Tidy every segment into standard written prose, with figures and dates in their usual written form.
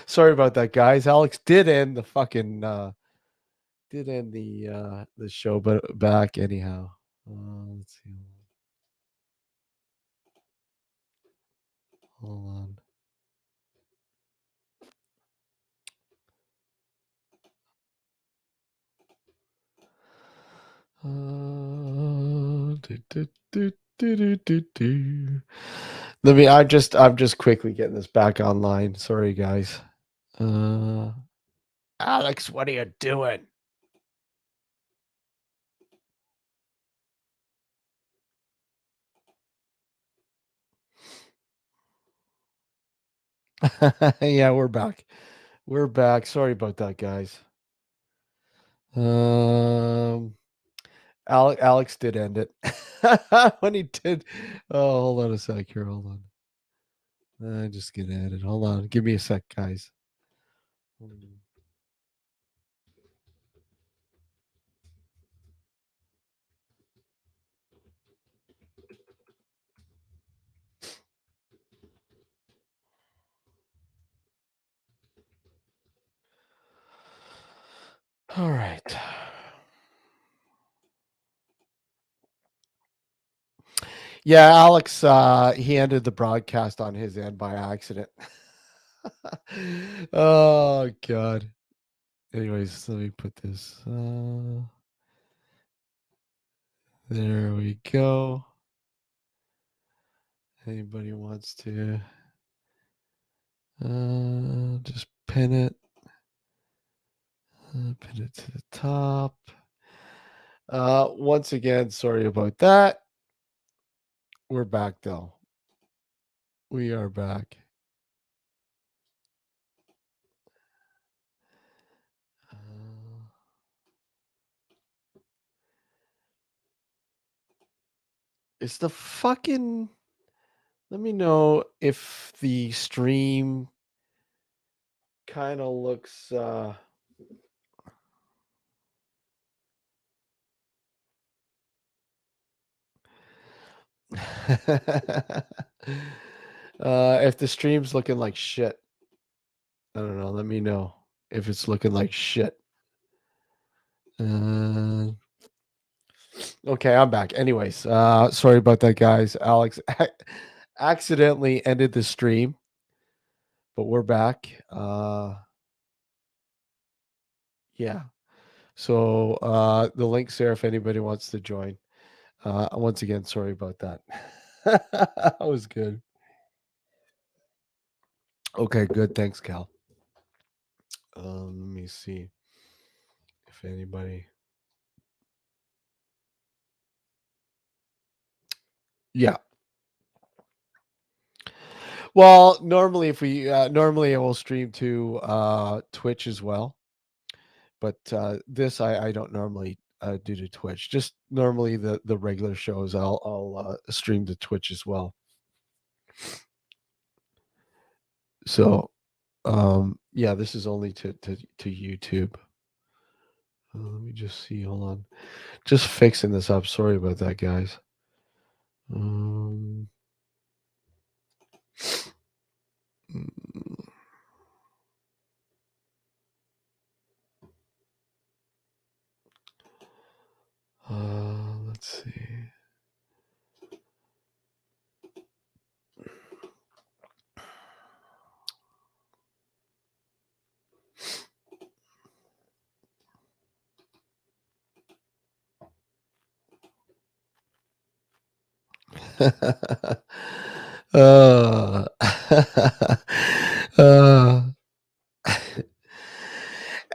Sorry about that, guys. Alex did end the fucking the show, but back anyhow. Let's see. Hold on. Let me. I'm just quickly getting this back online. Sorry, guys. Alex, what are you doing? Yeah, we're back. We're back. Sorry about that, guys. Alex did end it when he did. Oh, hold on a sec here. Hold on. Just get at it. Hold on. Give me a sec, guys. All right. Yeah, Alex, he ended the broadcast on his end by accident. Oh God. Anyways, let me put this. There we go. Anybody wants to just pin it. Pin it to the top. Once again, sorry about that. We're back though. We are back. Is the fucking. Let me know if the stream kind of looks. If the stream's looking like shit. I don't know. Let me know if it's looking like shit. Okay, I'm back. Anyways, sorry about that, guys. Alex accidentally ended the stream, but we're back. Yeah. So the link's there if anybody wants to join. Once again, sorry about that. That was good. Okay, good. Thanks, Cal. Let me see if anybody. Yeah. Well, normally if we normally I will stream to Twitch as well, but this I don't normally do to Twitch. Just normally the regular shows I'll stream to Twitch as well. So yeah, this is only to YouTube. Let me just see. Hold on, just fixing this up. Sorry about that, guys. Mm, let's see. uh, uh,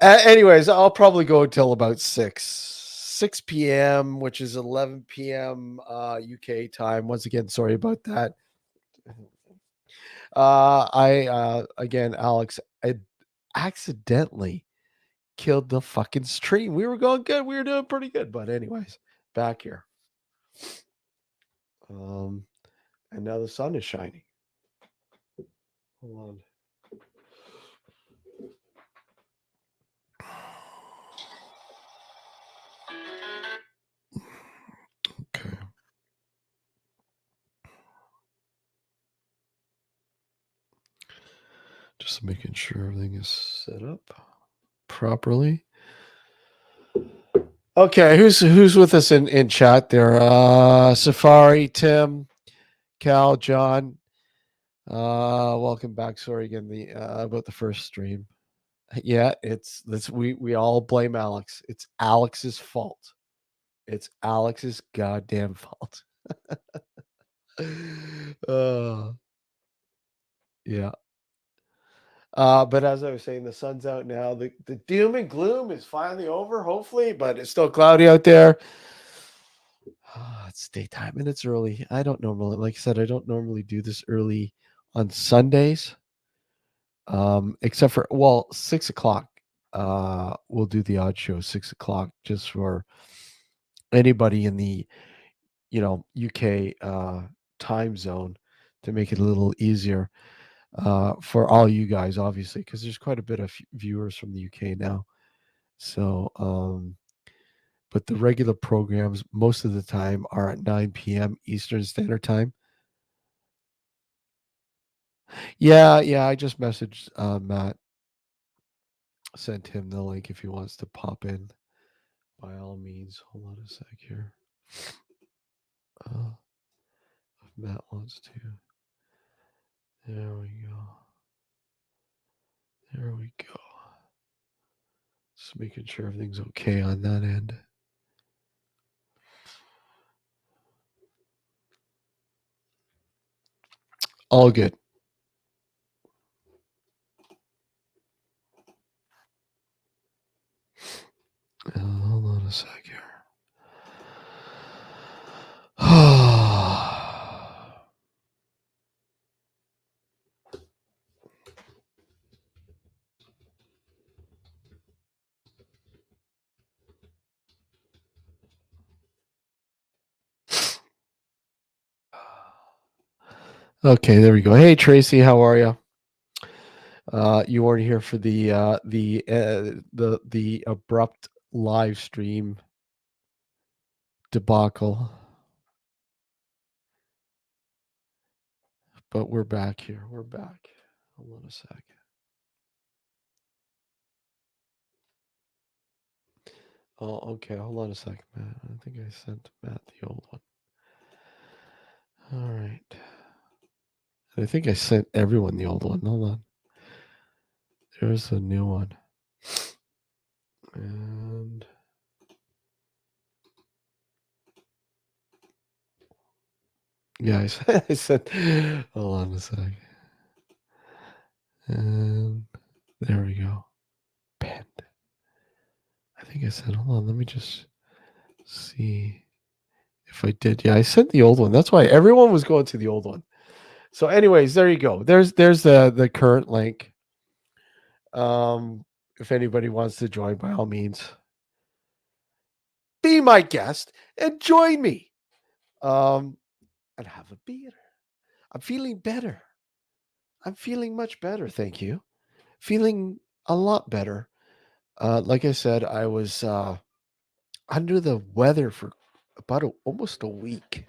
anyways, I'll probably go until about 6 p.m., which is 11 p.m. UK time. Once again, sorry about that. I again, Alex, I accidentally killed the fucking stream. We were going good. We were doing pretty good. But anyways, back here. And now the sun is shining. Hold on. Okay. Just making sure everything is set up properly. Okay, who's with us in chat there? Safari, Tim, Cal, John. Welcome back. Sorry again about the first stream. Yeah, we all blame Alex. It's Alex's fault. It's Alex's goddamn fault. uh, yeah. But as I was saying, the sun's out now. The doom and gloom is finally over, hopefully, but it's still cloudy out there. It's daytime and it's early. I don't normally, like I said, I don't normally do this early on Sundays. Except for 6 o'clock. We'll do the odd show 6 o'clock just for anybody in the UK time zone to make it a little easier for all you guys, obviously, because there's quite a bit of viewers from the UK now. So, but the regular programs most of the time are at 9 p.m. Eastern Standard Time. Yeah, I just messaged Matt, sent him the link if he wants to pop in. By all means, hold on a sec here. If Matt wants to. There we go. There we go. Just making sure everything's okay on that end. All good. Hold on a sec here. Okay, there we go. Hey Tracy, how are you? You weren't here for the abrupt live stream debacle, but we're back here. We're back. Hold on a sec. Oh, okay. Hold on a second, Matt. I think I sent Matt the old one. All right. I think I sent everyone the old one. Hold on. There's a new one. And yeah, I said, hold on a sec. And there we go. Pinned. I think I said, hold on, let me just see if I did. Yeah, I sent the old one. That's why everyone was going to the old one. So, anyways, there you go. There's the current link. If anybody wants to join, by all means, be my guest and join me. And have a beer. I'm feeling better. I'm feeling much better, thank you. Feeling a lot better. Like I said, I was under the weather for about almost a week.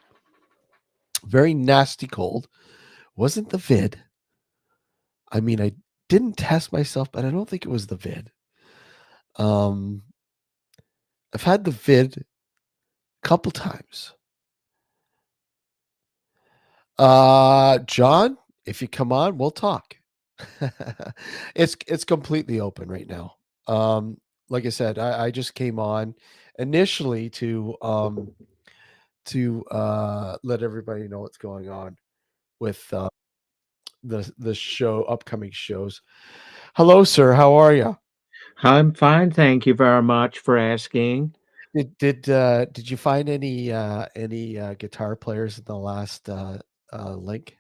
Very nasty cold. Wasn't the vid. I mean, I didn't test myself, but I don't think it was the vid. I've had the vid a couple times. John, if you come on, we'll talk. It's completely open right now. Like I said, I just came on initially to let everybody know what's going on with the show upcoming shows. Hello, sir. How are you? I'm fine, thank you very much for asking. Did you find any guitar players in the last link?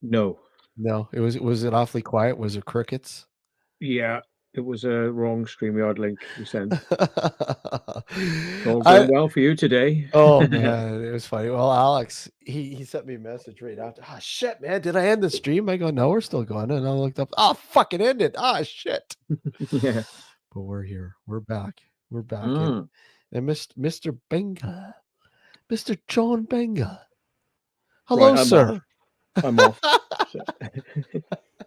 No. No, was it awfully quiet? Was it crickets? Yeah, it was a wrong StreamYard link you sent. It's all I going well for you today. Oh man, it was funny. Well, Alex, he sent me a message right after. Ah, shit, man, did I end the stream? I go, no, we're still going. And I looked up. Oh, fuck, it ended. Ah, shit. Yeah. But we're here. We're back. We're back. Mm. And Mr. Bengal, Mr. John Bengal. Right, Hello, I'm off. sir. I'm off. So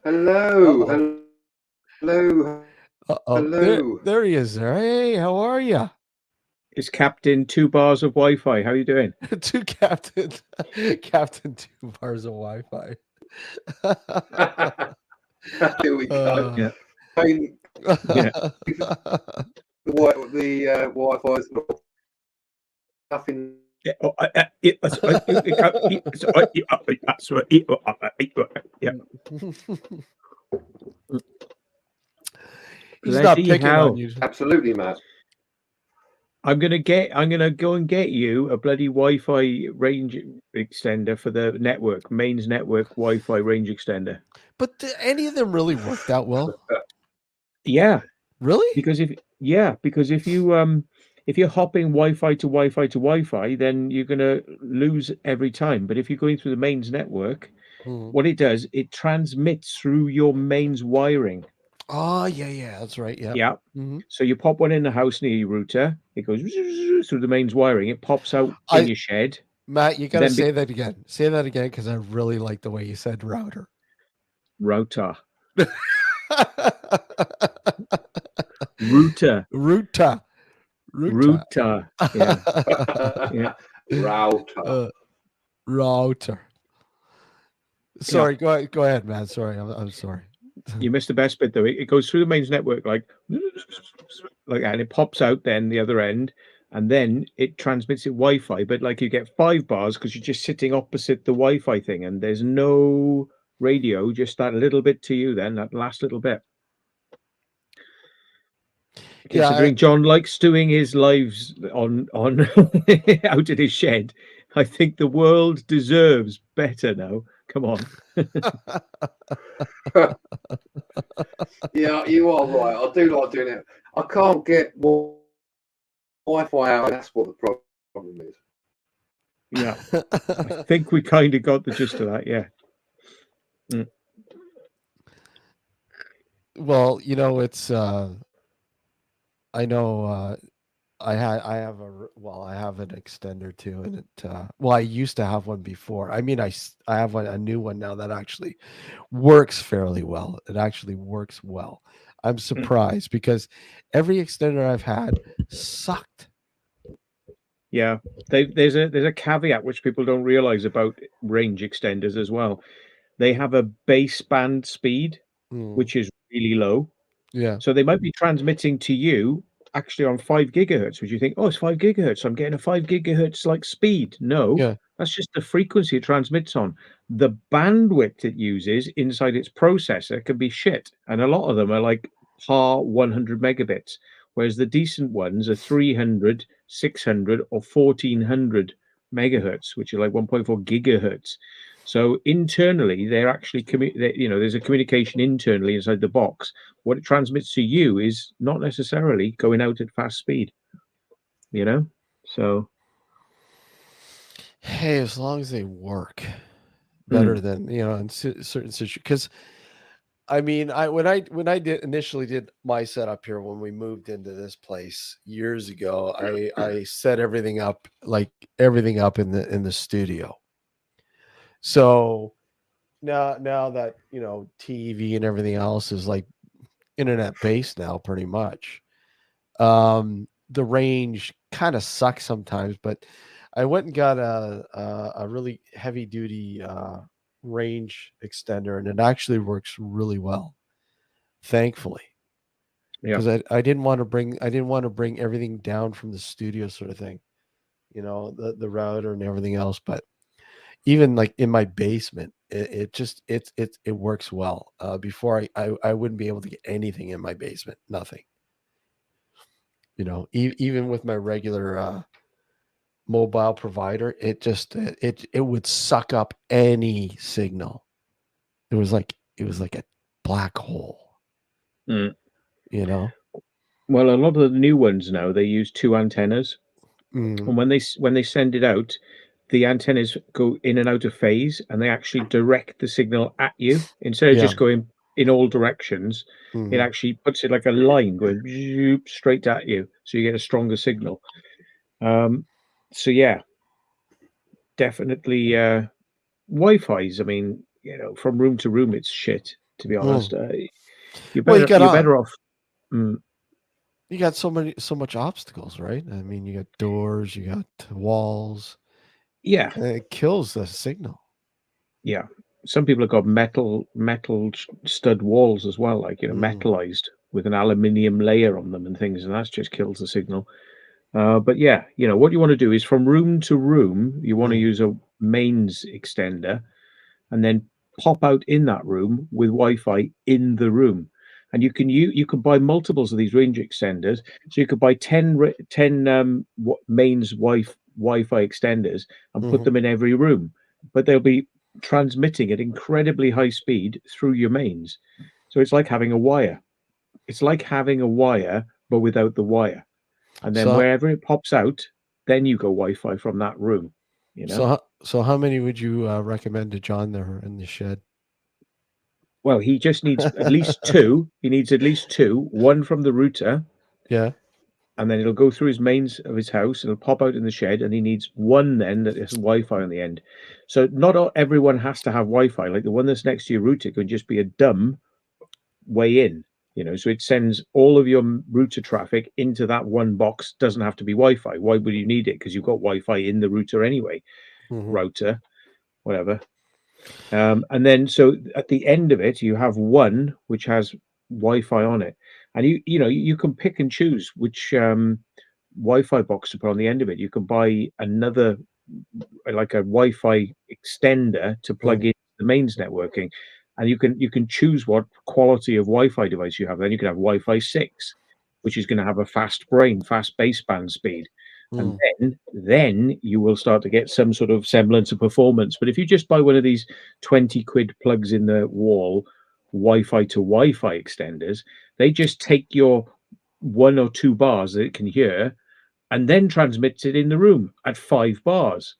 Hello. Uh-oh. Hello. Uh-oh. Hello. There he is there. Hey, how are you? It's Captain 2 bars of Wi-Fi. How are you doing? Two Captain 2 bars of Wi-Fi. Here we go. Yeah. I mean, Yeah. the Wi-Fi is nothing. Yeah. He's not Bloody picking on hell. you. Absolutely, Matt. I'm gonna go and get you a bloody Wi-Fi range extender for the network, mains network Wi-Fi range extender. But did any of them really work that well? Yeah, Really? because if you're hopping Wi-Fi to Wi-Fi to Wi-Fi, then you're gonna lose every time. But if you're going through the mains network, Mhm. what it does, it transmits through your mains wiring. Oh, yeah, that's right. Yeah. Yeah. hmm So you pop one in the house near your router, it goes through the mains wiring, it pops out in I your shed. Matt, you got to Then say that again. Say that again because I really like the way you said router. router. Router. Router. Router. Yeah. Yeah. Router. Router. Yeah. Sorry, go ahead, man. Sorry, I'm sorry. You missed the best bit though. It goes through the mains network like that, and it pops out then the other end, and then it transmits it Wi-Fi. But like you get 5 bars because you're just sitting opposite the Wi-Fi thing, and there's no radio, just that little bit to you. Then that last little bit. Yeah, Considering John likes doing his lives on out in his shed, I think the world deserves better now. Come on. Yeah, you are right. I do like doing it. I can't get Wi-Fi out. That's what the problem is. Yeah. I think we kind of got the gist of that. Yeah. Mm. well, it's I know I have I have an extender too, and I used to have one before. I mean, I have a new one now that actually works fairly well. It actually works well. I'm surprised because every extender I've had sucked. Yeah. There's a caveat which people don't realize about range extenders as well. They have a baseband speed, Mm, which is really low. yeah, So they might be transmitting to you actually on 5 gigahertz, which you think, oh, it's 5 gigahertz. I'm getting a 5 gigahertz like speed. No, yeah. that's just the frequency it transmits on. The bandwidth it uses inside its processor can be shit. And a lot of them are like par 100 megabits, whereas the decent ones are 300, 600, or 1400 megahertz, which are like 1.4 gigahertz. So internally, they're actually, there's a communication internally inside the box. What it transmits to you is not necessarily going out at fast speed, you know? So, Hey, as long as they work mm, better than in certain situations. Because I mean, when I initially did my setup here when we moved into this place years ago, I set everything up in the studio. So now that TV and everything else is like internet based now, pretty much. The range kind of sucks sometimes, but I went and got a really heavy duty range extender, and it actually works really well, thankfully. yeah, Because I didn't want to bring everything down from the studio sort of thing, the router and everything else. But even like in my basement, it just it works well. Before I wouldn't be able to get anything in my basement, nothing. Even with my regular mobile provider, it would suck up any signal. It was like a black hole, mm. you know. Well, a lot of the new ones now, they use 2 antennas. Mm, And when they send it out, the antennas go in and out of phase and they actually direct the signal at you instead of yeah. just going in all directions. It hmm actually puts it like a line going zoop, straight at you. So you get a stronger signal. Um, so yeah, definitely Wi-Fi's, I mean, from room to room, it's shit. to be honest. You're Well, you better. got Off. Mm, you got so much obstacles, right? I mean, you got doors, you got walls, yeah, and it kills the signal. yeah. Some people have got stud walls as well, like Mm, metallized with an aluminium layer on them and things, and that just kills the signal. But yeah, what you want to do is from room to room, you want to mm, use a mains extender and then pop out in that room with Wi-Fi in the room. And you can buy multiples of these range extenders. So you could buy 10 mains Wi-Fi extenders and put mhm. them in every room, but they'll be transmitting at incredibly high speed through your mains. So it's like having a wire. It's like having a wire, but without the wire. And then So wherever it pops out, then you go Wi-Fi from that room. You know. so how many would you recommend to John there in the shed? Well, he just needs at least two. He needs at least two, one from the router, Yeah. and then it'll go through his mains of his house. It'll pop out in the shed, and he needs one then that has Wi-Fi on the end. So not everyone has to have Wi-Fi. Like the one that's next to your router could just be a dumb way in. So it sends all of your router traffic into that one box. Doesn't have to be Wi-Fi. Why would you need it? Because you've got Wi-Fi in the router anyway. Mhm. Router, whatever. And then so at the end of it, you have one which has Wi-Fi on it, and you can pick and choose which Wi-Fi box to put on the end of it. You can buy another like a Wi-Fi extender to plug Mm, in the mains networking, and you can choose what quality of Wi-Fi device you have. Then you can have Wi-Fi 6, which is going to have a fast baseband speed, and mm. then you will start to get some sort of semblance of performance. But if you just buy one of these 20 quid plugs in the wall Wi-Fi to Wi-Fi extenders, they just take your 1 or 2 bars that it can hear and then transmits it in the room at 5 bars.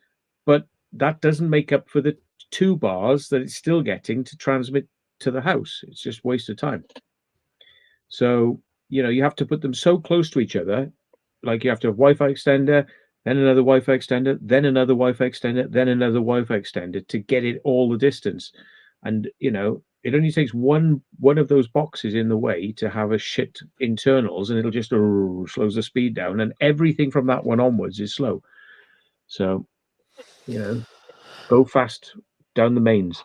But that doesn't make up for the 2 bars that it's still getting to transmit to the house. It's just waste of time. So, you have to put them so close to each other. Like you have to have Wi-Fi extender, then another Wi-Fi extender, then another Wi-Fi extender, then another Wi-Fi extender to get it all the distance. And it only takes one of those boxes in the way to have a shit internals, and it'll just slows the speed down, and everything from that one onwards is slow. So go fast down the mains.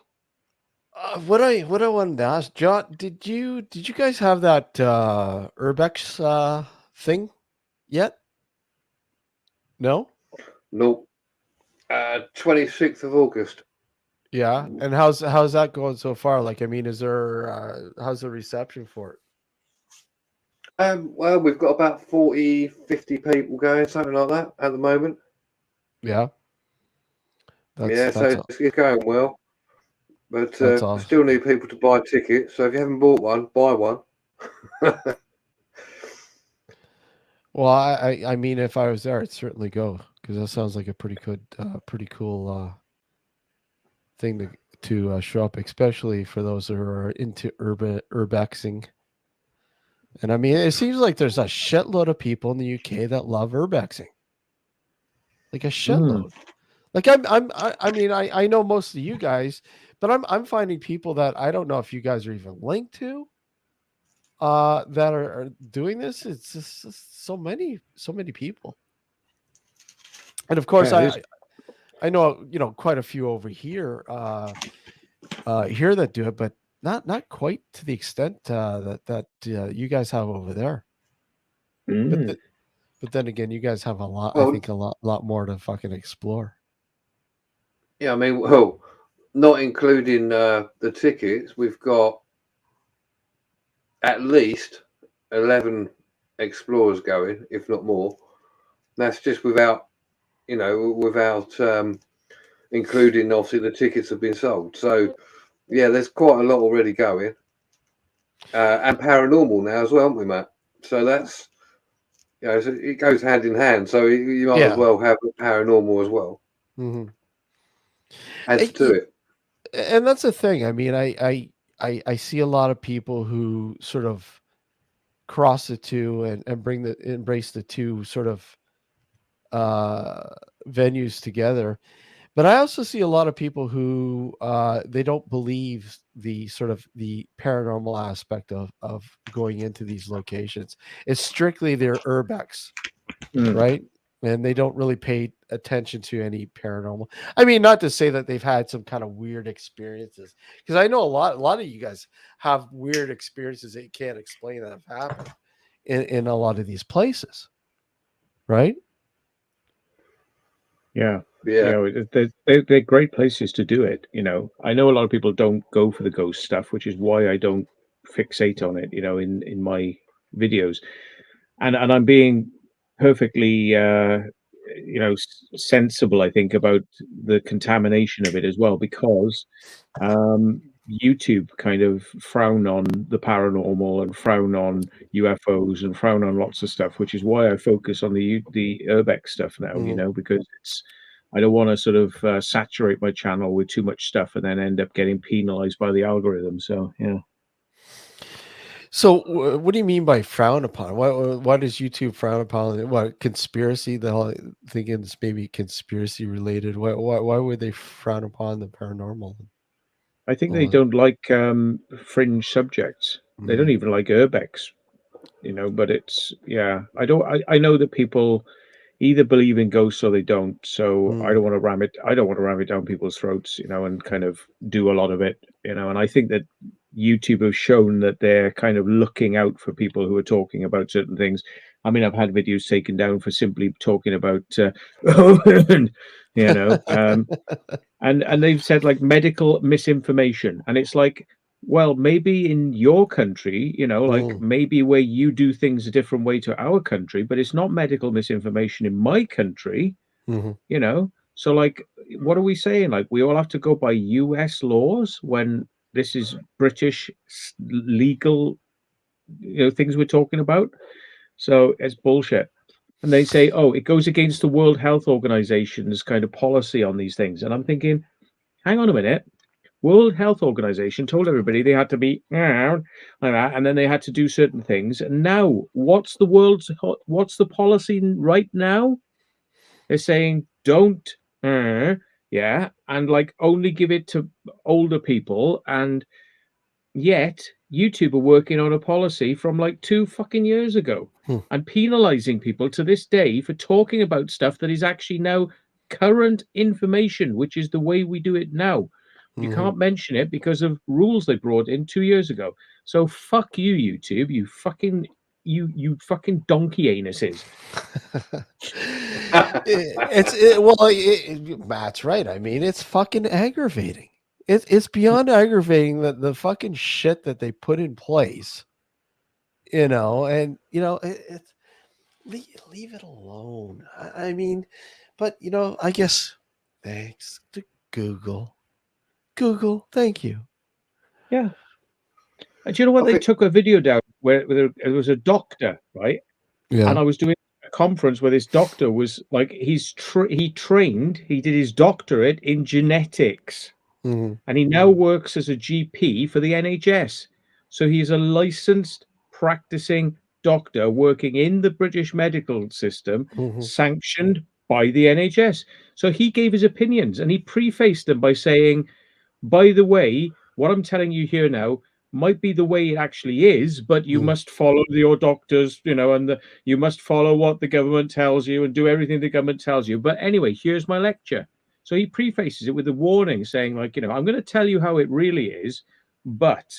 What I wanted to ask, John, did you guys have that Urbex thing yet? No? Nope. 26th of August. Yeah. And how's that going so far? Like, I mean, is there how's the reception for it? Well, we've got about 40, 50 people going, something like that at the moment. Yeah. That's Yeah, that's so it's going well. But that's we still awesome. need people to buy tickets. So if you haven't bought one, buy one. Well, I mean, if I was there, I'd certainly go because that sounds like a pretty cool thing to show up, especially for those who are into urbexing. And I mean, it seems like there's a shitload of people in the UK that love urbexing, like a Mm. shitload. Like I mean, I know most of you guys, but I'm finding people that I don't know if you guys are even linked to that are doing this. It's just so many people. And of course Yeah, it is. I know, quite a few over here here that do it, but not quite to the extent that you guys have over there. But Mm. but then again, you guys have a lot, I Well, think, a lot more to fucking explore. yeah, I mean, well, not including the tickets, we've got at least 11 explorers going, if not more. That's just without including obviously the tickets have been sold. So yeah, there's quite a lot already going, and paranormal now as well, aren't we, Matt? So that's it goes hand in hand. So you might as Yeah. well have paranormal as well. Hmm. Adds to it. And that's the thing. I mean, I see a lot of people who sort of cross the two and embrace the two sort of venues together. But I also see a lot of people who they don't believe the sort of the paranormal aspect of going into these locations. It's strictly their urbex, Mm. right? And they don't really pay attention to any paranormal. I mean, not to say that they've had some kind of weird experiences, because I know a lot of you guys have weird experiences that you can't explain that have happened in a lot of these places, right? Yeah. Yeah. They're great places to do it. I know a lot of people don't go for the ghost stuff, which is why I don't fixate on it, in my videos. And I'm being perfectly, sensible, I think, about the contamination of it as well, because YouTube kind of frown on the paranormal and frown on UFOs and frown on lots of stuff, which is why I focus on the Urbex stuff now, Mhm. because I don't want to sort of saturate my channel with too much stuff and then end up getting penalized by the algorithm. So yeah. So, what do you mean by frown upon? Why does YouTube frown upon? What conspiracy? The whole thinking it's maybe conspiracy related. Why would they frown upon the paranormal? I think they All that? don't like fringe subjects. They don't Mm, even like Urbex, but it's, yeah. I know that people either believe in ghosts or they don't. So I mm, don't want to ram it. I don't want to ram it down people's throats, and kind of do a lot of it, And I think that YouTube have shown that they're kind of looking out for people who are talking about certain things. I mean, I've had videos taken down for simply talking about, you know, um, and they've said like medical misinformation, and it's like, well, maybe in your country, like mm, maybe where you do things a different way to our country, but it's not medical misinformation in my country, mhm, so like, what are we saying? Like, we all have to go by US laws when this is British legal, things we're talking about. So it's bullshit. And they say, oh, it goes against the World Health Organization's kind of policy on these things, and I'm thinking, hang on a minute. World Health Organization told everybody they had to be like that, and then they had to do certain things. And now, what's the policy right now? They're saying don't, yeah, and like only give it to older people. And yet, YouTube are working on a policy from like 2 fucking years ago mm, and penalizing people to this day for talking about stuff that is actually now current information, which is the way we do it now. You mhm. can't mention it because of rules they brought in 2 years ago. So fuck you, YouTube. You fucking donkey anuses. Matt's right. I mean, it's fucking aggravating. It's beyond aggravating that the fucking shit that they put in place, and it's leave it alone. I mean, but I guess thanks to Google. Google, thank you. Yeah. And do you know what? I They think took a video down where there was a doctor, right? And Yeah. I was doing a conference where this doctor was like, he did his doctorate in genetics, Mhm, and he now works as a GP for the NHS. So he's a licensed practicing doctor working in the British medical system, mhm, sanctioned by the NHS. So he gave his opinions and he prefaced them by saying, by the way, what I'm telling you here now might be the way it actually is, but you mhm, must follow your doctors, and you must follow what the government tells you and do everything the government tells you. But anyway, here's my lecture. So he prefaces it with a warning saying, like, I'm going to tell you how it really is, but,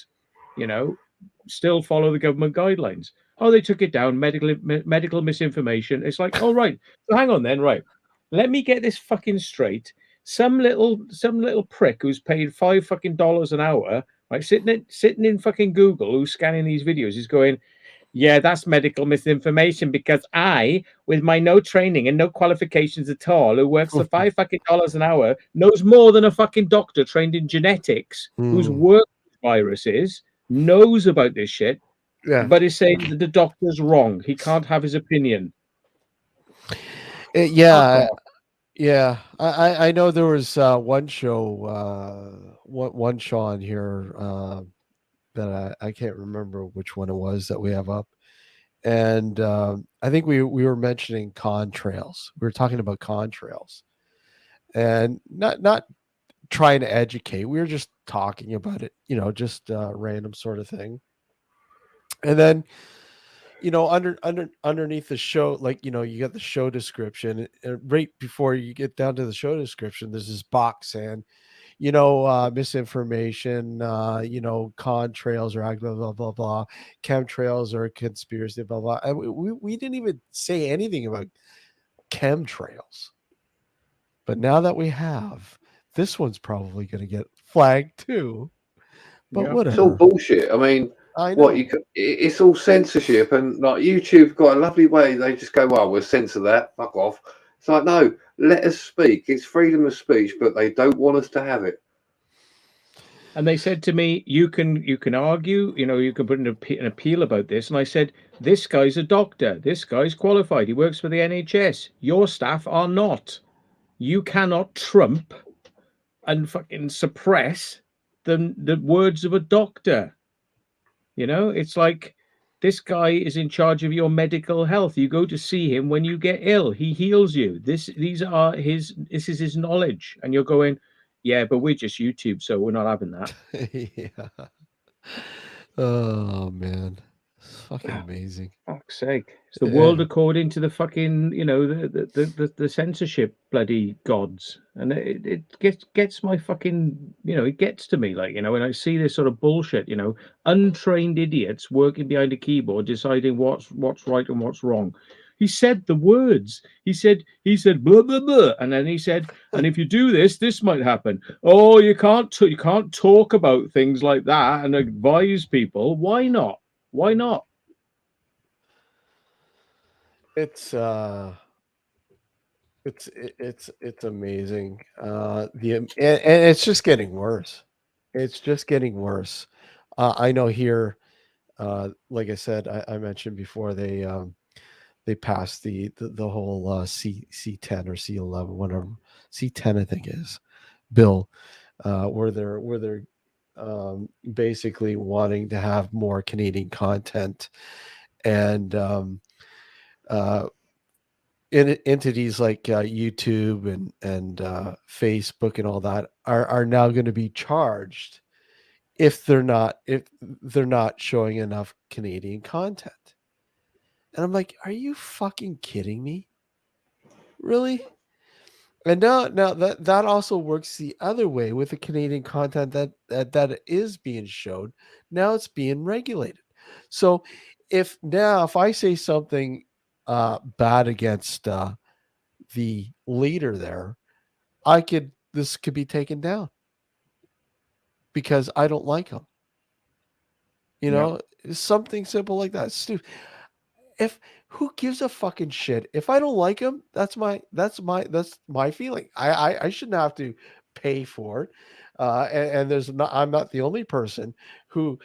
you know, still follow the government guidelines. Oh, they took it down, medical misinformation. It's like, oh, right. So hang on then, right. Let me get this fucking straight. Some little prick who's paid $5 fucking an hour, right, sitting in fucking Google, who's scanning these videos, is going, yeah, that's medical misinformation because I, with my no training and no qualifications at all, who works for $5 an hour, knows more than a fucking doctor trained in genetics, who's mhm. worked with viruses, knows about this shit, Yeah. but is saying that the doctor's wrong. He can't have his opinion. Fuck Yeah. off. Yeah. I know there was one show, one show on here that I can't remember which one it was that we have up. And I think we were mentioning contrails. We were talking about contrails. and not trying to educate. We were just talking about it, just random sort of thing. And then, underneath the show, like, you got the show description, and right before you get down to the show description, there's this box saying, misinformation, contrails are blah, blah, blah, blah, chemtrails are a conspiracy, blah, blah. And we didn't even say anything about chemtrails. But now that we have, this one's probably going to get flagged too. But Yeah. It's all whatever. bullshit. I mean, I know. it's all censorship, and like YouTube got a lovely way. They just go, "Well, we'll censor that. Fuck off." It's like, no, let us speak. It's freedom of speech, but they don't want us to have it. And they said to me, you can argue, you can put an appeal about this. And I said, this guy's a doctor. This guy's qualified. He works for the NHS. Your staff are not. You cannot trump and fucking suppress the words of a doctor. It's like, this guy is in charge of your medical health. You go to see him when you get ill. He heals you. This is his knowledge. And you're going, yeah, but we're just YouTube, so we're not having that. Yeah. Oh man, it's fucking amazing. Fuck's sake. It's the world according to the fucking, the censorship bloody gods. And it gets my fucking, it gets to me, like, when I see this sort of bullshit, untrained idiots working behind a keyboard deciding what's right and what's wrong. He said the words. He said blah blah blah, and then he said, and if you do this, this might happen. Oh, you can't talk about things like that and advise people. Why not? Why not? It's amazing. And it's just getting worse. It's just getting worse. I know here, like I said, I mentioned before, they passed the whole C10 or C11, whatever, C10 I think is bill, where they're basically wanting to have more Canadian content, and entities like YouTube and Facebook and all that are now going to be charged if they're not showing enough Canadian content. And I'm like, are you fucking kidding me? Really? And now that also works the other way with the Canadian content that is being showed. Now it's being regulated. So if I say something bad against the leader there, this could be taken down because I don't like him. Something simple like that. Stupid. Who gives a fucking shit? If I don't like him, that's my feeling. I shouldn't have to pay for it. And I'm not the only person who,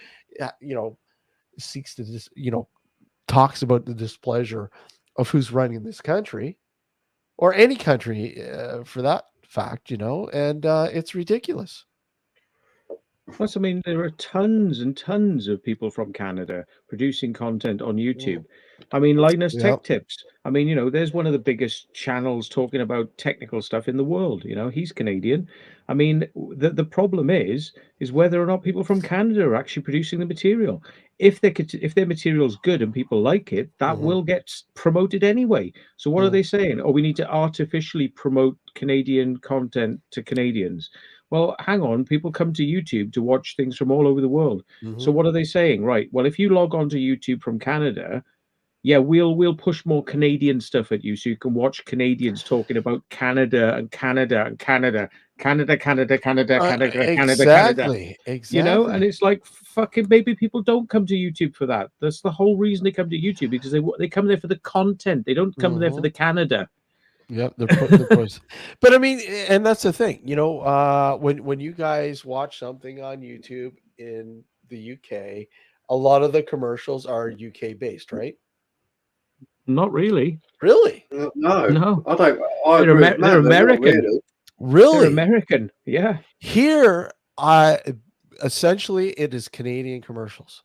seeks to just, talks about the displeasure of who's running this country or any country for that fact, and it's ridiculous. Plus, I mean, there are tons and tons of people from Canada producing content on YouTube. I mean, Linus Tech Tips. I mean, there's one of the biggest channels talking about technical stuff in the world. He's Canadian. I mean, the problem is whether or not people from Canada are actually producing the material. If their material's good and people like it, that will get promoted anyway. So what are they saying? Oh, we need to artificially promote Canadian content to Canadians. Well, hang on. People come to YouTube to watch things from all over the world. So what are they saying? Right. Well, if you log on to YouTube from Canada, yeah, we'll push more Canadian stuff at you so you can watch Canadians talking about Canada and Canada and Canada, Canada, Canada, Canada, Canada, Canada, Canada. Exactly. And it's like, fucking, maybe people don't come to YouTube for that. That's the whole reason they come to YouTube, because they come there for the content. They don't come there for the Canada. Yep, they're putting the voice. But I mean, and that's the thing, when you guys watch something on YouTube in the UK, a lot of the commercials are UK based, right? Not really. Really? No. I don't. They're American. Really? They're American. Yeah. Here, essentially it is Canadian commercials.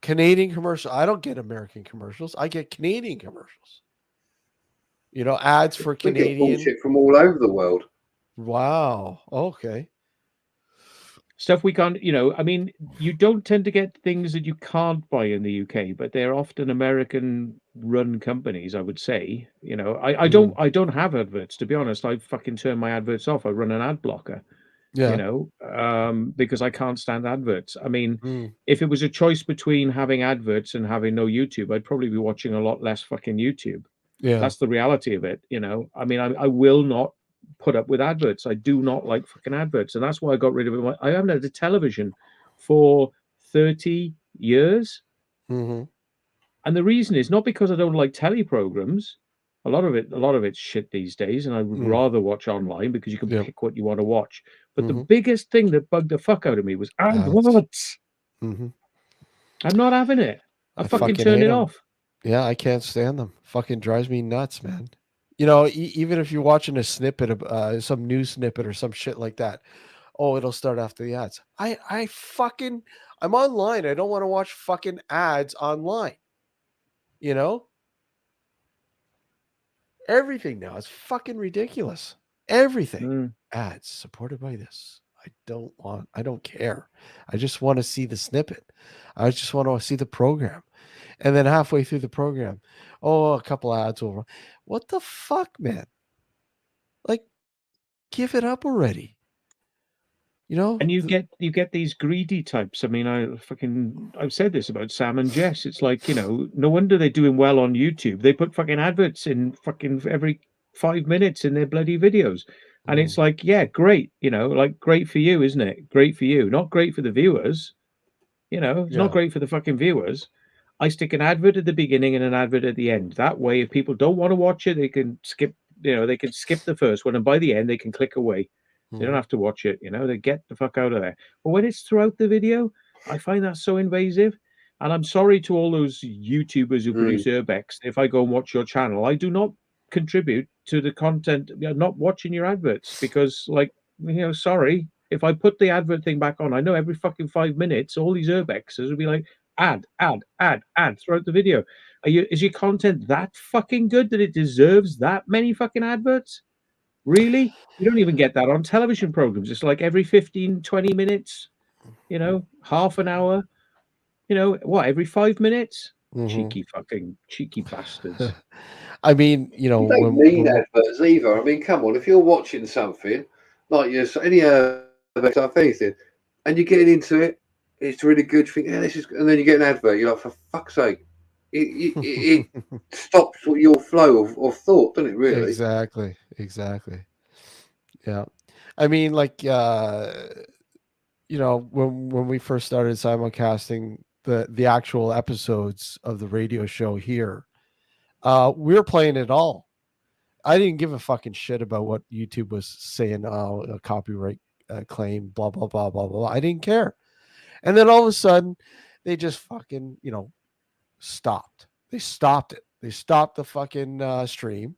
Canadian commercial. I don't get American commercials. I get Canadian commercials. You know, ads for We get Canadian. bullshit from all over the world. Wow. Okay. Stuff we can't, I mean, you don't tend to get things that you can't buy in the UK, but they're often American run companies, I would say. I don't have adverts, to be honest. I fucking turn my adverts off. I run an ad blocker, Yeah. because I can't stand adverts. I mean, Mm. if it was a choice between having adverts and having no YouTube, I'd probably be watching a lot less fucking YouTube. Yeah. That's the reality of it. I mean, I will not put up with adverts. I do not like fucking adverts, and that's why I got rid of it. I haven't had a television for 30 years, Mm-hmm. and the reason is not because I don't like telly programs. A lot of it's shit these days, and I would rather watch online because you can Yeah. pick what you want to watch. But the Mhm. biggest thing that bugged the fuck out of me was Ads. adverts. Mm-hmm. I'm not having it. I fucking turn hate it 'em. off. Yeah, I can't stand them. Fucking drives me nuts, man. You know, even if you're watching a snippet of some news snippet or some shit like that, oh, it'll start after the ads. I'm online. I don't want to watch fucking ads online. You know, everything now is fucking ridiculous. Everything ads supported by this. I don't care. I just want to see the snippet. I just want to see the program. And then halfway through the program, oh, a couple ads over. What the fuck, man? Like, give it up already. You know? And you get these greedy types. I mean, I've said this about Sam and Jess. It's like, no wonder they're doing well on YouTube. They put fucking adverts in fucking every 5 minutes in their bloody videos. And it's like, yeah, great, like great for you, isn't it? Great for you. Not great for the viewers. It's not great for the fucking viewers. I stick an advert at the beginning and an advert at the end. That way, if people don't want to watch it, they can skip, they can skip the first one. And by the end, they can click away. They don't have to watch it, they get the fuck out of there. But when it's throughout the video, I find that so invasive. And I'm sorry to all those YouTubers who produce Urbex. If I go and watch your channel, I do not contribute to the content, not watching your adverts because, like, sorry. If I put the advert thing back on, I know every fucking 5 minutes, all these Urbexers will be like, ad throughout the video. Is your content that fucking good that it deserves that many fucking adverts? Really? You don't even get that on television programs. It's like every 15, 20 minutes, half an hour, every 5 minutes? Cheeky bastards. I mean, You don't need adverts either. I mean, come on, if you're watching something like any anything, and you're getting into it, it's really good. You think, yeah, this is, and then you get an advert. You're like, for fuck's sake, it stops your flow of thought, doesn't it? Really? Exactly. Yeah. I mean, like, when we first started simulcasting the actual episodes of the radio show here, we were playing it all. I didn't give a fucking shit about what YouTube was saying. Oh, a copyright claim, blah blah blah blah blah. I didn't care. And then all of a sudden, they just fucking stopped. They stopped it. They stopped the fucking stream,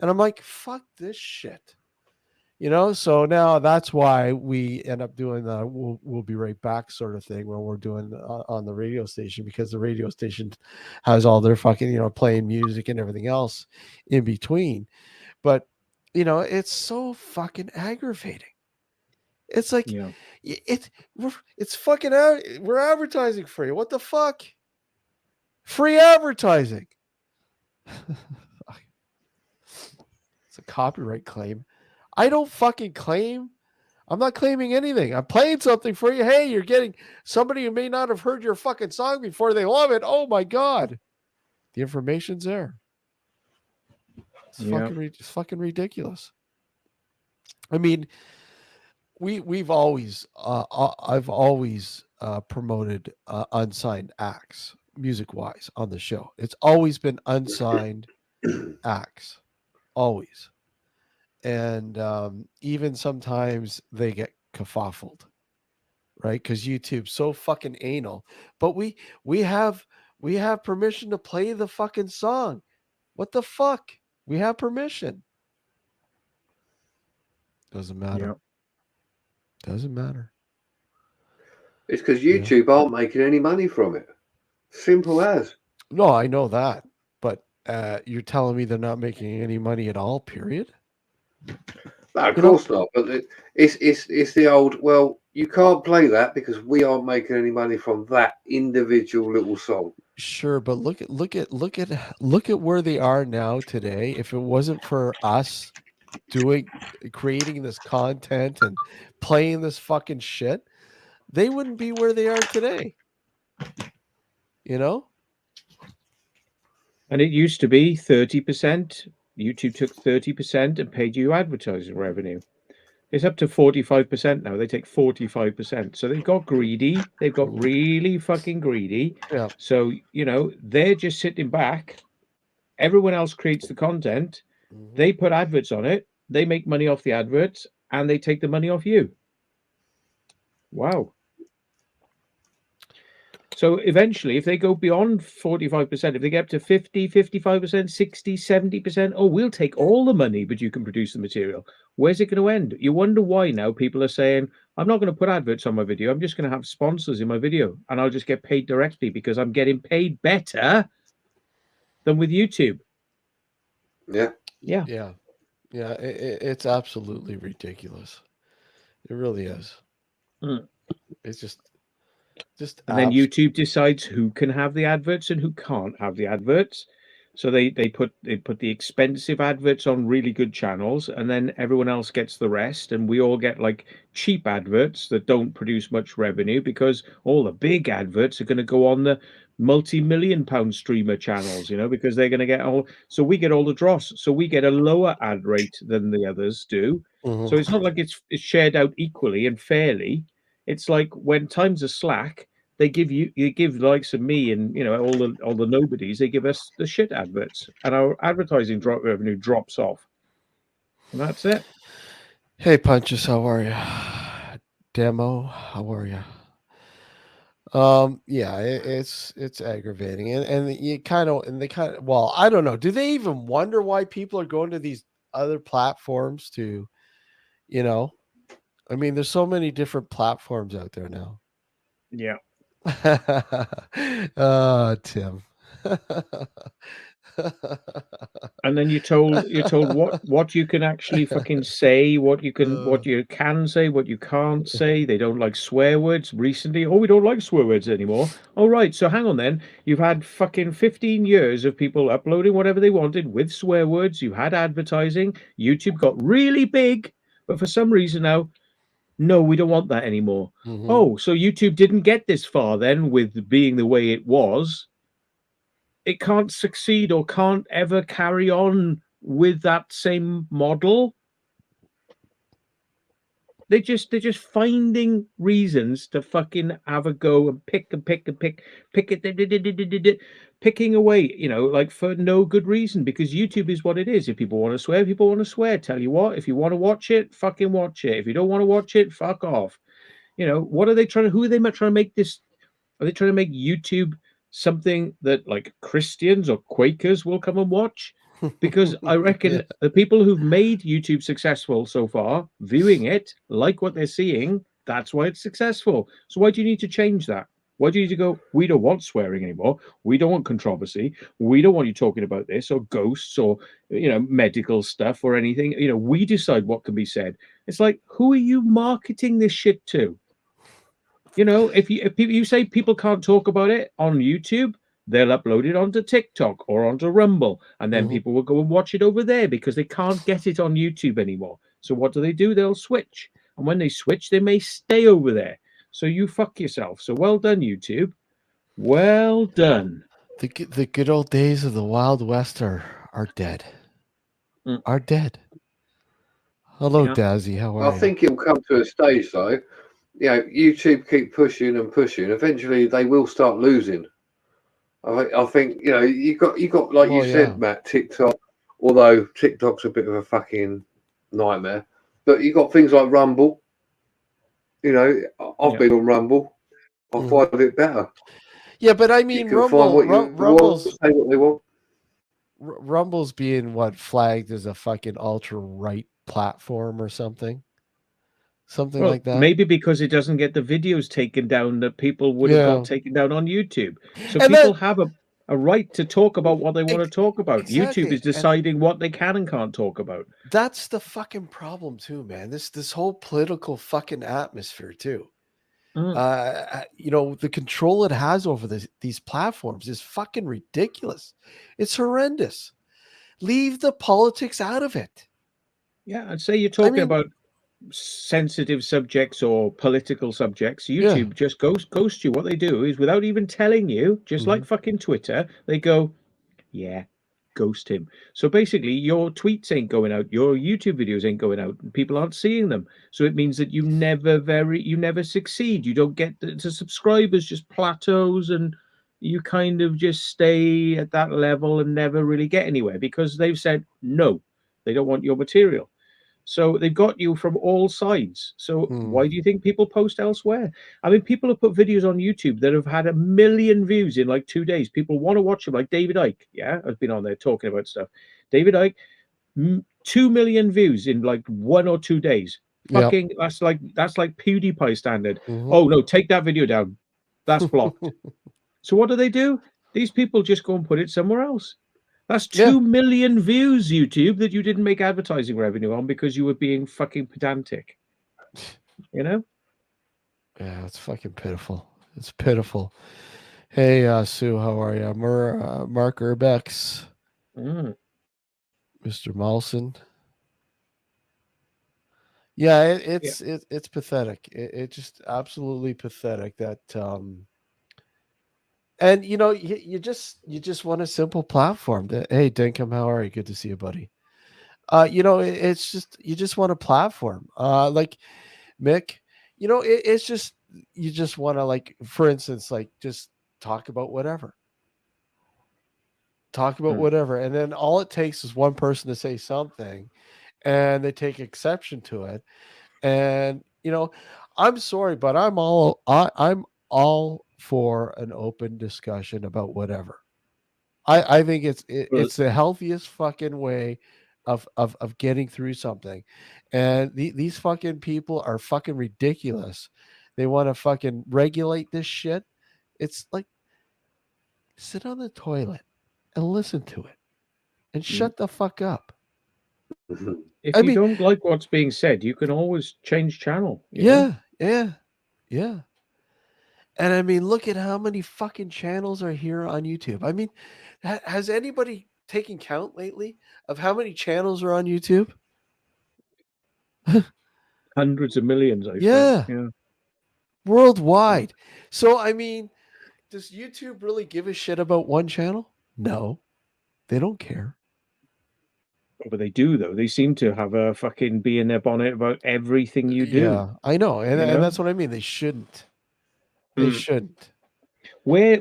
and I'm like, fuck this shit. So now that's why we end up doing the we'll be right back sort of thing when we're doing on the radio station, because the radio station has all their fucking playing music and everything else in between. But it's so fucking aggravating. It's like it's fucking out. We're advertising for you. What the fuck? Free advertising. It's a copyright claim. I don't fucking claim. I'm not claiming anything. I'm playing something for you. Hey, you're getting somebody who may not have heard your fucking song before. They love it. Oh my God. The information's there. It's fucking ridiculous. I mean, I've always promoted unsigned acts music wise on the show. It's always been unsigned acts. Always. And even sometimes they get kerfuffled, right? Because YouTube's so fucking anal. But we have permission to play the fucking song. What the fuck? We have permission. Doesn't matter. Yep. Doesn't matter. It's because YouTube aren't making any money from it. Simple as. No, I know that. But you're telling me they're not making any money at all, period? No, of course not. But it's the old. Well, you can't play that because we aren't making any money from that individual little song. Sure, but look at where they are now today. If it wasn't for us creating this content and playing this fucking shit, they wouldn't be where they are today. You know? And it used to be 30%. YouTube took 30% and paid you advertising revenue. It's up to 45% now. They take 45%. So they've got greedy. They've got really fucking greedy. Yeah. So, they're just sitting back. Everyone else creates the content. Mm-hmm. They put adverts on it. They make money off the adverts and they take the money off you. Wow. So eventually, if they go beyond 45%, if they get up to 50, 55%, 60, 70%, oh, we'll take all the money, but you can produce the material. Where's it going to end? You wonder why now people are saying, I'm not going to put adverts on my video. I'm just going to have sponsors in my video and I'll just get paid directly because I'm getting paid better than with YouTube. Yeah. It's absolutely ridiculous. It really is. It's just and then YouTube decides who can have the adverts and who can't have the adverts. So they put the expensive adverts on really good channels, and then everyone else gets the rest, and we all get like cheap adverts that don't produce much revenue because all the big adverts are going to go on the multi-million-pound streamer channels, because they're going to get all. So we get all the dross. So we get a lower ad rate than the others do. Mm-hmm. So it's not like it's shared out equally and fairly. It's like when times are slack, they give the likes of me and all the nobodies, they give us the shit adverts, and our advertising revenue drops off, and that's it. Hey Punches, how are you? Demo, how are you? It's aggravating, and they kind of well, I don't know. Do they even wonder why people are going to these other platforms to, I mean, there's so many different platforms out there now. Yeah. Tim. And then you're told what you can actually fucking say, what you can say, what you can't say. They don't like swear words recently. Oh, we don't like swear words anymore. All right, so hang on then. You've had fucking 15 years of people uploading whatever they wanted with swear words. You had advertising. YouTube got really big, but for some reason now, no, we don't want that anymore. Mm-hmm. Oh, so YouTube didn't get this far then with being the way it was. It can't succeed or can't ever carry on with that same model. They're just finding reasons to fucking have a go and pick it, picking away, like for no good reason, because YouTube is what it is. If people want to swear, people want to swear. Tell you what, if you want to watch it, fucking watch it. If you don't want to watch it, fuck off. What are they trying to? Who are they trying to make this? Are they trying to make YouTube something that like Christians or Quakers will come and watch? Because I reckon the people who've made YouTube successful so far, viewing it, like what they're seeing, that's why it's successful. So why do you need to change that? Why do you need to go, we don't want swearing anymore. We don't want controversy. We don't want you talking about this or ghosts or, medical stuff or anything. We decide what can be said. It's like, who are you marketing this shit to? If you say people can't talk about it on YouTube, they'll upload it onto TikTok or onto Rumble, and then people will go and watch it over there because they can't get it on YouTube anymore. So what do? They'll switch. And when they switch, they may stay over there. So you fuck yourself. So well done, YouTube. Well done. The good old days of the Wild West are dead. Are dead. Hello, Dazzy. How are you? I think it'll come to a stage, though. YouTube keep pushing and pushing. Eventually, they will start losing. I think you got like you said, Matt, TikTok. Although TikTok's a bit of a fucking nightmare, but you got things like Rumble. I've been on Rumble. I find it better. Yeah, but I mean, Rumble's say what they want. Rumble's being flagged as a fucking ultra right platform or something. Something like that. Maybe because it doesn't get the videos taken down that people would have got taken down on YouTube. So a right to talk about what they want to talk about. Exactly. YouTube is deciding what they can and can't talk about. That's the fucking problem too, man. This whole political fucking atmosphere too. You know, the control it has over these platforms is fucking ridiculous. It's horrendous. Leave the politics out of it. Yeah, I'd say you're talking about sensitive subjects or political subjects. YouTube just ghost you. What they do is, without even telling you, just like fucking Twitter, they go, yeah, ghost him. So basically your tweets ain't going out, your YouTube videos ain't going out, and people aren't seeing them. So it means that you never succeed. You don't get the subscribers, just plateaus, and you kind of just stay at that level and never really get anywhere because they've said no, they don't want your material. So they've got you from all sides. So why do you think people post elsewhere? I mean, people have put videos on YouTube that have had 1 million views in like 2 days. People want to watch them, like David Icke. Yeah, I've been on there talking about stuff. David Icke, 2 million views in like 1 or 2 days. Fucking, that's like PewDiePie standard. Oh no, take that video down. That's blocked. So what do? These people just go and put it somewhere else. That's 2 million views, YouTube, that you didn't make advertising revenue on because you were being fucking pedantic. You know? Yeah, it's fucking pitiful. It's pitiful. Hey, Sue, how are you? Mark Urbex. Mr. Molson. Yeah, it's pathetic. It's just absolutely pathetic that and you know, you just want a simple platform. Hey, Dinkum, how are you? Good to see you, buddy. You know, it's just you just want a platform. Like Mick, you know, it's just you just want to, like, for instance, like just talk about whatever. Talk about whatever, and then all it takes is one person to say something, and they take exception to it. And you know, I'm sorry, but I'm all for an open discussion about whatever. I think it's the healthiest fucking way of getting through something. And these fucking people are fucking ridiculous. They want to fucking regulate this shit. It's like, sit on the toilet and listen to it and shut the fuck up. If you don't like what's being said, you can always change channel. Yeah. And I mean, look at how many fucking channels are here on YouTube. I mean, has anybody taken count lately of how many channels are on YouTube? Hundreds of millions, I think. Yeah. Worldwide. So, I mean, does YouTube really give a shit about one channel? No, they don't care. But they do, though. They seem to have a fucking bee in their bonnet about everything you do. Yeah, I know. And that's what I mean. They shouldn't. They shouldn't. Where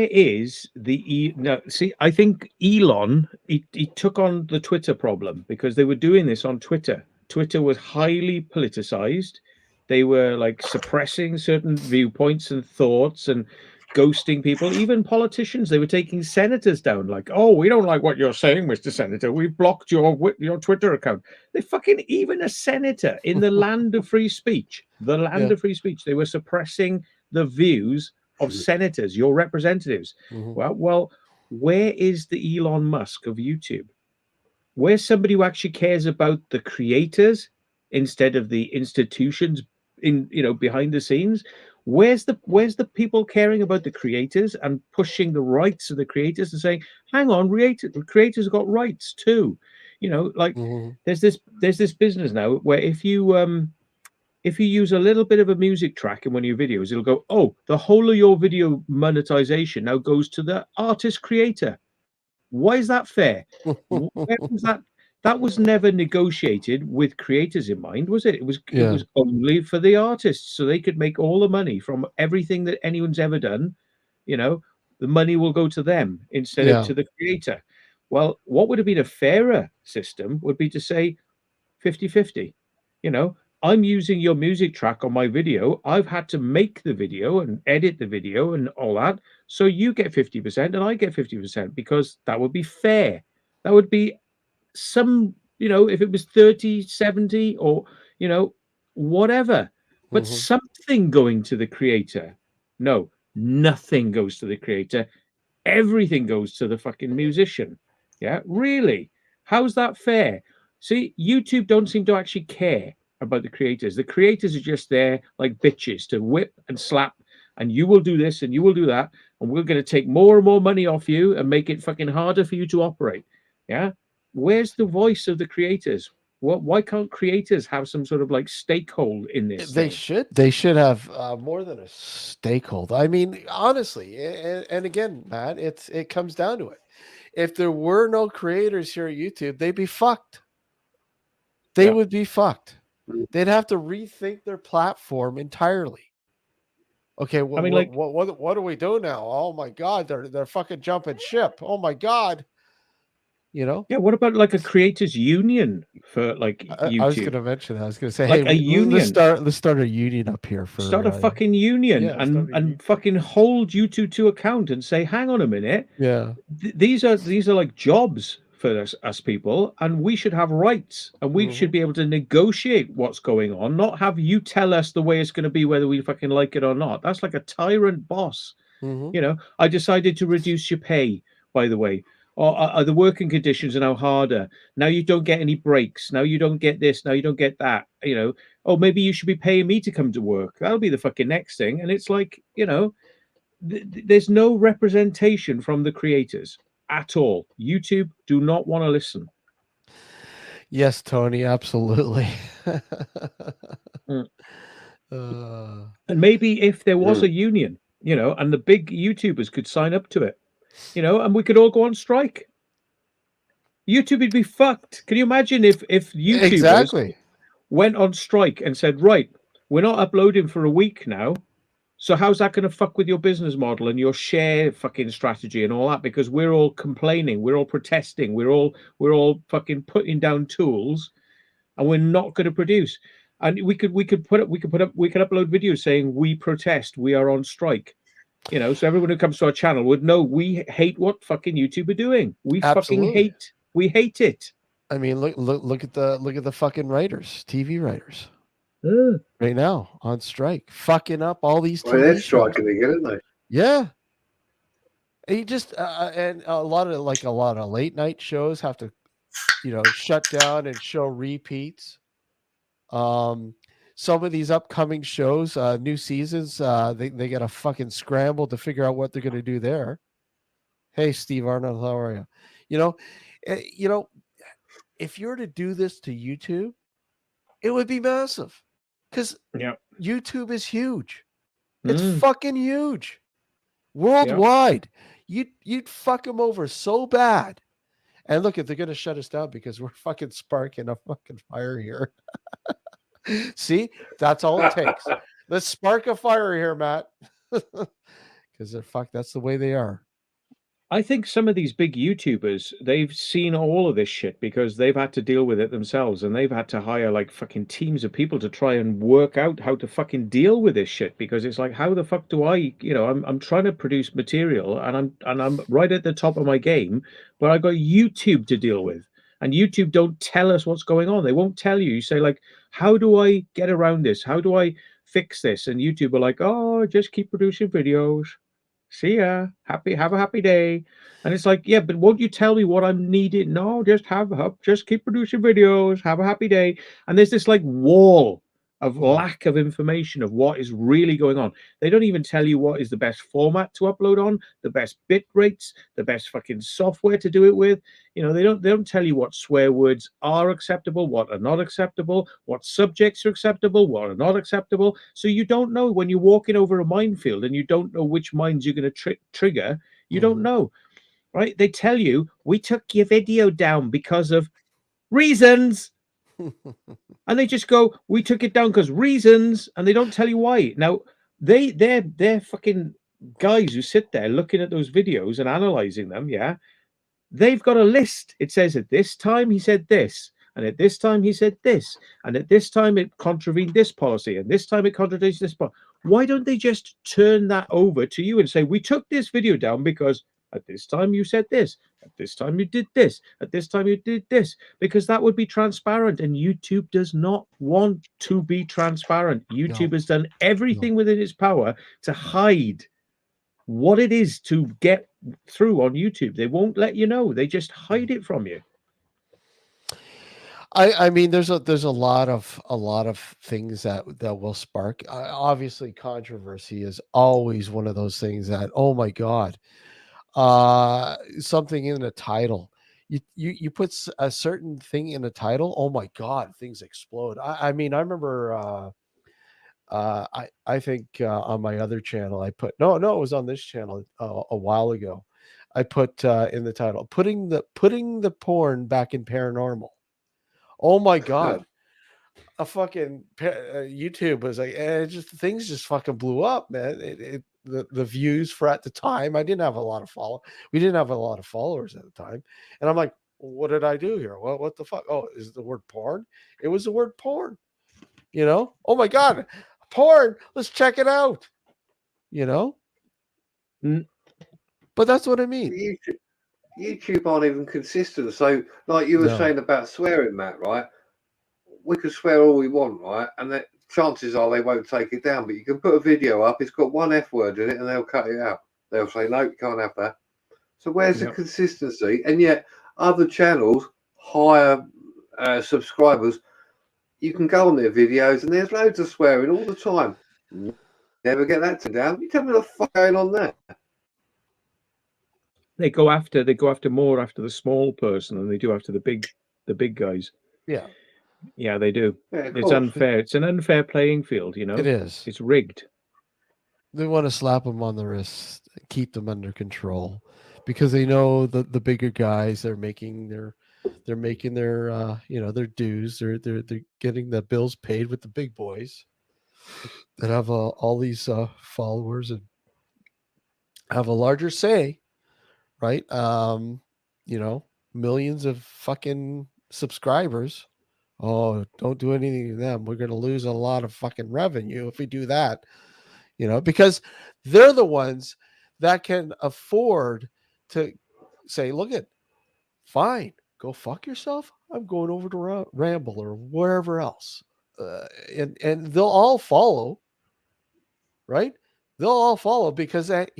is the no? See, I think Elon he took on the Twitter problem because they were doing this on Twitter. Twitter was highly politicized. They were like suppressing certain viewpoints and thoughts and ghosting people, even politicians. They were taking senators down, like, oh, we don't like what you're saying, Mr. Senator. We've blocked your Twitter account. They fucking, even a senator in the land of free speech, of free speech, they were suppressing the views of senators, your representatives. Well, where is the Elon Musk of YouTube? Where's somebody who actually cares about the creators instead of the institutions behind the scenes? Where's the people caring about the creators and pushing the rights of the creators and saying, hang on, creators have got rights too? There's this business now where if you use a little bit of a music track in one of your videos, it'll go, oh, the whole of your video monetization now goes to the artist creator. Why is that fair? Where was that? That was never negotiated with creators in mind, was it? It was only for the artists, so they could make all the money from everything that anyone's ever done. The money will go to them instead of to the creator. Well, what would have been a fairer system would be to say 50-50. I'm using your music track on my video. I've had to make the video and edit the video and all that. So you get 50% and I get 50% because that would be fair. That would be some, if it was 30-70 or, whatever, but something going to the creator. No, nothing goes to the creator. everything goes to the fucking musician. Yeah, really? How's that fair? See, YouTube don't seem to actually care about the creators. The creators are just there like bitches to whip and slap, and you will do this and you will do that, and we're going to take more and more money off you and make it fucking harder for you to operate. Yeah, where's the voice of the creators? Why can't creators have some sort of like stakehold in this They thing? should. They should have more than a stakeholder. I mean, honestly, and again, Matt, it comes down to it. If there were no creators here at YouTube, they'd be fucked. They Yeah. would be fucked. Mm. They'd have to rethink their platform entirely. Okay, I mean, like, what do we do now? Oh my god, they're fucking jumping ship. Oh my god, you know. yeah, what about like a creators union for like I was going YouTube? to mention that. I was going to say, Like hey, a union. let's start a union up here for Start a fucking union yeah, start a union. and fucking hold YouTube to account and say, hang on a minute, yeah. these are like jobs for us people, and we should have rights, and we should Mhm. be able to negotiate what's going on, not have you tell us the way it's going to be, whether we fucking like it or not. That's like a tyrant boss. Mhm. You know, I decided to reduce your pay, by the way. Or are the working conditions are now harder? Now you don't get any breaks. Now you don't get this. Now you don't get that. You know, oh, maybe you should be paying me to come to work. That'll be the fucking next thing. And it's like, you know, there's no representation from the creators at all. YouTube do not want to listen. Yes, Tony, absolutely. Mm. uh, And maybe if there was Mm. a union, you know, and the big YouTubers could sign up to it, you know, and we could all go on strike. YouTube would be fucked. Can you imagine if YouTubers exactly. went on strike and said, right, we're not uploading for a week now, so how's that going to fuck with your business model and your share fucking strategy and all that? Because we're all complaining, we're all protesting, we're all fucking putting down tools, and we're not going to produce. And we could upload videos saying we protest, we are on strike. You know, so everyone who comes to our channel would know we hate what fucking YouTube are doing. We Absolutely. hate it. I mean, look at the fucking writers, TV writers, Ugh. right now on strike, fucking up all these Well, they're TV shows. striking again, aren't they? Yeah. And you just and a lot of late night shows have to, you know, shut down and show repeats. Some of these upcoming shows, new seasons, they got to fucking scramble to figure out what they're going to do there. Hey, Steve Arnold, how are you? You know, if you were to do this to YouTube, it would be massive because Yeah. YouTube is huge. It's Mm. fucking huge worldwide. You'd fuck them over so bad. And look, if they're going to shut us down because we're fucking sparking a fucking fire here. See, that's all it takes. Let's spark a fire here, Matt. Because that's the way they are. I think some of these big YouTubers, they've seen all of this shit because they've had to deal with it themselves, and they've had to hire like fucking teams of people to try and work out how to fucking deal with this shit, because it's like, how the fuck do I, you know, I'm trying to produce material and I'm right at the top of my game, but I got YouTube to deal with. And YouTube don't tell us what's going on. They won't tell you. You say like, how do I get around this? How do I fix this? And YouTube are like, oh, just keep producing videos. See ya. Have a happy day. And it's like, yeah, but won't you tell me what I'm needed? No, just keep producing videos. Have a happy day. And there's this like wall of lack of information of what is really going on. They don't even tell you what is the best format to upload on, the best bit rates, the best fucking software to do it with. You know, they don't tell you what swear words are acceptable, what are not acceptable, what subjects are acceptable, what are not acceptable. So you don't know when you're walking over a minefield and you don't know which mines you're going to trigger. You don't know, right? They tell you, we took your video down because of reasons. And they just go, we took it down because reasons, and they don't tell you why. Now, they're fucking guys who sit there looking at those videos and analyzing them, yeah. They've got a list. It says at this time he said this, and at this time he said this, and at this time it contravened this policy, and this time it contradicts this policy. Why don't they just turn that over to you and say, we took this video down because at this time you said this, at this time you did this, at this time you did this, because that would be transparent, and YouTube does not want to be transparent. YouTube has done everything within its power to hide what it is to get through on YouTube. They won't let you know. They just hide it from you. I mean, there's a lot of things that will spark. Obviously, controversy is always one of those things that, oh my God, something in a title. You put a certain thing in a title. Oh my God, things explode. I mean, I remember. I think on my other channel, I put no, it was on this channel a while ago. I put in the title, putting the porn back in paranormal. Oh my God. A fucking YouTube was like, just things just fucking blew up, man. The views for at the time, I didn't have a lot of we didn't have a lot of followers at the time, and I'm like, what did I do here? What the fuck? Oh, is it the word porn? It was the word porn. Oh my God, porn. Let's check it out. But that's what I mean. YouTube aren't even consistent. So, like you were saying about swearing, Matt, right? We can swear all we want, right? And chances are they won't take it down. But you can put a video up, it's got one F word in it, and they'll cut it out. They'll say, no, you can't have that. So where's the consistency? And yet other channels, higher subscribers, you can go on their videos and there's loads of swearing all the time. Never get that down. You tell me what the fuck going on there. They go after more after the small person than they do after the big guys. Yeah. Yeah, they do. Yeah, it's unfair. It's an unfair playing field, It is. It's rigged. They want to slap them on the wrist, keep them under control, because they know the bigger guys, they're making their their dues. They're getting the bills paid with the big boys that have all these followers and have a larger say, right? Millions of fucking subscribers. Oh, don't do anything to them. We're going to lose a lot of fucking revenue if we do that, because they're the ones that can afford to say, look at, fine, go fuck yourself. I'm going over to Ramble or wherever else. And they'll all follow, right? They'll all follow because that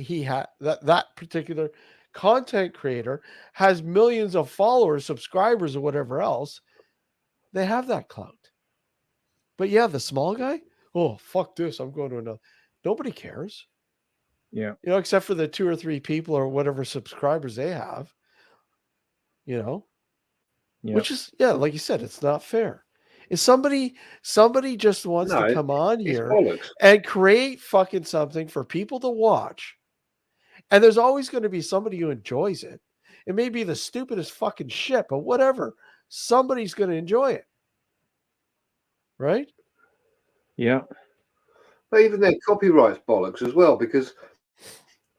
particular content creator has millions of followers, subscribers, or whatever else. They have that clout. But yeah, the small guy, oh, fuck this, I'm going to another. Nobody cares. Yeah. Except for the 2 or 3 people or whatever subscribers they have, which is, like you said, it's not fair. If somebody just wants to come on here and create fucking something for people to watch, and there's always going to be somebody who enjoys it. It may be the stupidest fucking shit, but whatever. Somebody's going to enjoy it. Right? Yeah. But even their copyrights bollocks as well, because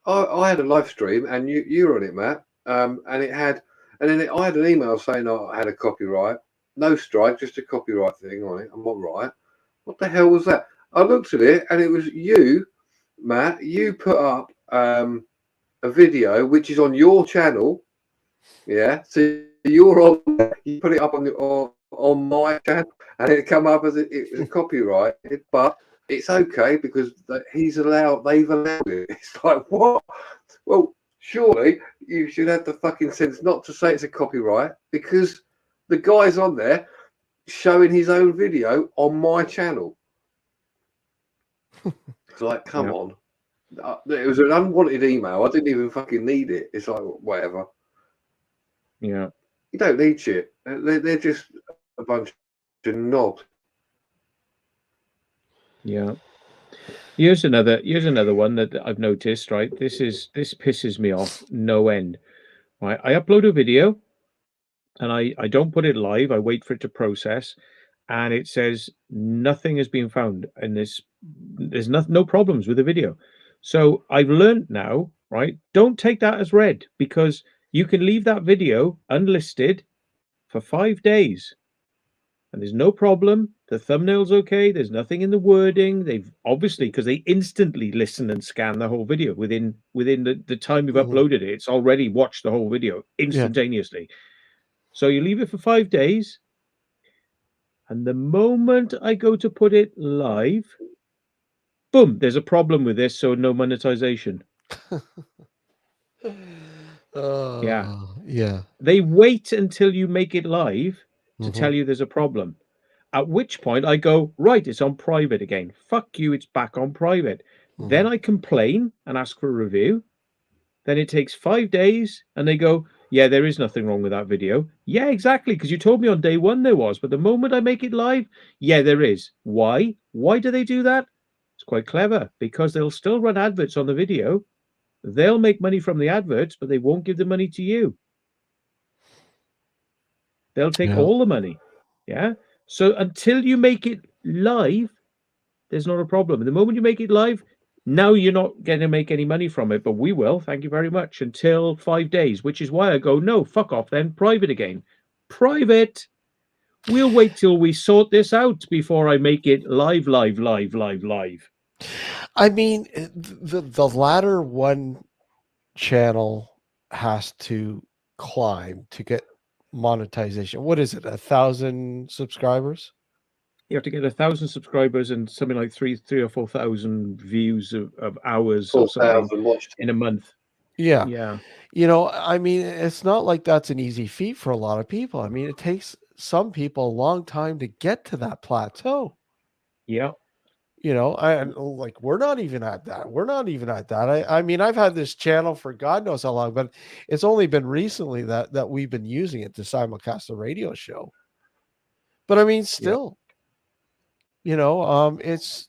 I had a live stream and you were on it, Matt, and it had, and then I had an email saying I had a copyright, no strike, just a copyright thing on it. I'm not right. What the hell was that? I looked at it and it was you, Matt. You put up a video which is on your channel, yeah. So you're on, you put it up on my channel, and it come up as it was copyrighted, but it's okay because they've allowed it. It's like, what? Well, surely you should have the fucking sense not to say it's a copyright because the guy's on there showing his own video on my channel. It's like, come on. It was an unwanted email. I didn't even fucking need it. It's like, whatever. Yeah. You don't need shit. They're just a bunch of knobs. Yeah. Here's another one that I've noticed, right? This pisses me off no end. Right? I upload a video and I don't put it live. I wait for it to process, and it says nothing has been found, and there's no problems with the video. So I've learned now, right? Don't take that as read, because you can leave that video unlisted for 5 days. And there's no problem. The thumbnail's okay. There's nothing in the wording. They've obviously, because they instantly listen and scan the whole video within the time you've uploaded it. It's already watched the whole video instantaneously. Yeah. So you leave it for 5 days. And the moment I go to put it live, boom, there's a problem with this. So no monetization. Yeah. Yeah. They wait until you make it live to tell Mhm. you there's a problem. At which point I go, right, it's on private again. Fuck you, it's back on private. Then Mhm. I complain and ask for a review. Then it takes 5 days and they go, yeah, there is nothing wrong with that video. Yeah, exactly, because you told me on day one there was. But the moment I make it live, yeah, there is. Why? Why do they do that? It's quite clever, because they'll still run adverts on the video. They'll make money from the adverts, but they won't give the money to you. They'll take Yeah. all the money. Yeah. So until you make it live, there's not a problem. The moment you make it live, now you're not going to make any money from it, but we will. Thank you very much. Until 5 days, which is why I go, no, fuck off then. Private again. Private. We'll wait till we sort this out before I make it live. I mean, the latter one channel has to climb to get monetization. What is it? 1,000 subscribers? You have to get 1,000 subscribers and something like three or 4,000 views of hours or something 4,000 watched. in a month. Yeah. Yeah. I mean, it's not like that's an easy feat for a lot of people. I mean, it takes some people a long time to get to that plateau. Yeah. Like we're not even at that. We're not even at that. I mean, I've had this channel for God knows how long, but it's only been recently that we've been using it to simulcast the radio show. But I mean, still, it's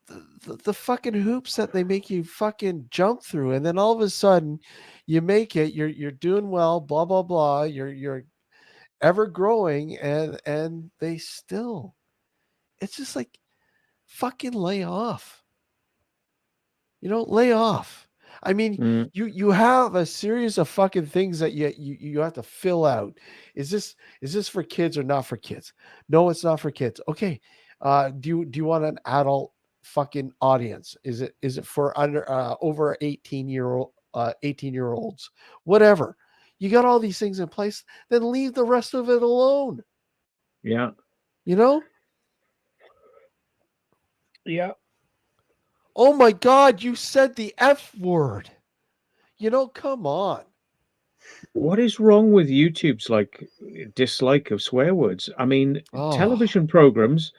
the fucking hoops that they make you fucking jump through, and then all of a sudden, you make it. You're doing well. Blah blah blah. You're ever growing, and they still. It's just like fucking lay off. Lay off. I mean, Mm. you have a series of fucking things that you have to fill out. Is this for kids or not for kids? No, it's not for kids. Okay. Do you want an adult fucking audience? Is it for under over 18-year-olds? Whatever. You got all these things in place, then leave the rest of it alone. Yeah. Yeah. Oh my God, you said the F word. Come on. What is wrong with YouTube's dislike of swear words? I mean, Oh. television programs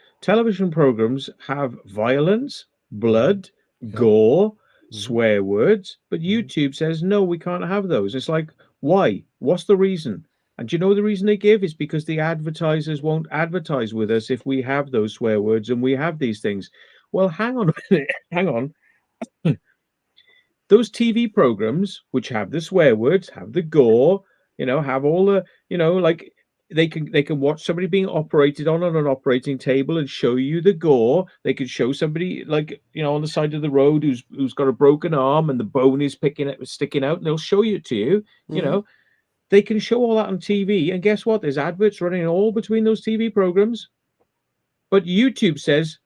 have violence, blood, Yep. gore, Mhm. swear words, but Mhm. YouTube says no, we can't have those. It's like, why? What's the reason? And do you know the reason they give is because the advertisers won't advertise with us if we have those swear words and we have these things. Well, hang on a minute. Hang on. Those TV programs, which have the swear words, have the gore, have all the, like they can watch somebody being operated on an operating table and show you the gore. They could show somebody on the side of the road who's got a broken arm and the bone is sticking out, and they'll show it to you. They can show all that on TV, and guess what? There's adverts running all between those TV programs. But YouTube says,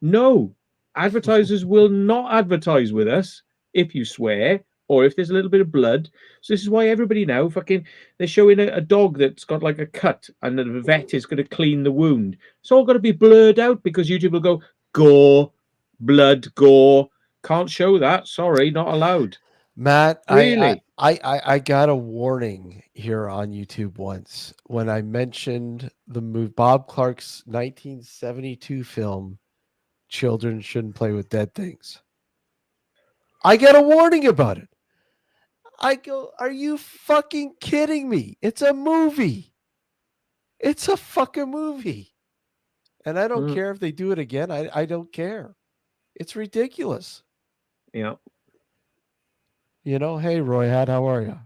no, advertisers will not advertise with us if you swear or if there's a little bit of blood. So this is why everybody now they're showing a dog that's got like a cut and the vet is going to clean the wound. It's all got to be blurred out because YouTube will go, gore, blood, gore. Can't show that. Sorry, not allowed. Matt, Really? I got a warning here on YouTube once when I mentioned the movie Bob Clark's 1972 film, Children Shouldn't Play with Dead Things. I get a warning about it. I go, are you fucking kidding me? It's a movie. It's a fucking movie. And I don't care if they do it again. I don't care. It's ridiculous. Yeah. Hey, Roy Hat, how are you?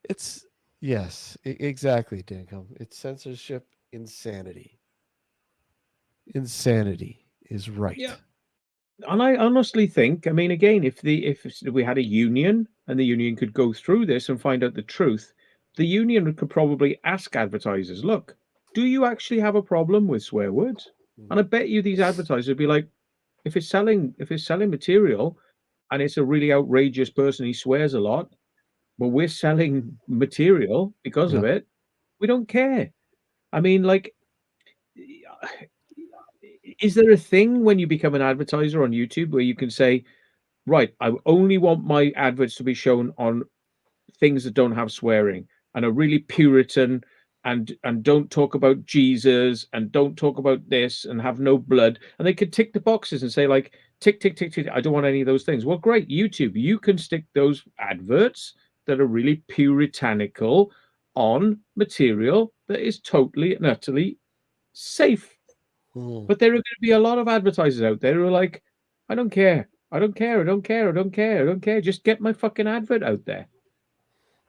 It's yes, exactly, Dinkum. It's censorship insanity. Insanity is right. Yeah. And I honestly think, I mean, again, if we had a union and the union could go through this and find out the truth, the union could probably ask advertisers, look, do you actually have a problem with swear words? And I bet you these advertisers would be like, if it's selling material and it's a really outrageous person, he swears a lot, but we're selling material because of it, we don't care. I mean, Is there a thing when you become an advertiser on YouTube where you can say, right, I only want my adverts to be shown on things that don't have swearing and are really Puritan and don't talk about Jesus and don't talk about this and have no blood, and they could tick the boxes and say like tick tick tick tick, I don't want any of those things. Well, great, YouTube, you can stick those adverts that are really puritanical on material that is totally and utterly safe. But there are going to be a lot of advertisers out there who are like, I don't care, I don't care, I don't care, I don't care, I don't care, just get my fucking advert out there.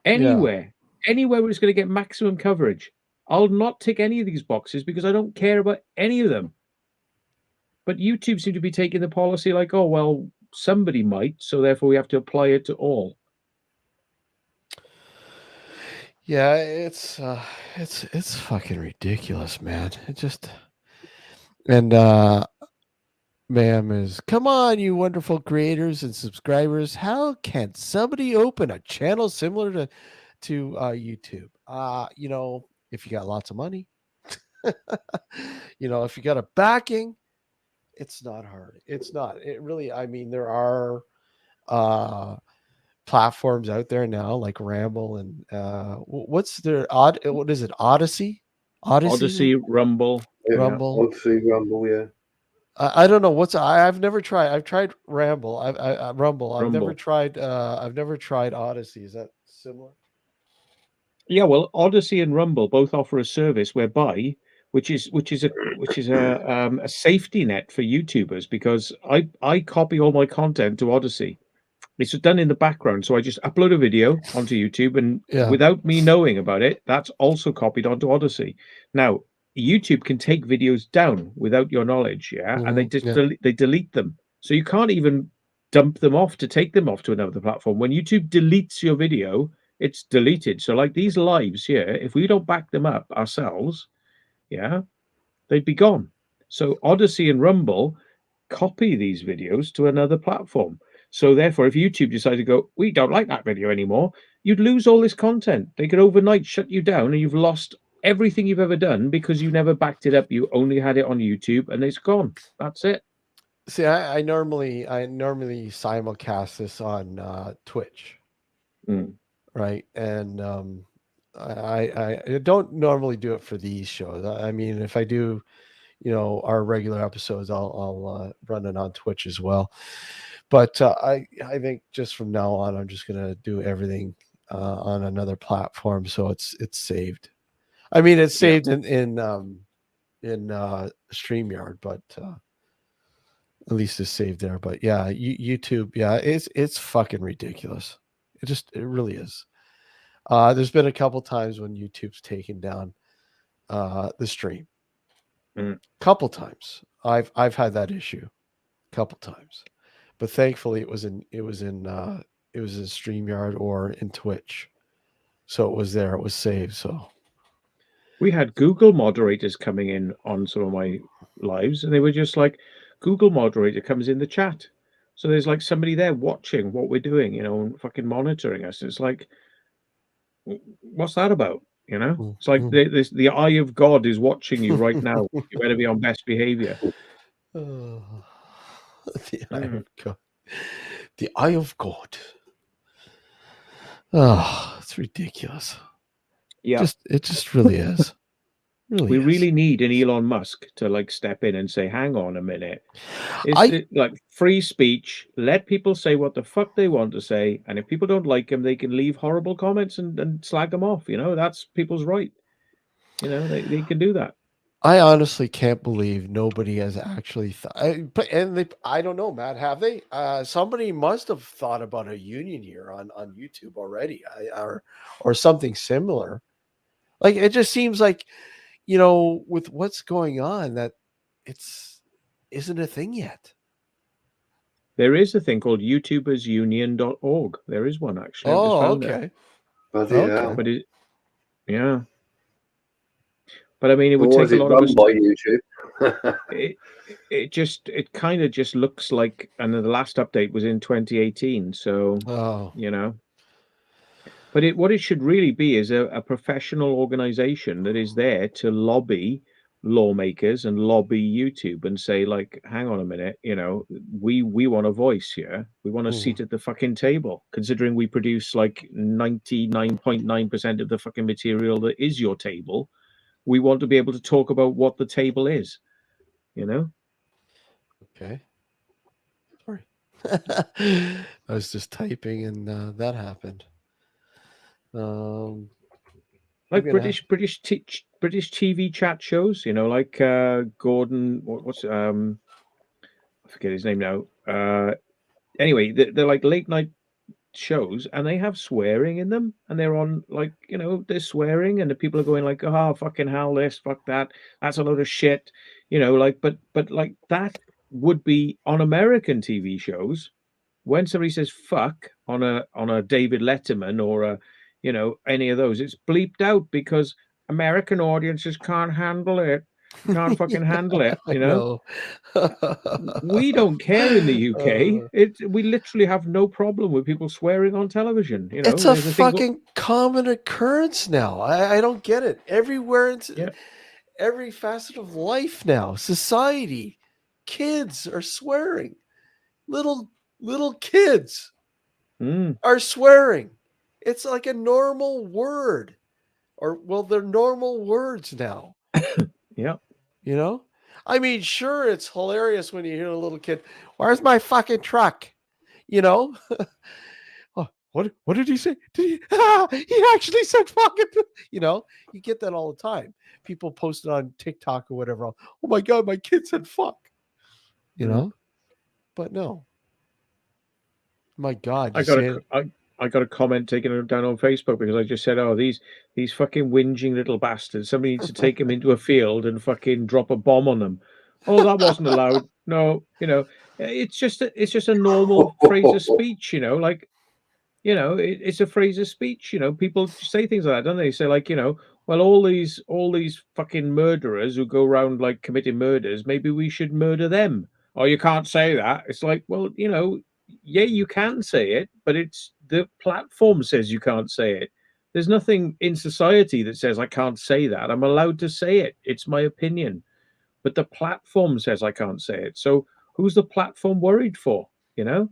Anywhere where it's going to get maximum coverage. I'll not tick any of these boxes because I don't care about any of them. But YouTube seem to be taking the policy like, oh, well, somebody might, so therefore we have to apply it to all. Yeah, it's fucking ridiculous, man. It just and ma'am is, come on, you wonderful creators and subscribers. How can somebody open a channel similar to YouTube? You know, if you got lots of money, you know, if you got a backing, it's not hard. It's not. It really, I mean, there are platforms out there now like Ramble and what's their what is it? Odyssey? Odyssey, Rumble. Rumble. Odyssey, Rumble, yeah. I don't know what's I've never tried. I've tried Ramble. I Rumble. I've never tried Odyssey. Is that similar? Yeah, well, Odyssey and Rumble both offer a service whereby which is a safety net for YouTubers, because I copy all my content to Odyssey. It's done in the background, so I just upload a video onto YouTube, and without me knowing about it, that's also copied onto Odyssey. Now, YouTube can take videos down without your knowledge, and they just they delete them, so you can't even dump them off to take them off to another platform. When YouTube deletes your video, it's deleted. So, like these lives here, if we don't back them up ourselves, they'd be gone. So Odyssey and Rumble copy these videos to another platform. So therefore, if YouTube decided to go, we don't like that video anymore, you'd lose all this content. They could overnight shut you down, and you've lost everything you've ever done because you never backed it up. You only had it on YouTube, and it's gone. That's it. See, I normally simulcast this on Twitch, right? And I don't normally do it for these shows. I mean, if I do, you know, our regular episodes, I'll run it on Twitch as well. But I think just from now on, I'm just gonna do everything on another platform, so it's saved. I mean, it's saved in StreamYard, but at least it's saved there. But yeah, YouTube, it's fucking ridiculous. It really is. There's been a couple times when YouTube's taken down the stream. Couple times I've had that issue, couple times, but thankfully it was in StreamYard or in Twitch, so it was there, it was saved. So we had Google moderators coming in on some of my lives, and they were just like, Google moderator comes in the chat, so there's like somebody there watching what we're doing, you know, and fucking monitoring us. It's like, what's that about? You know, it's like the eye of God is watching you right now. You better be on best behavior. The eye of God. The eye of God. Oh, it's ridiculous. Yeah, it just really is. We really need an Elon Musk to like step in and say, hang on a minute. It's like free speech. Let people say what the fuck they want to say. And if people don't like him, they can leave horrible comments and slag them off. You know, that's people's right. You know, they can do that. I honestly can't believe nobody has actually thought. I don't know, Matt. Have they? Somebody must have thought about a union here on YouTube already, or something similar. Like, it just seems like, you know, with what's going on, that isn't a thing yet. There is a thing called YouTubersUnion.org. There is one, actually. Oh, okay. But but I mean, it would take a lot of us. By YouTube. it kind of just looks like, and the last update was in 2018. So, you know, but what it should really be is a professional organization that is there to lobby lawmakers and lobby YouTube and say, like, hang on a minute, you know, we want a voice here. We want a seat at the fucking table, considering we produce like 99.9% of the fucking material that is your table. We want to be able to talk about what the table is, you know? Okay. Sorry. I was just typing and that happened. Like I'm gonna British TV chat shows, you know, like Gordon, what's I forget his name now. Anyway, they're like late night shows, and they have swearing in them, and they're on, like, you know, they're swearing, and the people are going like, oh, fucking hell, this, fuck that, that's a load of shit, you know, like, but like that would be on American TV shows. When somebody says fuck on a David Letterman or a, you know, any of those, it's bleeped out because American audiences can't handle it. Can't fucking handle it, I you know. We don't care in the UK. We literally have no problem with people swearing on television. You know, it's a fucking common occurrence now. I don't get it. Everywhere, every facet of life now, society, kids are swearing. Little kids are swearing. It's like a normal word, or well, they're normal words now. Yeah. You know, I mean, sure, it's hilarious when you hear a little kid, "Where's my fucking truck?" You know, oh, what did he say? Did he actually said fucking? You know, you get that all the time. People post it on TikTok or whatever. Oh my god, my kid said fuck. You know, but no. My god, I got a comment taken down on Facebook because I just said, "Oh, these fucking whinging little bastards! Somebody needs to take them into a field and fucking drop a bomb on them." Oh, that wasn't allowed. No, you know, it's just a normal phrase of speech. You know, like, you know, it's a phrase of speech. You know, people say things like that, don't they? Say like, you know, well, all these fucking murderers who go around like committing murders, maybe we should murder them. Oh, you can't say that. It's like, well, you know, yeah, you can say it, but it's the platform says you can't say it. There's nothing in society that says I can't say that. I'm allowed to say it. It's my opinion. But the platform says I can't say it. So who's the platform worried for? You know?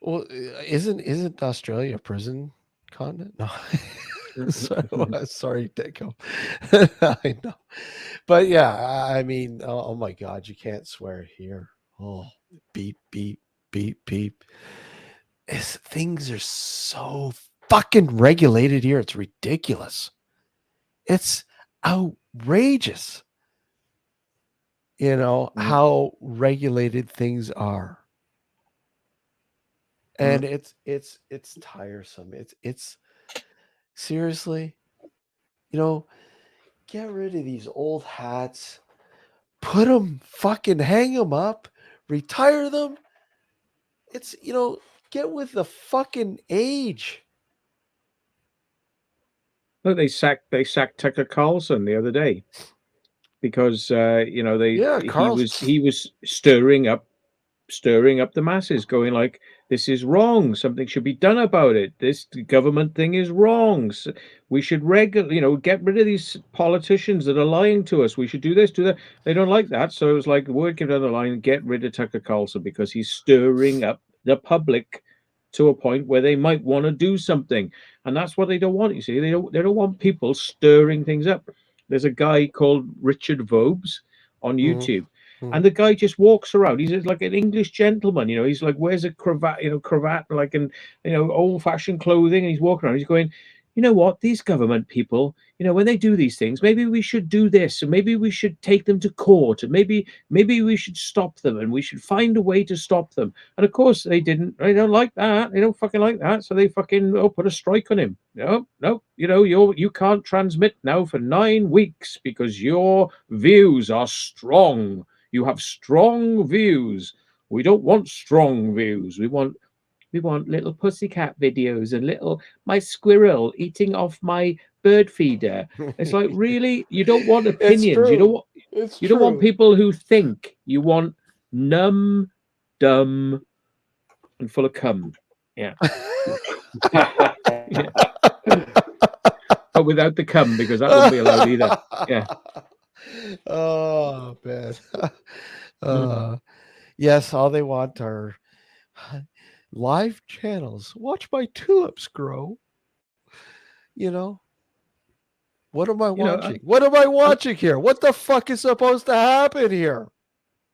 Well, isn't Australia a prison continent? No. Sorry, Deco. I know. But yeah, I mean, oh my god, you can't swear here. Oh, beep, beep, beep, beep. Things are so fucking regulated here. It's ridiculous. It's outrageous. You know, how regulated things are. And it's tiresome. It's seriously, you know, get rid of these old hats, put them, fucking hang them up, retire them. It's, you know, get with the fucking age. Look, they sacked Tucker Carlson the other day because you know, he was stirring up the masses, going like, this is wrong, something should be done about it, this government thing is wrong, so we should you know, get rid of these politicians that are lying to us, we should do this, do that. They don't like that, so it was like, word came down the line, get rid of Tucker Carlson because he's stirring up the public to a point where they might want to do something, and that's what they don't want. You see, they don't want people stirring things up. There's a guy called Richard Vobes on YouTube. And the guy just walks around. He's like an English gentleman, you know. He's like, wears a cravat, like, and, you know, old-fashioned clothing. And he's walking around. He's going, you know what? These government people, you know, when they do these things, maybe we should do this, and maybe we should take them to court, and maybe we should stop them, and we should find a way to stop them. And of course, they didn't. They don't like that. They don't fucking like that. So they fucking put a strike on him. No, you know, you can't transmit now for 9 weeks because your views are strong. You have strong views. We don't want strong views. We want little pussycat videos and little my squirrel eating off my bird feeder. It's like, really? You don't want opinions. You don't want people who think. You want numb, dumb, and full of cum. Yeah. Yeah. But without the cum, because that wouldn't be allowed either. Yeah. Oh man. Yes, all they want are live channels. Watch my tulips grow. You know, what am I You know, watching? What am I watching here? What the fuck is supposed to happen here?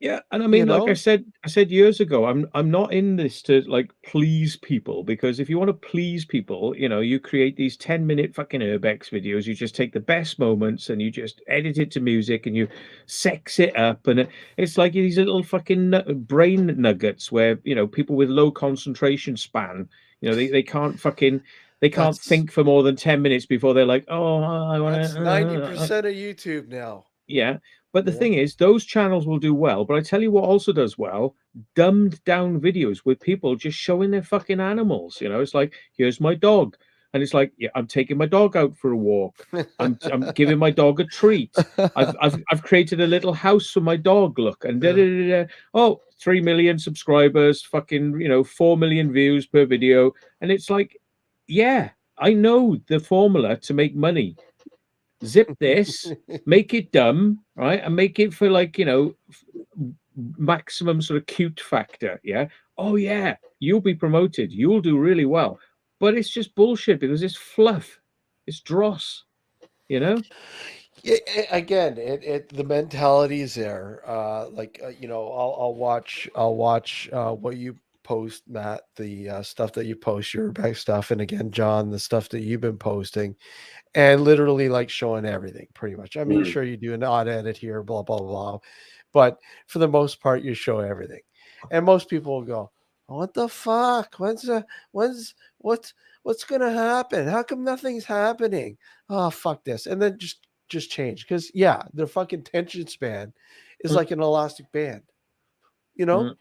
yeah, and I You mean, like know? I said years ago, I'm not in this to like please people, because if you want to please people, you know, you create these 10-minute fucking Urbex videos. You just take the best moments and you just edit it to music and you sex it up, and it's like these little fucking brain nuggets where, you know, people with low concentration span, you know, they can't fucking they can't That's think for more than 10 minutes before they're like, oh, I want that's to. 90% of YouTube now. Yeah, but the You know? thing is, those channels will do well. But I tell you what also does well: dumbed down videos with people just showing their fucking animals. You know, it's like, here's my dog, and it's like, yeah, I'm taking my dog out for a walk. I'm giving my dog a treat. I've created a little house for my dog. Look, and da, da, Yeah. da, da. Oh, 3 million subscribers, fucking, you know, 4 million views per video, and it's like, yeah, I know the formula to make money. Zip this, make it dumb, right? And make it for, like, you know, maximum sort of cute factor. Yeah. Oh yeah, you'll be promoted. You'll do really well. But it's just bullshit because it's fluff. It's dross, you know? Yeah, again, the mentality is there. You know, I'll watch what you post, Matt, the stuff that you post, your back stuff, and again, John, the stuff that you've been posting, and literally like showing everything, pretty much. I mean, Mm. sure, you do an odd edit here, blah blah blah, but for the most part, you show everything, and most people will go, "What the fuck? When's what's gonna happen? How come nothing's happening? Oh fuck this!" And then just change, because yeah, their fucking tension span is Mm, like an elastic band. You know, mm.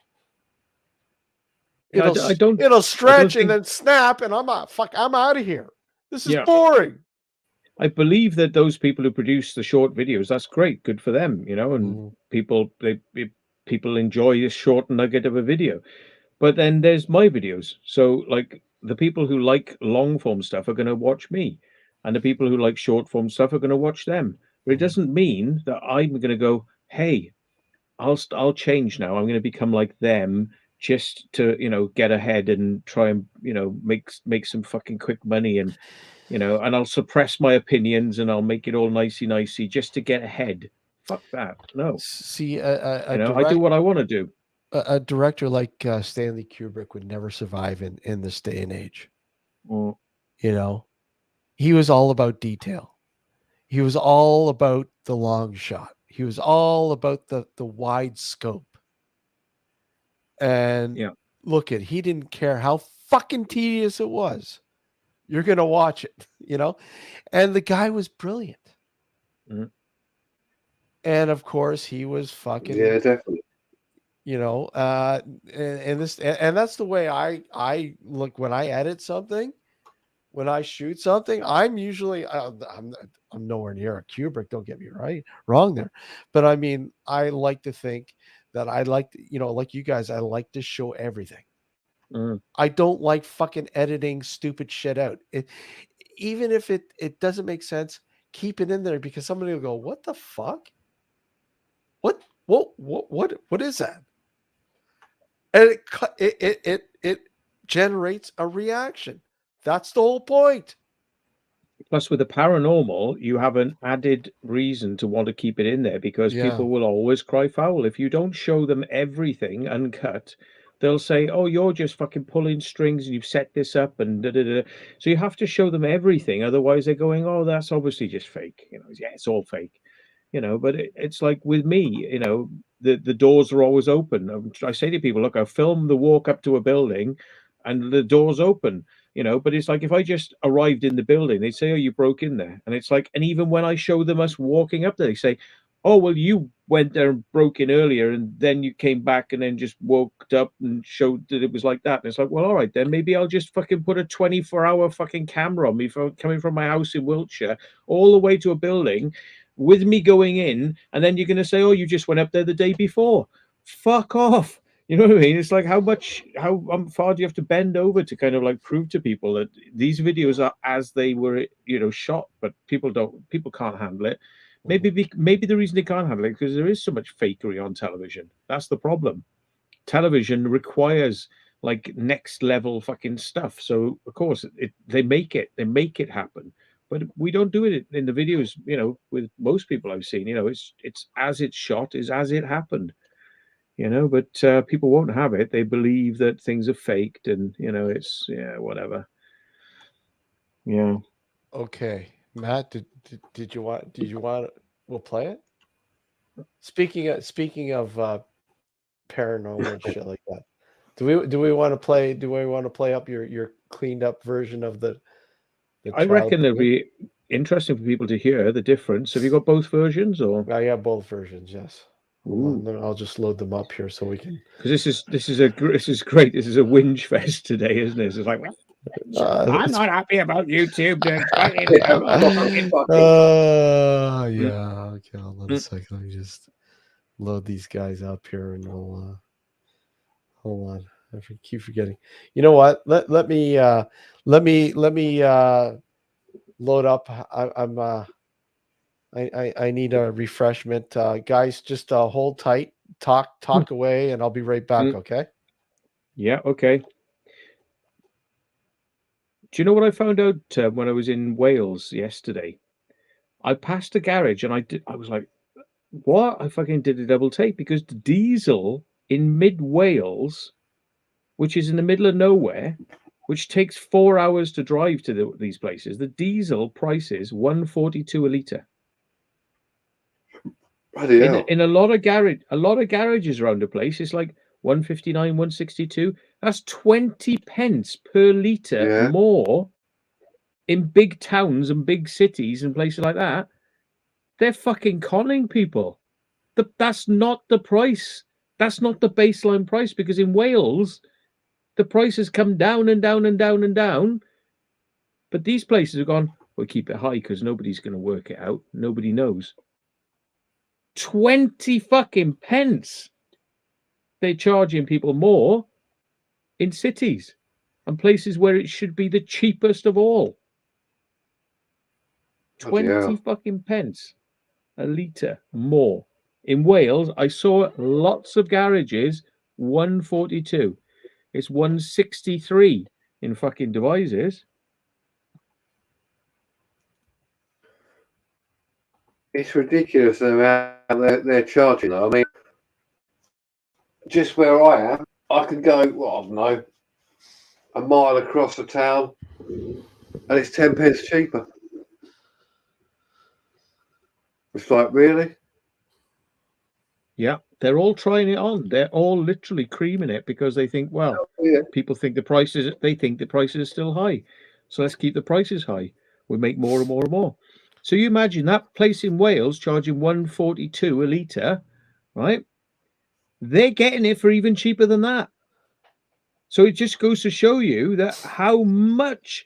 Yeah, it'll I don't stretch and think. then snap, and I'm out of here. This is Yeah, boring. I believe that those people who produce the short videos, that's great, good for them, you know, and Mhm. people enjoy this short nugget of a video. But then there's my videos. So, like, the people who like long form stuff are going to watch me, and the people who like short form stuff are going to watch them. But it Mhm. doesn't mean that I'm going to go, hey, I'll change now. I'm going to become like them just to, you know, get ahead and try and, you know, make some fucking quick money, and, you know, and I'll suppress my opinions and I'll make it all nicey just to get ahead. Fuck that. No, See, you know, I do what I want to do. a director like Stanley Kubrick would never survive in this day and age. Mm, You know, he was all about detail. He was all about the long shot. He was all about the wide scope. And yeah. look at, he didn't care how fucking tedious it was. You're gonna watch it, you know. And the guy was brilliant. Mm, And of course, he was Yeah, fucking, definitely. you know, and that's the way I look when I edit something. When I shoot something, I'm usually I'm nowhere near a Kubrick. Don't get me wrong there, but I mean, I like to think that I like to, you know, like you guys, I like to show everything. mm. I don't like fucking editing stupid shit out. Even if it doesn't make sense, keep it in there, because somebody will go, "What the fuck? What is that?" And it generates a reaction. That's the whole point. Plus, with the paranormal, you have an added reason to want to keep it in there, because Yeah. people will always cry foul. If you don't show them everything uncut, they'll say, "Oh, you're just fucking pulling strings and you've set this up and da da da." So you have to show them everything, otherwise they're going, "Oh, that's obviously just fake." You know, yeah, it's all fake. You know, but it's like with me, you know, the doors are always open. I say to people, look, I film the walk up to a building, and the doors open. You know, but it's like if I just arrived in the building, they'd say, "Oh, you broke in there," and it's like, and even when I show them us walking up there, they say, "Oh, well, you went there and broke in earlier, and then you came back and then just woke up and showed that it was like that." And it's like, well, all right, then maybe I'll just fucking put a 24-hour fucking camera on me for coming from my house in Wiltshire all the way to a building with me going in, and then you're going to say, "Oh, you just went up there the day before." Fuck off. You know what I mean? It's like, how far do you have to bend over to kind of like prove to people that these videos are as they were, you know, shot? But people can't handle it. Maybe the reason they can't handle it because there is so much fakery on television. That's the problem. Television requires like next level fucking stuff. So of course they make it happen. But we don't do it in the videos, with most people I've seen. It's as it's shot is as it happened. But people won't have it. They believe that things are faked, and it's whatever. Yeah. Okay, Matt, did you want we'll play it? Speaking of paranormal and shit like that. Do we want to play up your cleaned up version of the I child reckon it'd thing? be interesting for people to hear the difference. Have you got both versions, or? I have both versions, yes. Hold on, Ooh. then I'll just load them up here so we can. Because this is great. This is a whinge fest today, isn't it? It's like, I'm not happy about YouTube doing fucking. Yeah. Okay, hold on a second. Let me just load these guys up here, and we'll. Hold on, I keep forgetting. You know what? Let me load up. I need a refreshment, guys. Just hold tight, talk away, and I'll be right back. Okay. Yeah. Okay. Do you know what I found out when I was in Wales yesterday? I passed a garage and I was like, what? I fucking did a double take because the diesel in mid Wales, which is in the middle of nowhere, which takes 4 hours to drive to these places, the diesel price is $1.42 a litre. In a lot of garages around the place, it's like 159, 162. That's 20 pence per litre more in big towns and big cities and places like that. They're fucking conning people. That's not the price. That's not the baseline price, because in Wales, the price has come down and down and down and down. But these places have gone, we'll keep it high because nobody's going to work it out. Nobody knows. 20 fucking pence. They're charging people more in cities and places where it should be the cheapest of all. 20 fucking pence a litre more. In Wales, I saw lots of garages, 142. It's 163 in fucking devices. It's ridiculous the amount they're charging. I mean, just where I am, I can go, well, I don't know, a mile across the town, and it's 10 pence cheaper. It's like, really? Yeah, they're all trying it on. They're all literally creaming it because they think, well, people think the prices are still high. So let's keep the prices high. We make more and more and more. So you imagine that place in Wales charging 142 a litre, right? They're getting it for even cheaper than that. So it just goes to show you that how much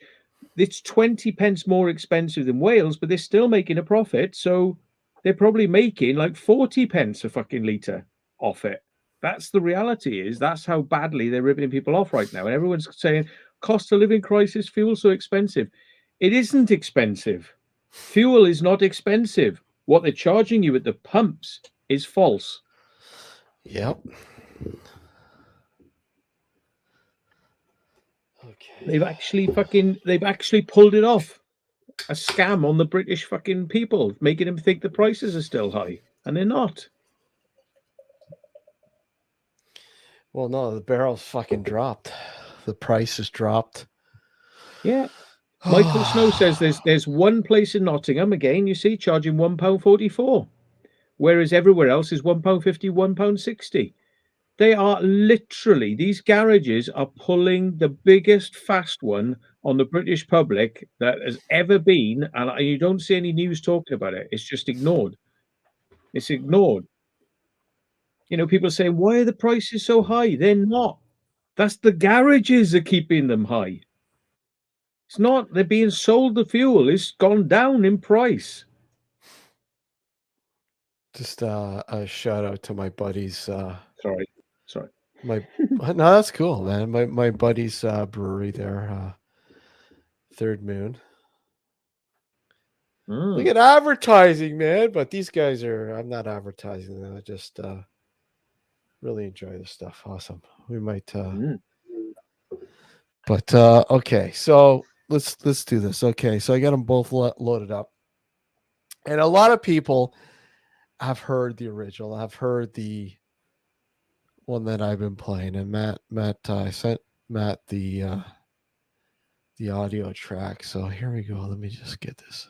it's 20 pence more expensive than Wales, but they're still making a profit. So they're probably making like 40 pence a fucking litre off it. That's the reality. That's how badly they're ripping people off right now. And everyone's saying cost of living crisis, fuel so expensive. It isn't expensive. Fuel is not expensive. What they're charging you at the pumps is false. Yep. Okay. They've actually pulled it off. A scam on the British fucking people, making them think the prices are still high, and they're not. Well, no, the barrel's fucking dropped. The price has dropped. Yeah. Michael Snow says there's one place in Nottingham, again, you see, charging £1.44, whereas everywhere else is £1.50, £1.60. They are literally, these garages are pulling the biggest fast one on the British public that has ever been, and you don't see any news talking about it. It's just ignored. It's ignored. People are saying, why are the prices so high? They're not. That's the garages are keeping them high. It's not. They're being sold the fuel. It's gone down in price. Just a shout out to my buddies. Sorry. No, that's cool, man. My buddy's brewery there, Third Moon. Look at advertising, man. But these guys I'm not advertising them. I just really enjoy this stuff. Awesome. We might but okay, so let's do this. Okay, so I got them both loaded up. And a lot of people have heard the original. I've heard the one that I've been playing, and Matt, I sent Matt the audio track. So here we go. Let me just get this.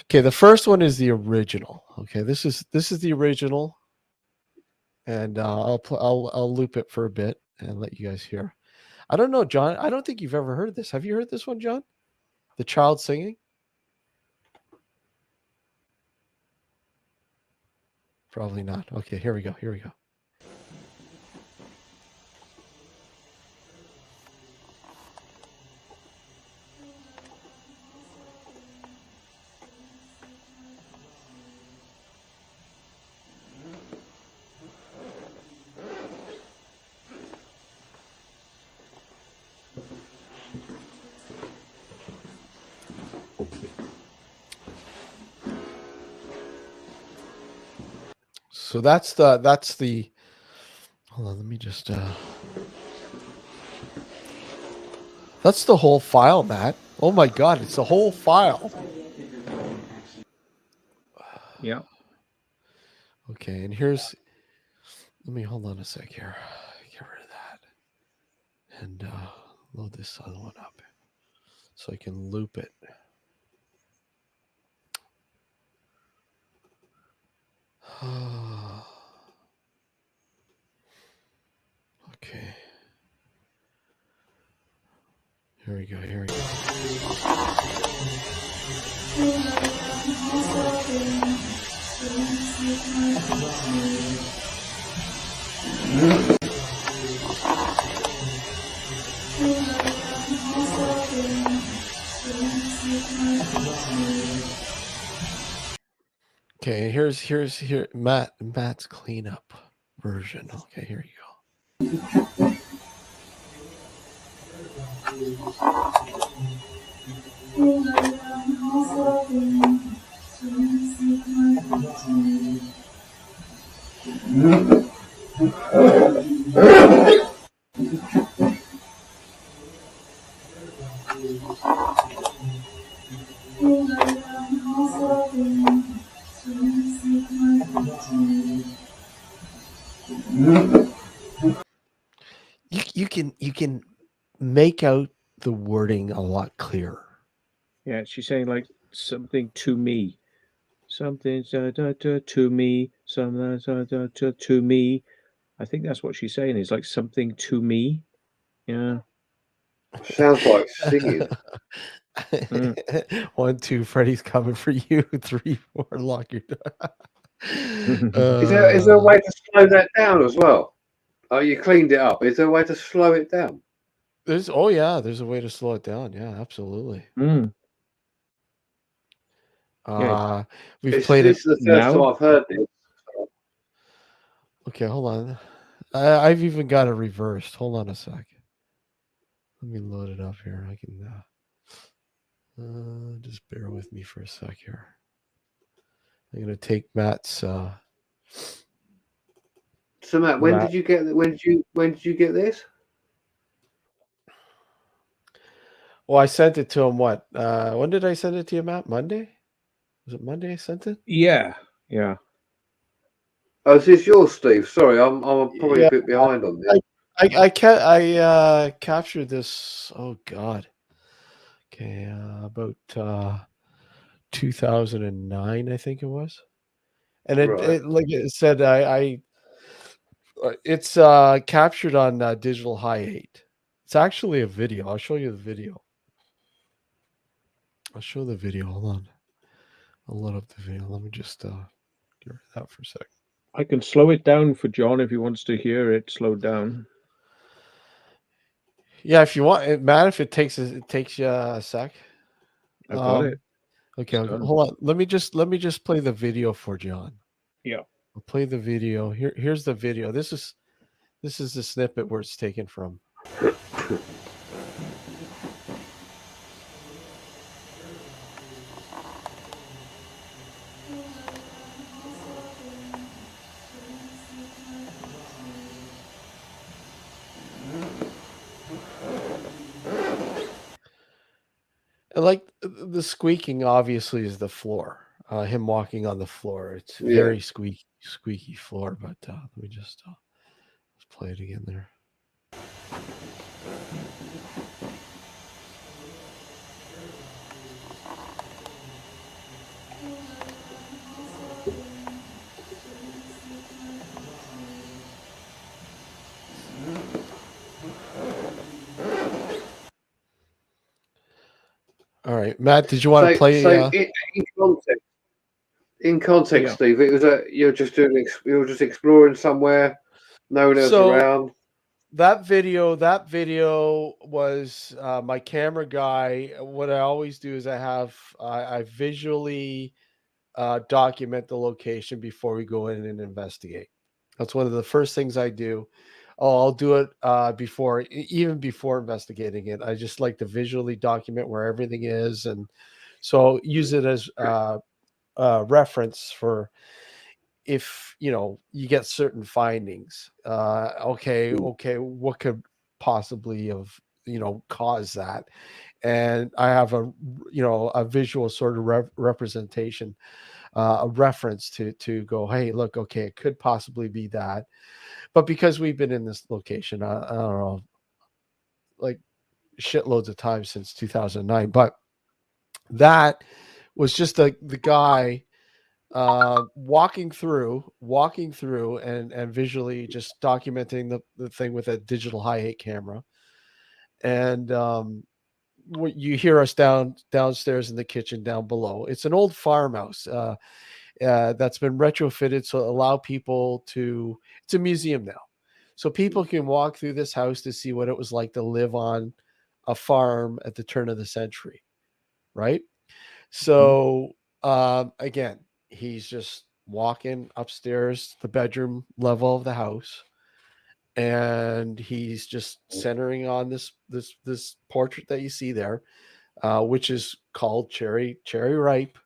Okay, the first one is the original. Okay, this is the original, and I'll loop it for a bit and let you guys hear. I don't know, John. I don't think you've ever heard this. Have you heard this one, John? The child singing? Probably not. Okay, here we go. Here we go. So that's the hold on, let me just that's the whole file, Matt. Oh my god, it's the whole file. Yeah. Okay, and here's let me hold on a sec here. Get rid of that. And load this other one up so I can loop it. Okay. Here we go. Here we go. Okay, here Matt's cleanup version. Okay, here you go. You can make out the wording a lot clearer. Yeah, she's saying like something to me, something to me, something to me. I think that's what she's saying. Is like something to me. Yeah. Sounds like singing. 1, 2, Freddy's coming for you. 3, 4, lock your door. Is there a way to slow that down as well? Oh, you cleaned it up. Is there a way to slow it down? There's a way to slow it down. Yeah, absolutely. We've played This it is the first time I've heard this. Okay, hold on. I've even got it reversed. Hold on a sec. Let me load it up here. I can just bear with me for a sec here. I'm gonna take Matt's. So Matt, when did you get this? Well, I sent it to him. What? When did I send it to you, Matt? Monday? Was it Monday I sent it? Yeah. Oh, is this yours, Steve? Sorry, I'm probably a bit behind on this. I captured this. Oh God. Okay, about 2009, I think it was, and it like it said, it's captured on digital high 8. It's actually a video. I'll show you the video. I'll show the video. Hold on. I'll load up the video. Let me just get rid of that for a second. I can slow it down for John if he wants to hear it slowed down. Yeah, if you want, Matt. If it takes you a sec. I've got it. Okay, hold on. Let me just play the video for John. Yeah. I'll play the video. Here's the video. This is the snippet where it's taken from. like the squeaking. Obviously, is the floor. Him walking on the floor. It's Yeah. very squeaky floor. But let me just let's play it again there. All right, Matt. Did you want to play? In context, Yeah. Steve, it was you're just exploring somewhere, no one else around. That video was my camera guy. What I always do is I visually document the location before we go in and investigate. That's one of the first things I do. I'll do it even before investigating it. I just like to visually document where everything is, and so use it as reference for if you get certain findings. Okay, what could possibly have caused that? And I have a visual sort of representation, a reference to go, hey, look, okay, it could possibly be that. But because we've been in this location, I don't know, like shitloads of times since 2009, but that was just the guy walking through and visually just documenting the thing with a digital high 8 camera. And what you hear us downstairs in the kitchen down below. It's an old farmhouse that's been retrofitted to allow people to. It's a museum now, so people can walk through this house to see what it was like to live on a farm at the turn of the century, right? So again, he's just walking upstairs, the bedroom level of the house, and he's just centering on this portrait that you see there, which is called Cherry Ripe,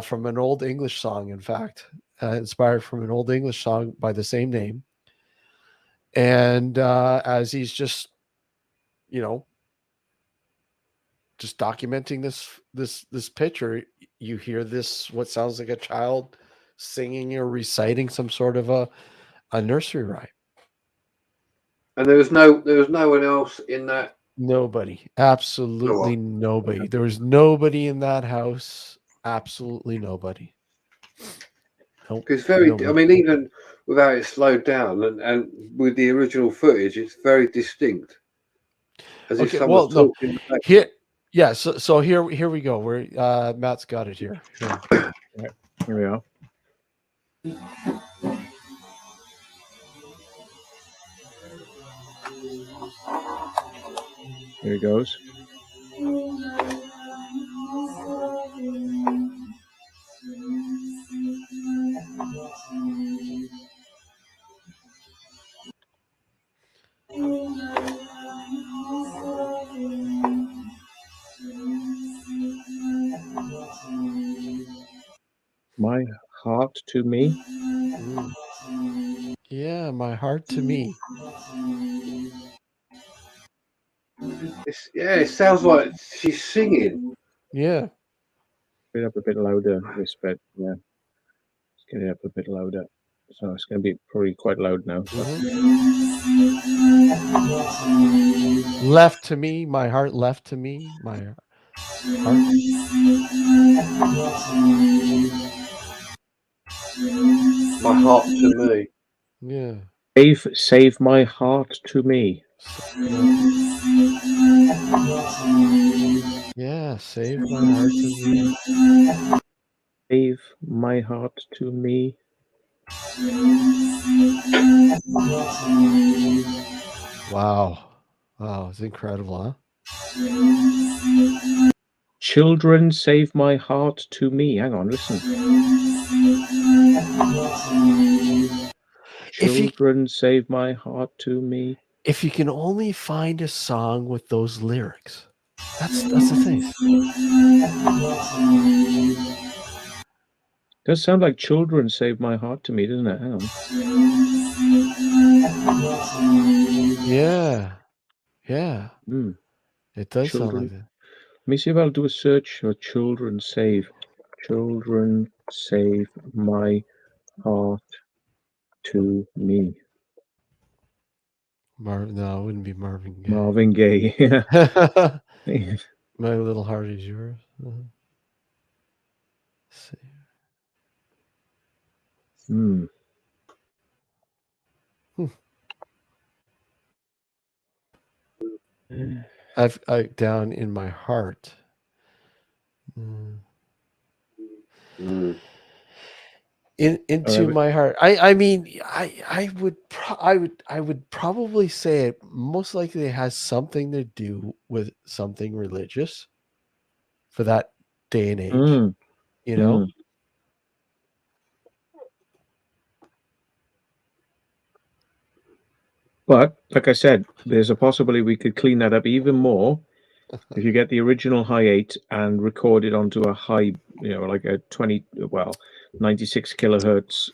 from an old English song. In fact, inspired from an old English song by the same name. And as he's just just documenting this picture, you hear this what sounds like a child singing or reciting some sort of a nursery rhyme. And there was no one else in that. Nobody, absolutely nobody. There was nobody in that house. Absolutely nobody. Nope, It's very. nobody. I mean, even without it slowed down and with the original footage, it's very distinct. As if someone's talking back. Here. Yeah, so here we go. Where Matt's got it here. Right, here we are. Here it goes. My heart to me. Yeah, my heart to me. It sounds like she's singing. Yeah. Get it up a bit louder, this bit. Yeah. Let's get it up a bit louder. So it's going to be probably quite loud now. Left to me, my heart left to me, my heart. My heart to me. Yeah. Save my heart to me. Yeah, save my heart to me. Save my heart to me. Wow. Wow, it's incredible, huh? Children, save my heart to me. Hang on, listen. Children, save my heart to me. If you can only find a song with those lyrics, that's the thing. Does sound like Children Save My Heart to me, doesn't it? Hang on. Yeah. Yeah. Mm. It does Children. sound like that. Let me see if I'll do a search for children save my heart to me. No, it wouldn't be Marvin Gaye. Marvin Gaye. Yeah. My Little Heart Is Yours. Let's see. I've down in my heart. Into my heart. I mean, I would probably say it most likely has something to do with something religious for that day and age. You know? But like I said, there's a possibility we could clean that up even more if you get the original high 8 and record it onto a high, like a 96 kilohertz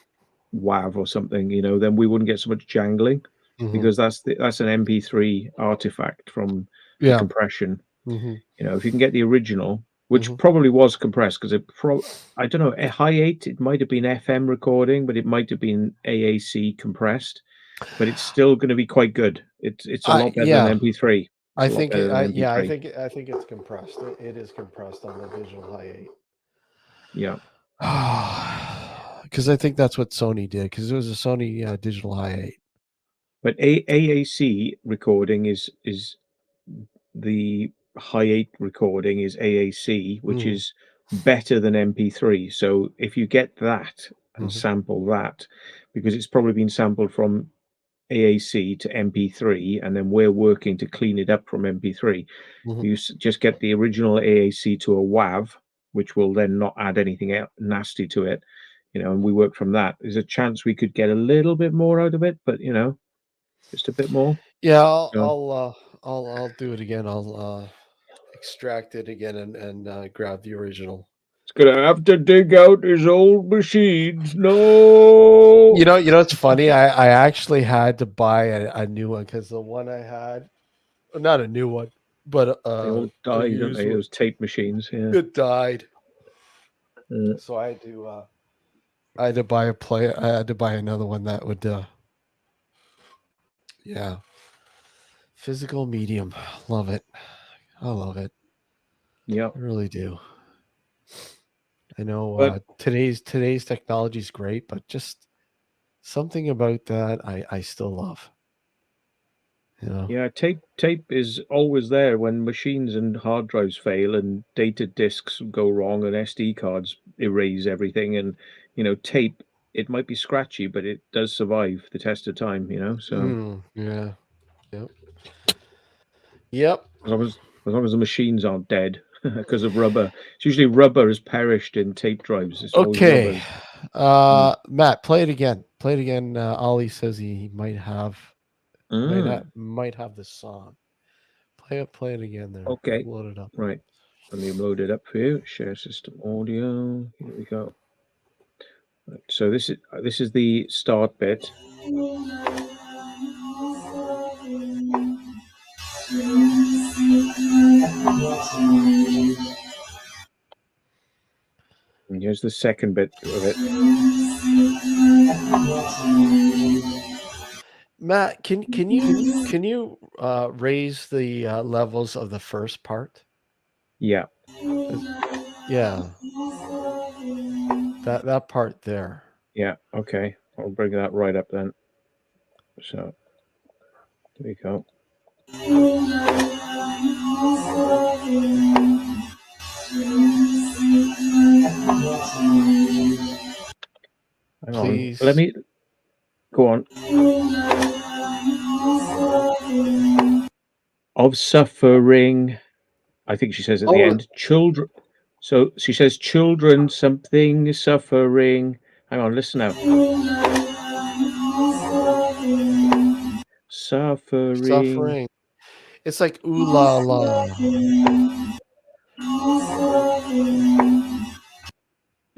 WAV or something, then we wouldn't get so much jangling because that's an MP3 artifact from the compression. If you can get the original, which probably was compressed, because I don't know, a high 8, it might have been FM recording, but it might have been AAC compressed, but it's still going to be quite good. It's a lot better than MP3. I think I think it's compressed. It is compressed on the digital high 8. Yeah. Because I think that's what Sony did, because it was a Sony digital high 8. But AAC recording is the high 8 recording is AAC, which is better than MP3. So if you get that and sample that, because it's probably been sampled from AAC to MP3, and then we're working to clean it up from MP3. You just get the original AAC to a WAV, which will then not add anything nasty to it, and we work from that. There's a chance we could get a little bit more out of it, but just a bit more. Yeah, I'll do it again. I'll extract it again and grab the original. It's gonna have to dig out his old machines. No. You know, it's funny. I actually had to buy a new one because the one I had, not a new one, but they all died, don't they? Those tape machines. Yeah. It died. So I had to buy I had to buy another one that would. Yeah. Physical medium. Love it. I love it. Yeah. I really do. I know today's technology is great, but just something about that I still love. Yeah, tape is always there when machines and hard drives fail and data disks go wrong and SD cards erase everything, and tape, it might be scratchy, but it does survive the test of time, so yeah. Yep. as long as the machines aren't dead because of rubber. It's usually rubber has perished in tape drives. It's okay. Matt, play it again. Ollie says he might have might have the song. Play it again there. Okay. Load it up. Right. Let me load it up for you. Share system audio. Here we go. Right. So this is the start bit. And here's the second bit of it. Matt, can you raise the levels of the first part? Yeah. Yeah. That part there. Yeah. Okay. I'll bring that right up then. So there we go. Hang Please. On. Let me go on. Of suffering, I think she says at the end, children. So she says, children, something suffering. Hang on, listen now. Suffering. It's like ooh la la.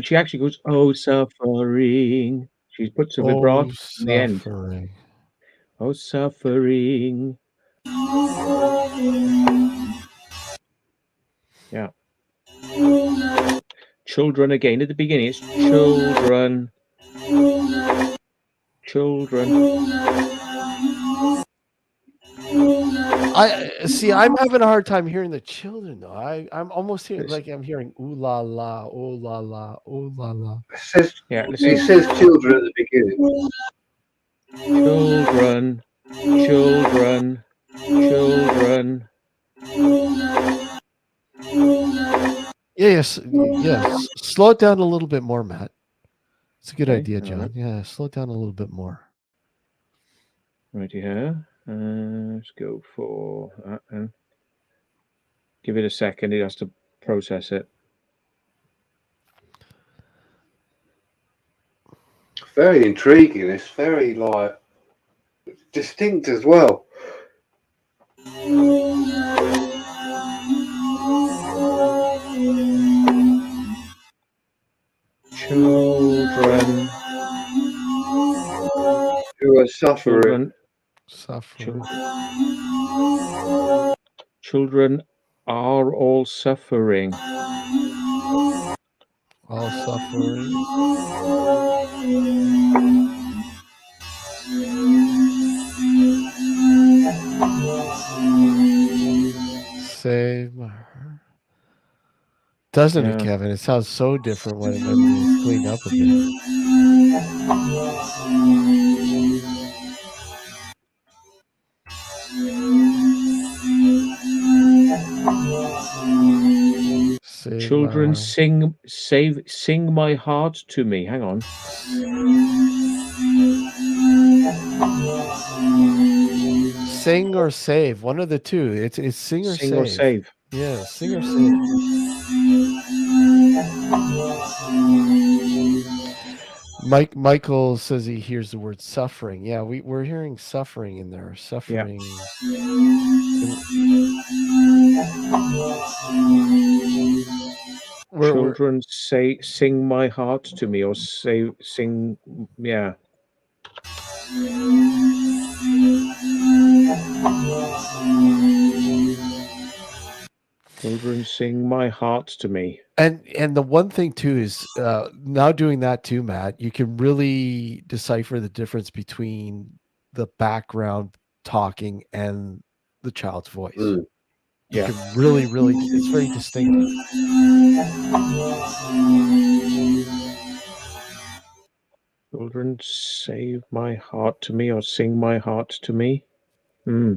She actually goes, oh, suffering. She puts a vibrato in the end. Oh, suffering. Yeah. Children again at the beginning. It's children. Children. I see. I'm having a hard time hearing the children though. I'm almost hearing It's, like I'm hearing ooh la la, ooh la la, ooh la la. It says, yeah, it listen. says children at the beginning. Children. Children. Children. Yes, yes. Slow it down a little bit more, Matt. It's a good Okay, idea, all John. right. Yeah, slow it down a little bit more. Righty here. Let's go for that then. Give it a second. It has to process it. Very intriguing. It's very like distinct as well. Children. Who are suffering. Suffering. Children are all suffering. All suffering. Save my heart. Doesn't it, Yeah. Kevin? It sounds so different when it's cleaned up a bit. Save Children my heart. sing my heart to me. Hang on. Sing or save, one of the two. It's sing or Sing save. or save. Yeah, sing or save. Michael says he hears the word suffering. Yeah, we're hearing suffering in there. Suffering. Children sing my heart to me, or sing. Yeah. Children sing my heart to me. And the one thing too is now doing that too, Matt, you can really decipher the difference between the background talking and the child's voice. Mm. You can really, it's very distinctive. Children save my heart to me, or sing my heart to me. Hmm.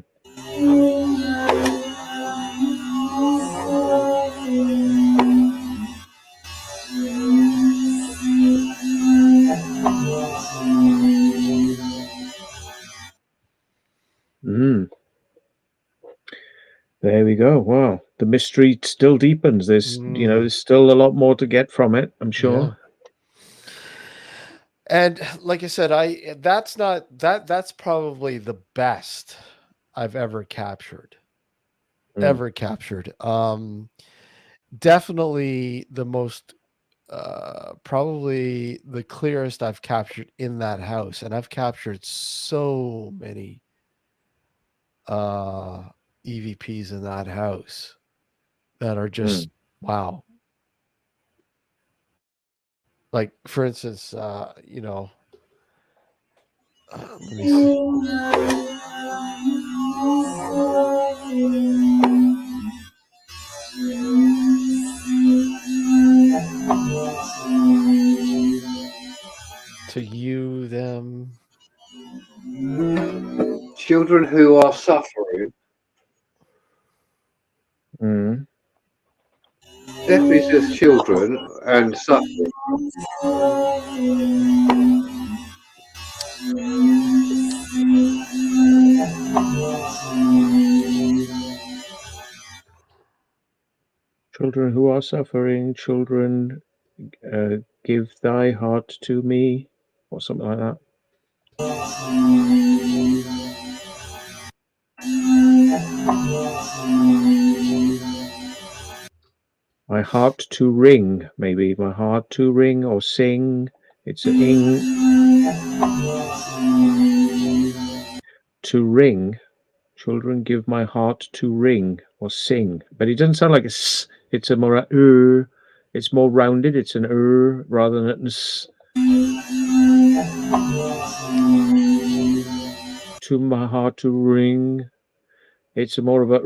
There we go. Wow, the mystery still deepens. There's there's still a lot more to get from it, I'm sure. Yeah. And like I said, that's probably the best I've ever captured. Definitely the most probably the clearest I've captured in that house. And I've captured so many EVPs in that house that are just wow. Like for instance, let me see. To you, them. Children who are suffering. Definitely says children and suffering. Children who are suffering, children, give thy heart to me, or something like that. My heart to ring, maybe. My heart to ring or sing. It's an ing. To ring. Children give my heart to ring or sing. But it doesn't sound like a s. It's a more it's more rounded. It's an rather than an s. To my heart to ring. It's more of a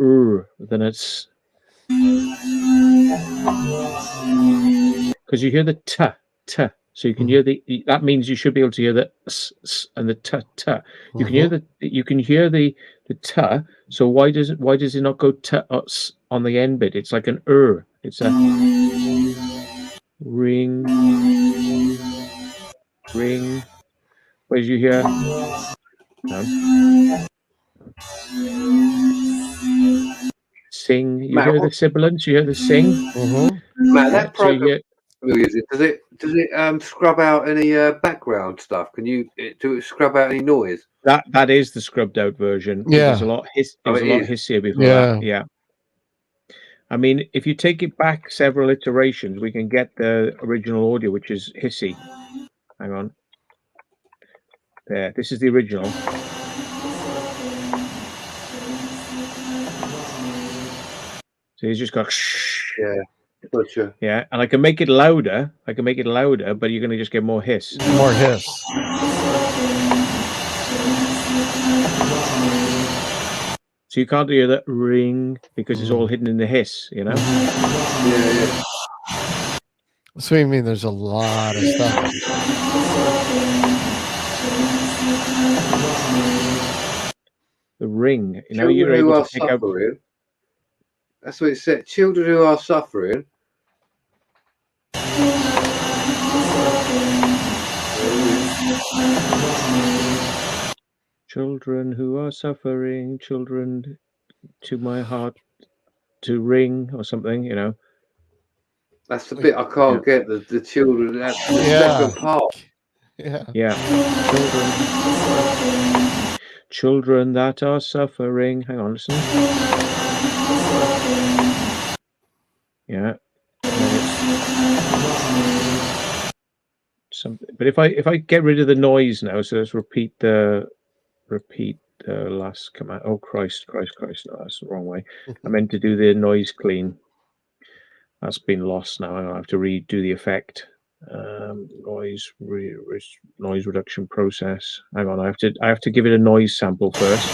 than it's. Because you hear the t, so you can hear the. That means you should be able to hear the s and the t. You can hear the. You can hear the t. So why does it not go t s on the end bit? It's like an It's a ring. Where did you hear? Sing. You hear the sibilance. You hear the sing. Matt, that program you're using, does it scrub out any background stuff? Can you do it scrub out any noise? That is the scrubbed out version. Yeah. It was a lot hissier before that. Yeah. I mean, if you take it back several iterations, we can get the original audio, which is hissy. Hang on. There. This is the original. So he's just got yeah. Gotcha. Yeah, and I can make it louder. But you're going to just get more hiss. More hiss. So you can't hear that ring because it's all hidden in the hiss, you know? Yeah. So you mean there's a lot of stuff. The ring. You know, you're able to pick out. That's what it said. Children who are suffering. Children who are suffering, children to my heart to ring or something, you know. That's the bit I can't get. The children. That's the second part. Yeah. Children that are suffering. Hang on, listen. Yeah. Something. But if I get rid of the noise now, so let's repeat the last command. Oh Christ! No, that's the wrong way. I meant to do the noise clean. That's been lost now. I have to redo the effect. Noise reduction process. Hang on, I have to give it a noise sample first.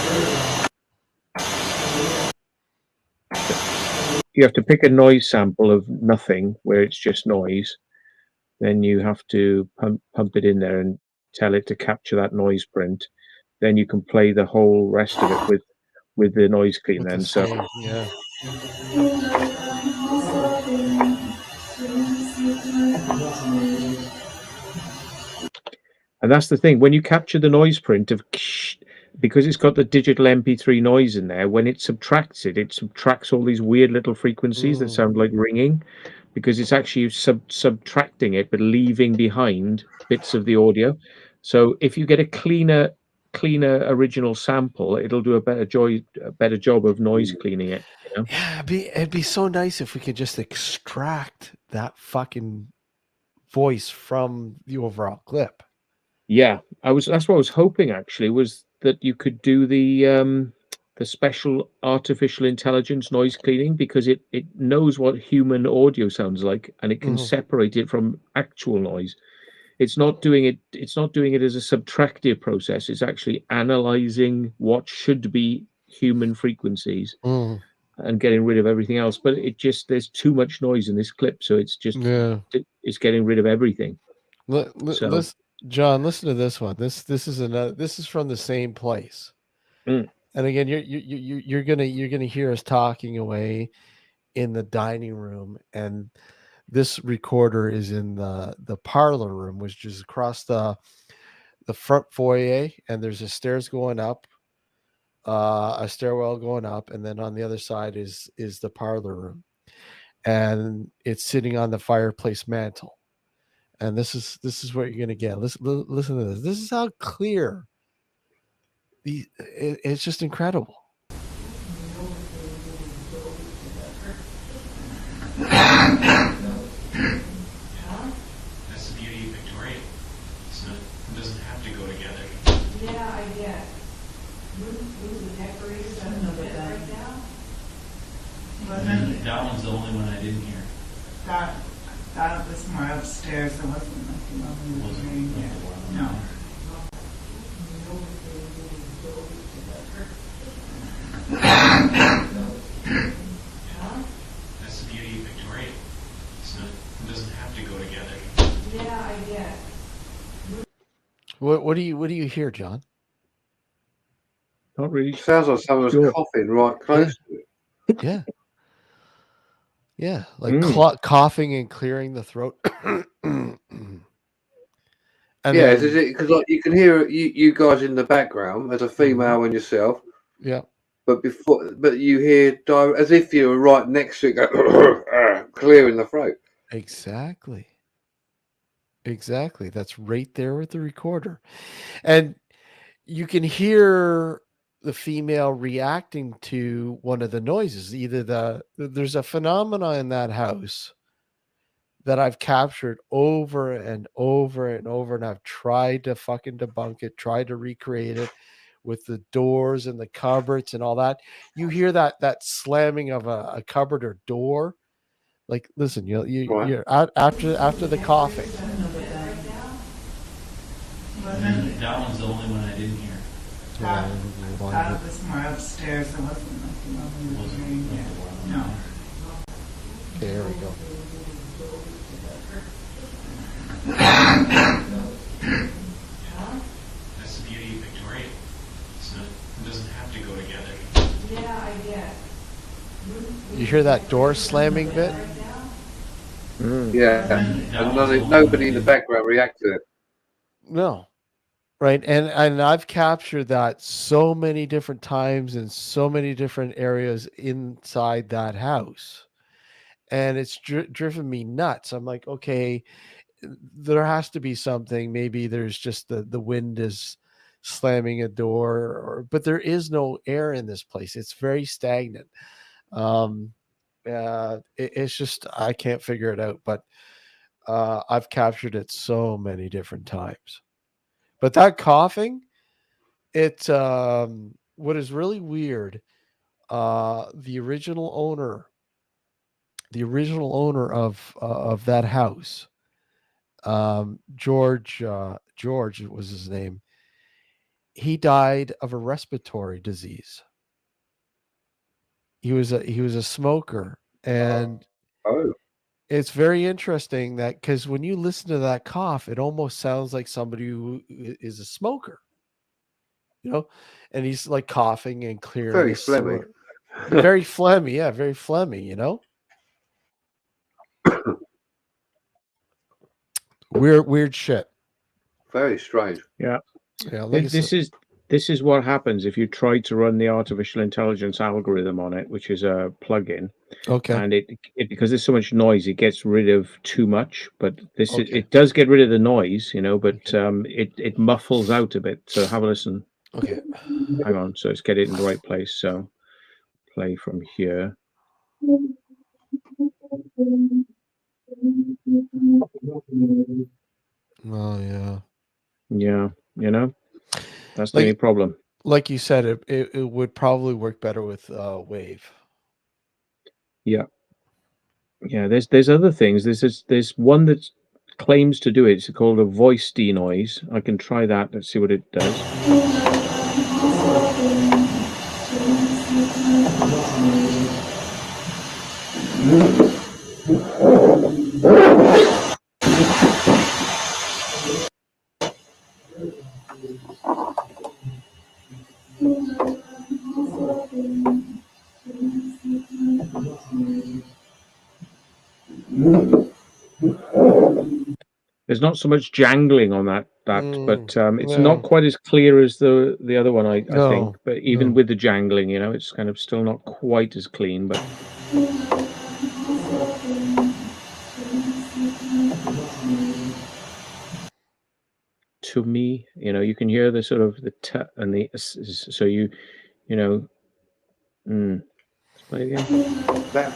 You have to pick a noise sample of nothing where it's just noise. Then you have to pump it in there and tell it to capture that noise print. Then you can play the whole rest of it with the noise clean. Then so yeah. And that's the thing, when you capture the noise print of, because it's got the digital MP3 noise in there, when it subtracts all these weird little frequencies that sound like ringing, because it's actually subtracting it, but leaving behind bits of the audio. So if you get a cleaner original sample, it'll do a better job of noise cleaning it. You know? Yeah, it'd be so nice if we could just extract that fucking voice from the overall clip. Yeah, that's what I was hoping actually, was that you could do the special artificial intelligence noise cleaning, because it knows what human audio sounds like, and it can separate it from actual noise. It's not doing it as a subtractive process. It's actually analyzing what should be human frequencies and getting rid of everything else. But there's too much noise in this clip, so it's just it's getting rid of everything. John, listen to this one. This is from the same place. And again, you're gonna hear us talking away in the dining room, and this recorder is in the parlor room, which is across the front foyer, and there's a stairs going up, a stairwell going up, and then on the other side is the parlor room, and it's sitting on the fireplace mantle. And this is what you're gonna get. Listen to this. This is how clear. It's just incredible. That's the beauty of Victoria. It doesn't have to go together. Yeah, I get. Who's the decorator? I don't know that right now. Wasn't That one's the only one I didn't hear. that was more upstairs. It wasn't like the one we were Wasn't hearing the here. one No. That's the beauty of Victoria. It doesn't have to go together. Yeah, I get. What do you hear, John? Not really. Sounds like someone's Sure. coughing right close to it. Yeah. Yeah, like Mm. coughing and clearing the throat. And Yeah, then, because like you can hear you guys in the background as a female and yourself, yeah, but you hear as if you were right next to it, go, clearing the throat. exactly. Exactly. That's right there with the recorder. And you can hear the female reacting to one of the noises. Either there's a phenomena in that house that I've captured over and over and over, and I've tried to fucking debunk it, tried to recreate it with the doors and the cupboards and all that. You hear that slamming of a cupboard or door. Like, listen, Right. you're out after the coughing. That one's the only one I didn't hear. That was more upstairs. It wasn't like the one we were Wasn't hearing the here. one No. Okay, here we go. That's the beauty of Victoria. It doesn't have to go together. Yeah, I get. You hear that door slamming bit? Mm. Yeah, and nobody in the background reacted to it. No. Right. And I've captured that so many different times in so many different areas inside that house. And it's driven me nuts. I'm like, okay, there has to be something. Maybe there's just the wind is slamming a door, but there is no air in this place. It's very stagnant. It's just, I can't figure it out, but I've captured it so many different times. But that coughing, it what is really weird, the original owner of that house, George was his name. He died of a respiratory disease. He was a smoker, and Oh, it's very interesting that because when you listen to that cough, it almost sounds like somebody who is a smoker, and he's like coughing and clearing very his phlegmy. throat. Very phlegmy, yeah, very phlegmy, weird shit. Very strange. Yeah, like This is what happens if you try to run the artificial intelligence algorithm on it, which is a plugin, okay. and it because there's so much noise, it gets rid of too much. But Okay. it does get rid of the noise, but it muffles out a bit. So have a listen. Okay. Hang on, so let's get it in the right place. So play from here. Oh yeah. Yeah, that's the Like- only problem. Like you said, it would probably work better with Wave. Yeah. There's other things. There's one that claims to do it. It's called a voice denoise. I can try that. Let's see what it does. There's not so much jangling on that, but it's no. not quite as clear as the other one, I No, think. But even no. with the jangling, it's kind of still not quite as clean. But to me, you can hear the sort of the t and the so let's play again. That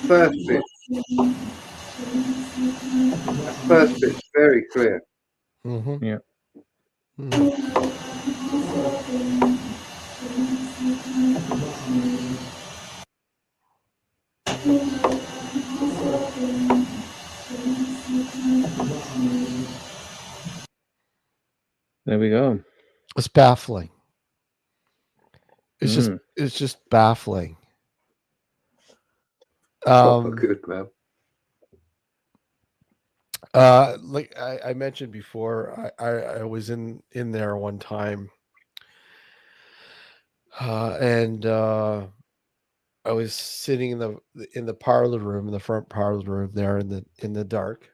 first bit's very clear. Mm-hmm. Yeah. There we go. It's baffling. It's Mm. just baffling. Proper good, man. Like I mentioned before, I was in there one time, and I was sitting in the parlor room, in the front parlor room there in the dark.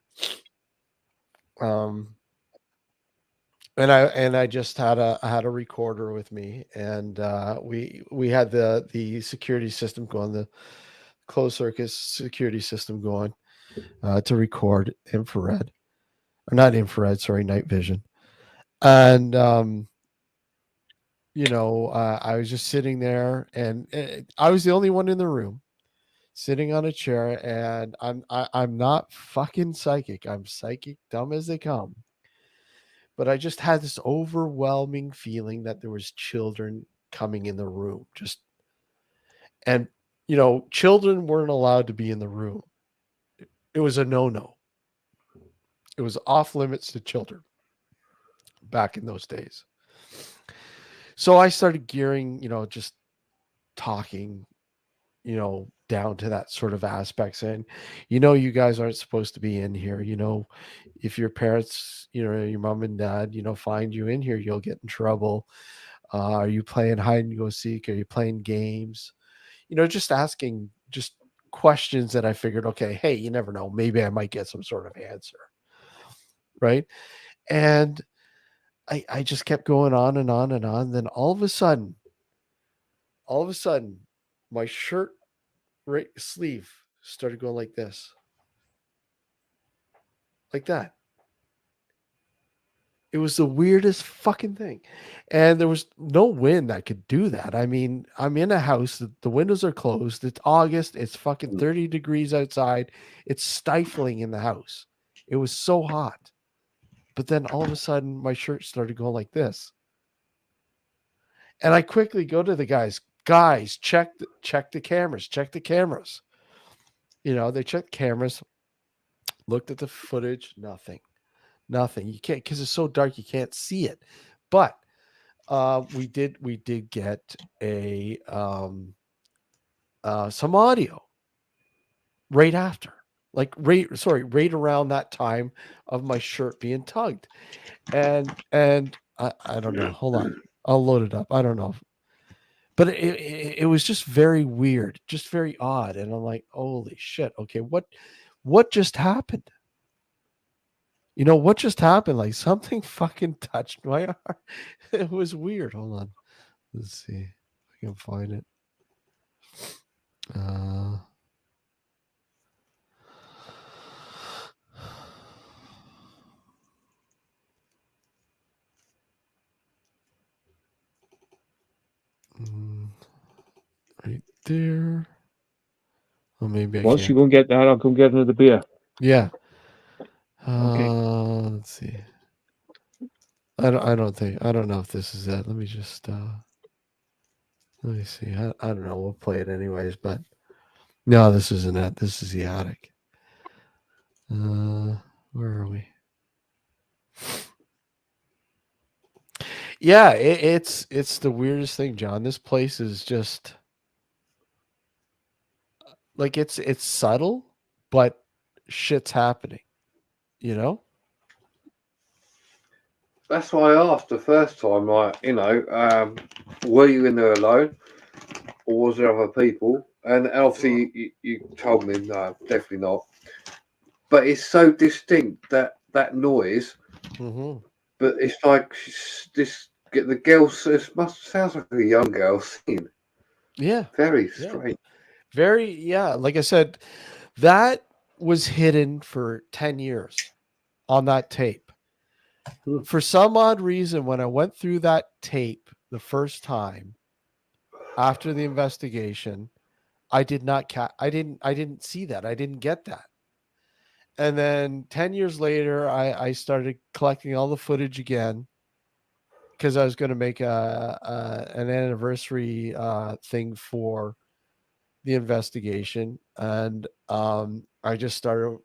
And I just had a recorder with me, and we had the security system going, the closed circuit security system going, to record infrared, or not infrared, sorry, night vision. And I was just sitting there, and I was the only one in the room, sitting on a chair, and I'm not fucking psychic. I'm psychic, dumb as they come. But I just had this overwhelming feeling that there was children coming in the room. And children weren't allowed to be in the room. It was a no-no. It was off limits to children back in those days. So I started gearing, just talking, down to that sort of aspect, saying, you guys aren't supposed to be in here. If your parents, your mom and dad, find you in here, you'll get in trouble. Are you playing hide and go seek? Are you playing games? Just asking just questions that I figured, okay, hey, you never know. Maybe I might get some sort of answer. Right. And I just kept going on and on and on. Then all of a sudden, my shirt sleeve started going like this, like that. It was the weirdest fucking thing. And there was no wind that could do that. I mean, I'm in a house, the windows are closed. It's August. It's fucking 30 degrees outside. It's stifling in the house. It was so hot. But then all of a sudden, my shirt started going like this. And I quickly go to the guys, check the cameras, check the cameras. They checked cameras, looked at the footage, nothing. You can't, because it's so dark, you can't see it. But we did get a some audio right after, like right around that time of my shirt being tugged. And I don't know. Hold on. I'll load it up. I don't know. But it was just very weird, just very odd. And I'm like, holy shit. Okay, what just happened? What just happened? Like something fucking touched my arm. It was weird. Hold on. Let's see if I can find it. Right there. Well, maybe I Once can't. you go and get that, I'll come get another beer. Yeah. Okay. Let's see. I don't know if this is it. Let me just let me see. I don't know. We'll play it anyways, but no, this isn't it. This is the attic. Where are we? Yeah, it's the weirdest thing, John. This place is just like it's subtle, but shit's happening. That's why I asked the first time, like, were you in there alone, or was there other people? And obviously, you told me no, definitely not. But it's so distinct, that noise. Mm-hmm. But it's like the girl sounds like a young girl singing. Yeah, Very strange. Very, yeah. Like I said, that was hidden for 10 years on that tape. For some odd reason, when I went through that tape the first time after the investigation, I did not I didn't see that. I didn't get that. And then 10 years later, I started collecting all the footage again, because I was going to make an anniversary thing for the investigation, and I just started,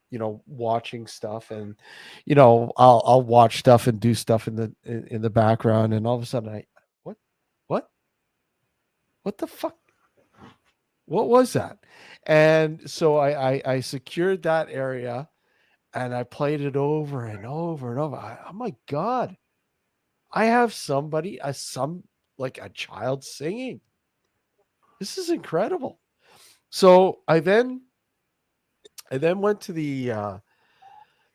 watching stuff, and I'll watch stuff and do stuff in the background, and all of a sudden what what what the fuck, what was that? And so I secured that area, and I played it over and over and over. Oh my God, I have somebody, like a child singing. This is incredible. So I then went to the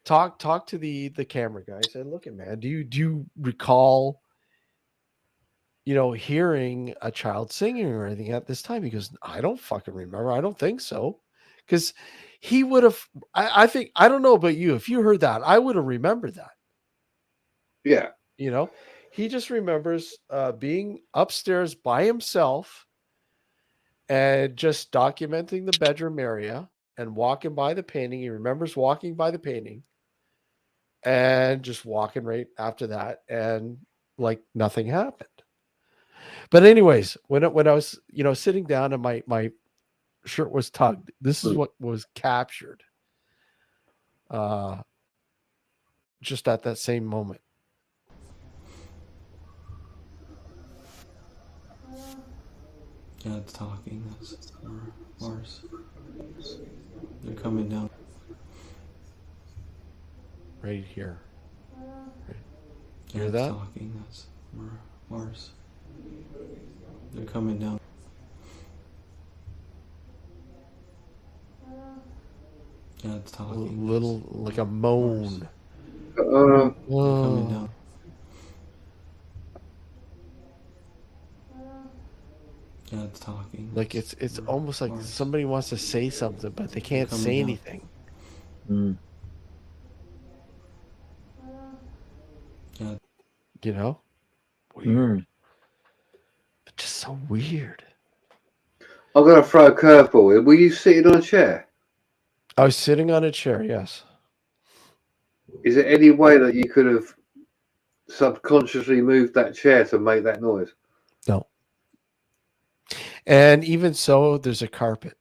talk to the camera guy. I said, "Look, man, do you recall, hearing a child singing or anything at this time?" He goes, "I don't fucking remember. I don't think so." Because he would have, I think, I don't know about you. If you heard that, I would have remembered that. Yeah. He just remembers being upstairs by himself and just documenting the bedroom area and walking by the painting. He remembers walking by the painting and just walking right after that, and like nothing happened. But anyways, when I was, sitting down and my shirt was tugged, this is what was captured just at that same moment. Yeah, it's talking. That's Mars. They're coming down. Right here. Right. Yeah, Hear it's that? talking. That's Mars. They're coming down. Yeah, it's A talking. little, like a moan. They're coming Oh. down. Yeah, it's talking. Like it's almost like somebody wants to say something, but they can't say down. anything. Mm. Yeah. Weird. But just so weird. I'm going to throw a curveball in. Were you sitting on a chair? I was sitting on a chair, yes. Is there any way that you could have subconsciously moved that chair to make that noise? No. And even so, there's a carpet.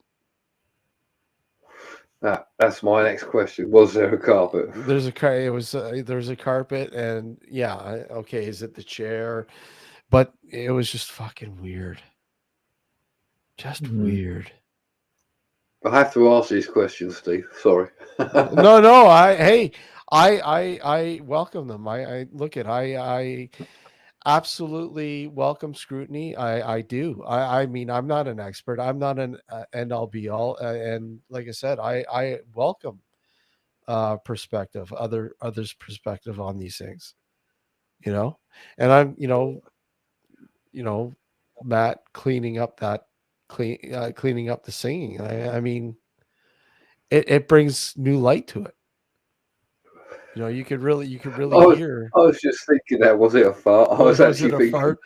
That's my next question. Was there a carpet? There's a carpet, and yeah, okay, is it the chair? But it was just fucking weird. Just weird. I have to ask these questions, Steve. Sorry. No, I welcome them. I absolutely welcome scrutiny. I do. I mean, I'm not an expert. I'm not an end all be all. And like I said, I welcome perspective, others' perspective on these things. And I'm, Matt cleaning up the singing. I mean, it brings new light to it. You could really hear. I was just thinking that. Was it a fart? I was actually it a thinking. fart?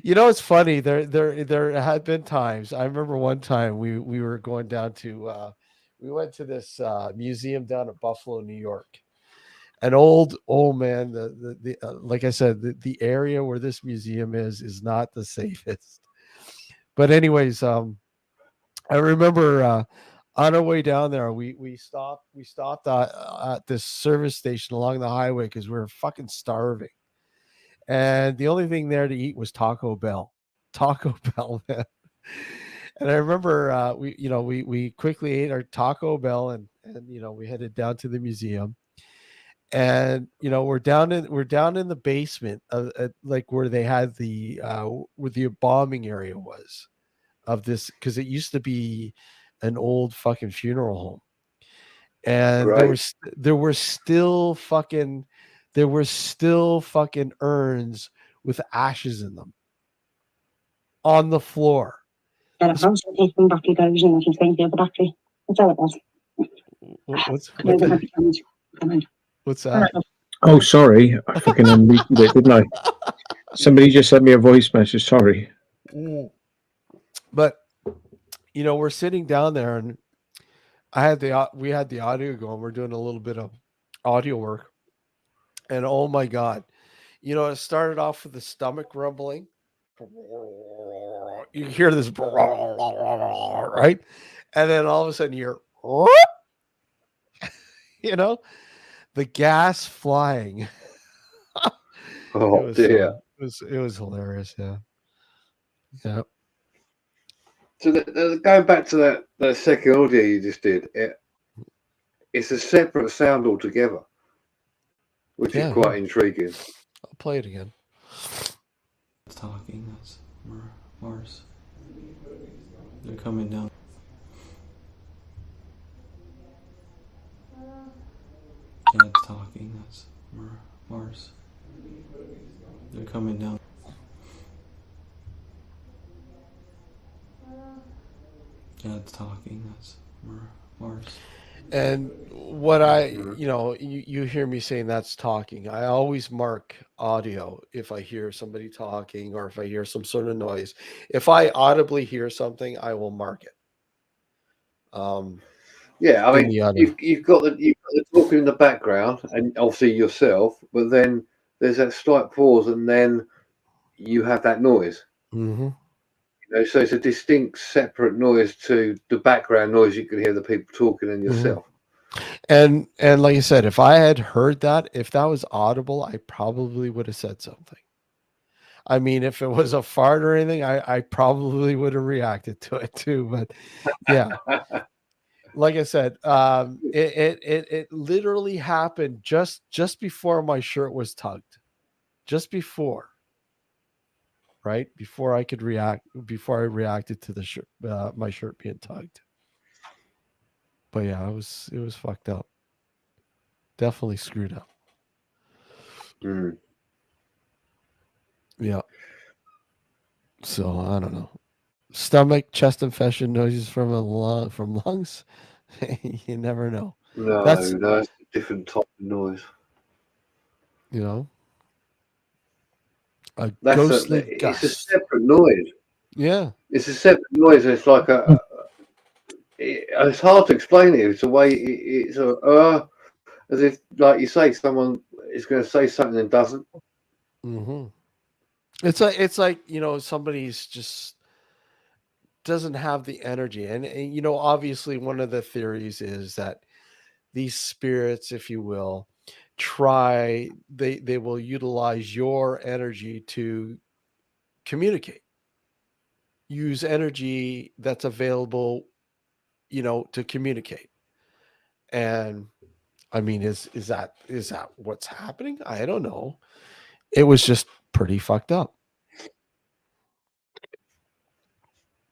It's funny. There had been times. I remember one time we were going down to we went to this museum down at Buffalo, New York. An old man. The like I said, the area where this museum is not the safest. But anyways, I remember on our way down there, we stopped at this service station along the highway because we were fucking starving, and the only thing there to eat was Taco Bell, man. And I remember we quickly ate our Taco Bell, and we headed down to the museum, and we're down in the basement of like where they had the where the bombing area was of this, because it used to be an old fucking funeral home, and Right. there were still fucking urns with ashes in them on the floor. And a house taking battery goes in, she's going to the battery. That's all it was. What's that? Oh, sorry. I fucking unmuted it, didn't I? Somebody just sent me a voice message. Sorry. But we're sitting down there, and we had the audio going. We're doing a little bit of audio work, and oh my God, it started off with the stomach rumbling, you hear this, right? And then all of a sudden you're, you know, the gas flying. Oh dear. It was hilarious. Yeah. Yeah. So going back to that second audio you just did, it's a separate sound altogether, which is quite intriguing. I'll play it again. It's talking. That's Mars. They're coming down. Yeah, it's talking. That's Mars. They're coming down. Yeah, it's talking. That's Mars. And what you hear me saying that's talking. I always mark audio if I hear somebody talking or if I hear some sort of noise. If I audibly hear something, I will mark it. Yeah, I mean, you've got the talking in the background, and obviously yourself, but then there's that slight pause, and then you have that noise. Mm-hmm. So it's a distinct, separate noise to the background noise. You can hear the people talking and yourself. And like I said, if I had heard that, if that was audible, I probably would have said something. I mean, if it was a fart or anything, I probably would have reacted to it too. But yeah, like I said, it literally happened just before my shirt was tugged, just before. Right before I could react, before I reacted to the shirt, my shirt being tugged. But yeah, it was fucked up. Definitely screwed up. Mm. Yeah. So I don't know. Stomach, chest infection, noises from lungs. You never know. No, that's a different type of noise. You know. It's a separate noise. Yeah. It's a separate noise. It's like it's hard to explain it. It's a way. It's as if, like you say, someone is going to say something and doesn't. Mm-hmm. It's like somebody's just doesn't have the energy, and obviously one of the theories is that these spirits, if you will, they will utilize your energy to communicate, use energy that's available, to communicate. And I mean, is that what's happening? I don't know. It was just pretty fucked up.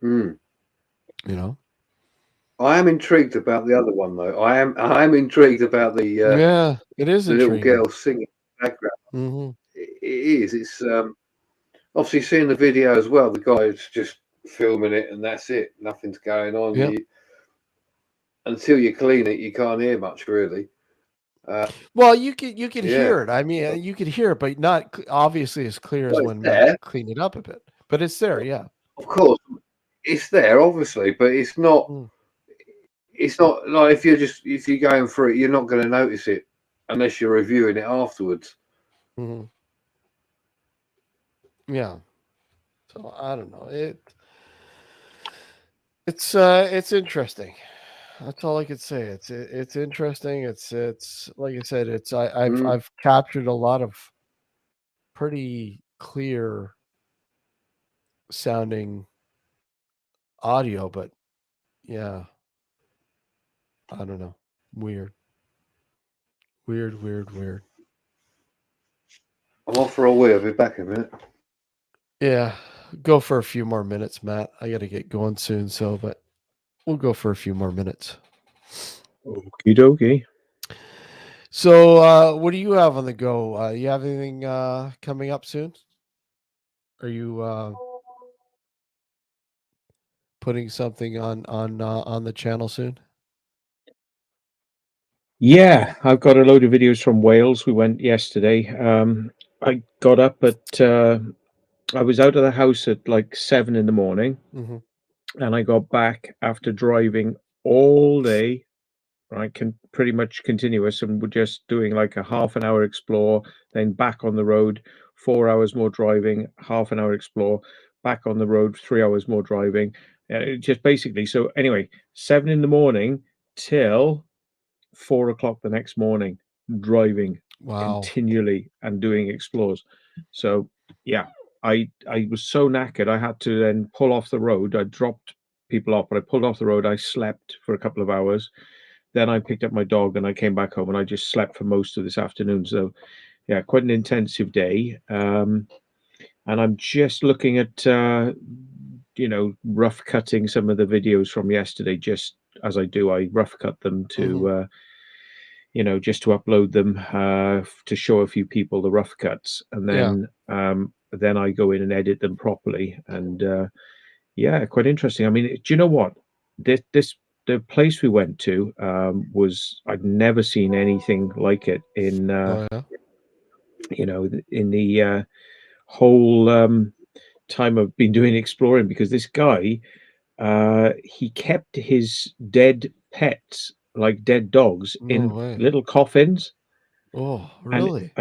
Mm. I am intrigued about the other one though. I am intrigued about the it is the little girl singing in the background. Mm-hmm. It is. It's obviously seeing the video as well. The guy's just filming it, and that's it. Nothing's going on. Yep. Until you clean it, you can't hear much really. Well, you could hear it. I mean, you could hear it, but not obviously as clear as when Matt cleaned it up a bit. But it's there, yeah. Of course, it's there, obviously, but it's not. It's not like if you're going through it, you're not going to notice it unless you're reviewing it afterwards. Mm-hmm. Yeah. So I don't know. It's interesting. That's all I could say. It's interesting. It's like I said. I've captured a lot of pretty clear sounding audio, but yeah, I don't know. Weird. I'm off for a wee. I'll be back in a minute. Yeah, go for a few more minutes, Matt. I got to get going soon, but we'll go for a few more minutes. Okie dokie. So, what do you have on the go? You have anything coming up soon? Are you putting something on the channel soon? Yeah, I've got a load of videos from Wales. We went yesterday. I got up at I was out of the house at like 7 in the morning, and I got back after driving all day. Right, pretty much continuous, and we're just doing like a half an hour explore, then back on the road, 4 hours more driving, half an hour explore. back on the road, 3 hours more driving. Just basically, so anyway, 7 in the morning till 4 o'clock the next morning, driving Wow. continually and doing explores. So yeah, I was so knackered. I had to then pull off the road. I dropped people off, but I pulled off the road. I slept for a couple of hours. Then I picked up my dog and I came back home and I just slept for most of this afternoon. So yeah, quite an intensive day. And I'm just looking at rough cutting some of the videos from yesterday. Just as I do, I rough cut them to just to upload them to show a few people the rough cuts, and then I go in and edit them properly. And yeah, quite interesting. I mean, do you know what? The place we went to was, I'd never seen anything like it in Oh yeah. in the whole time I've been doing exploring, because this guy he kept his dead pets, like dead dogs, No in way. little coffins, Oh, and really?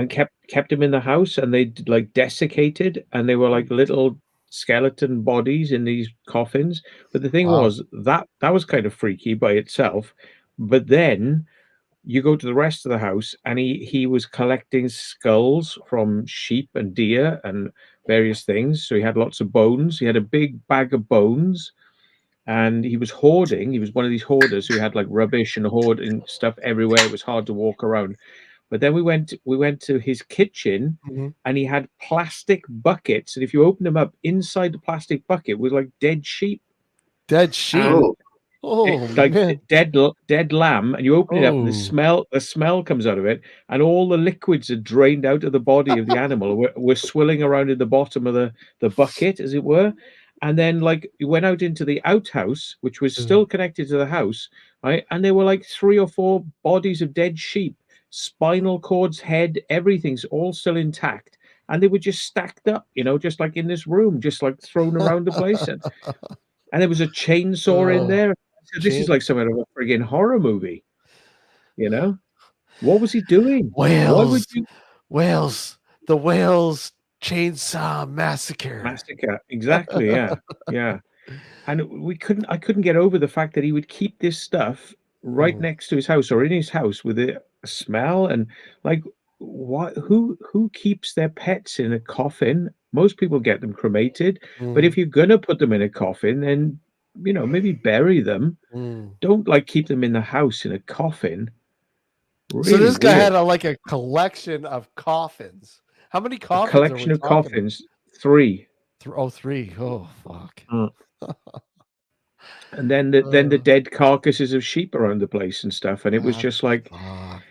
kept them in the house, and they like desiccated, and they were like little skeleton bodies in these coffins. But the thing Wow. was, that was kind of freaky by itself. But then you go to the rest of the house, and he was collecting skulls from sheep and deer and various things. So he had lots of bones. He had a big bag of bones, and he was hoarding. He was one of these hoarders who had like rubbish and hoarding stuff everywhere. It was hard to walk around. But then we went to his kitchen, Mhm. and he had plastic buckets, and if you open them up, inside the plastic bucket was like dead sheep, Dead sheep. and Oh, like man. dead lamb, and you open it up, and Oh. the smell comes out of it, and all the liquids are drained out of the body of the animal. We're swilling around in the bottom of the bucket, as it were. And then like we went out into the outhouse, which was still connected to the house, right? And there were like 3 or 4 bodies of dead sheep, spinal cords, head, everything's all still intact. And they were just stacked up, just like in this room, just like thrown around the place. And there was a chainsaw in Oh, there. So this is like some kind of a friggin' horror movie, you know? What was he doing? Why would Wales. you Wales. The Wales Chainsaw Massacre. massacre? Exactly, yeah. Yeah. And I couldn't get over the fact that he would keep this stuff right next to his house or in his house with a smell. And like, what, who keeps their pets in a coffin? Most people get them cremated, but if you're gonna put them in a coffin, then maybe bury them. Don't like keep them in the house in a coffin. So Really this guy weird. had like a collection of coffins. How many A coffins are we collection of talking about? coffins, 3. Oh, 3. Oh, fuck. And then the dead carcasses of sheep around the place and stuff. And it was just like, Fuck.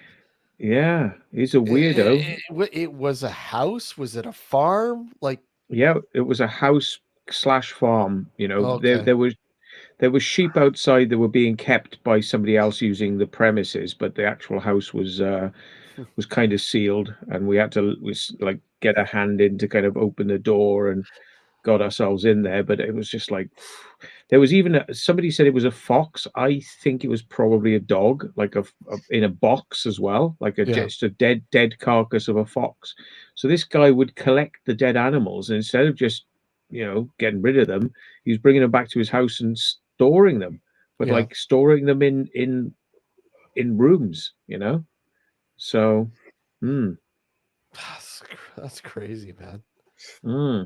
yeah, he's a weirdo. It was a house? Was it a farm? Like, Yeah, it was a house / farm. okay. There was sheep outside that were being kept by somebody else using the premises, but the actual house was kind of sealed, and we had to like get a hand in to kind of open the door and got ourselves in there. But it was just like, there was even somebody said it was a fox. I think it was probably a dog, like in a box as well, like just a dead carcass of a fox. So this guy would collect the dead animals, and instead of just getting rid of them, he was bringing them back to his house and storing them, but like storing them in rooms. So That's crazy, man.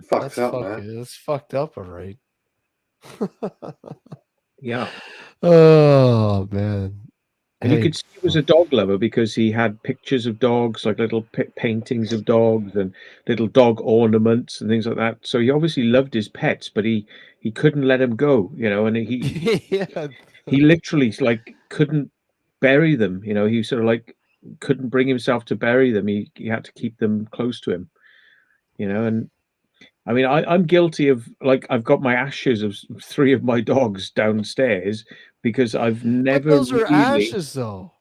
fucked up, man. That's fucked up, all right. Yeah. Oh, man. And you could see he was a dog lover because he had pictures of dogs, like little paintings of dogs and little dog ornaments and things like that. So he obviously loved his pets, but he couldn't let them go, and he literally like couldn't bury them. He sort of like couldn't bring himself to bury them. He had to keep them close to him, and I mean, I'm guilty of, like, I've got my ashes of 3 of my dogs downstairs because I've But never those are really. ashes, though.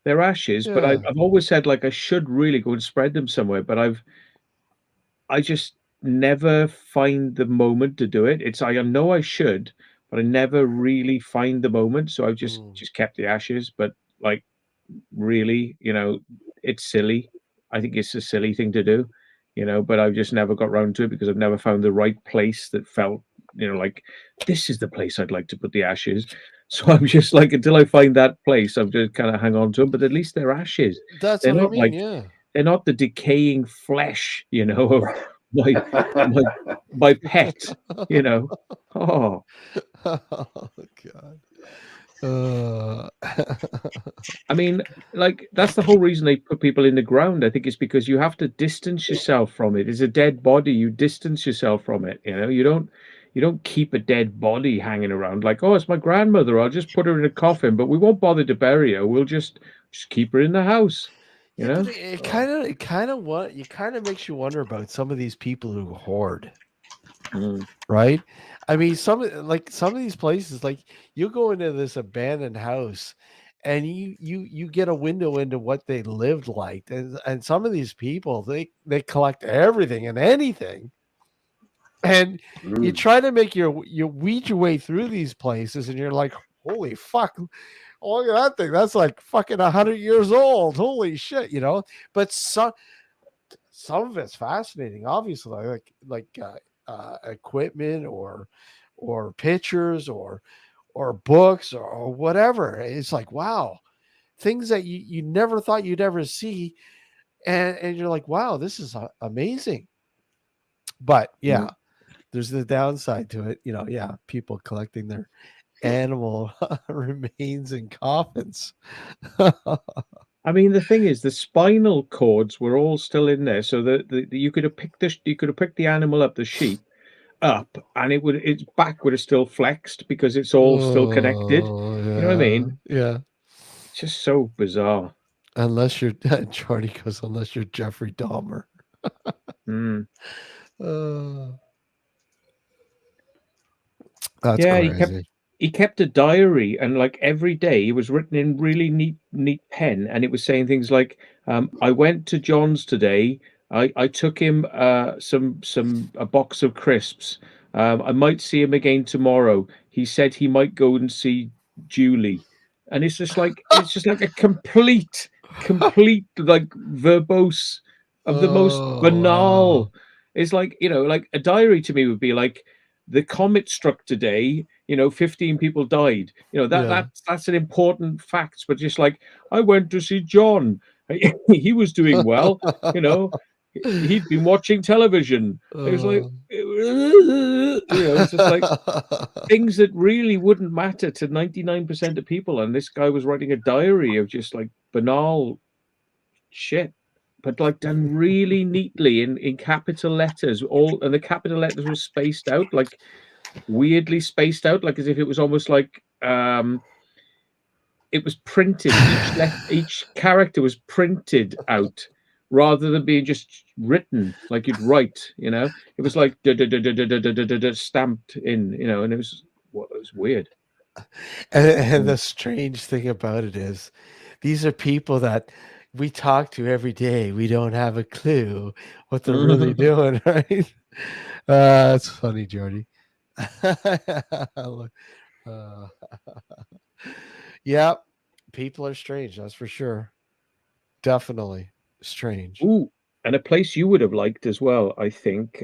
They're ashes, but Yeah. I've always said, like, I should really go and spread them somewhere, but I just never find the moment to do it. I know I should, but I never really find the moment, so I've just kept the ashes. But, like, really, it's silly. I think it's a silly thing to do. you know, but I've just never got round to it because I've never found the right place that felt, you know, like this is the place I'd like to put the ashes. So I'm just like, until I find that place, I'm just kind of hang on to them. But at least they're ashes. That's They're what I not mean. like Yeah. they're not the decaying flesh, you know, of my my my pet, you know. Oh, Oh God. Uh, I mean, like that's the whole reason they put people in the ground. I think it's because you have to distance yourself from it. It's a dead body. You distance yourself from it. You know, you don't keep a dead body hanging around like, oh, it's my grandmother. I'll just put her in a coffin, but we won't bother to bury her. We'll just keep her in the house. You yeah, but know? it kind of makes you wonder about some of these people who hoard, Mm. right? I mean, some of these places, like you go into this abandoned house, and you get a window into what they lived like, and some of these people they collect everything and anything, and you Mm. try to make you weed your way through these places, and you're like, holy fuck. Oh, look at that thing. That's like fucking 100 years old. Holy shit, you know. But some of it's fascinating, obviously, like equipment or pictures or books or whatever. It's like, wow, things that you never thought you'd ever see, and you're like, wow, this is amazing. But yeah, Mm. there's the downside to it, you know. Yeah, people collecting their animal remains in coffins. I mean, the thing is, the spinal cords were all still in there, so that you could have picked the animal up, the sheep up, and its back would have still flexed because it's all still connected. Oh You know what I yeah, mean? yeah. It's just so bizarre. Unless you're Jordy goes, unless you're Jeffrey Dahmer. Mm. Uh, that's Yeah, crazy. he kept a diary, and like every day it was written in really neat pen, and it was saying things like, I went to John's today. I took him a box of crisps. I might see him again tomorrow. He said he might go and see Julie. And it's just like a complete like verbose of the most Oh wow. banal. It's like, like a diary to me would be like, the comet struck today, 15 people died. That Yeah. that's an important fact. But just like, I went to see John. He was doing well, you know. He'd been watching television. It was like, Uh, it's just like things that really wouldn't matter to 99% of people. And this guy was writing a diary of just like banal shit, but like done really neatly in capital letters. And the capital letters were spaced out, like weirdly spaced out, like as if it was almost like it was printed. Each character was printed out rather than being just written like you'd write. It was like stamped in. And it was weird. and the strange thing about it is, these are people that we talk to every day. We don't have a clue what they're really doing, right? That's funny, Jordy. Look, uh, yeah, people are strange. That's for sure. Definitely strange. Ooh, and a place you would have liked as well, I think,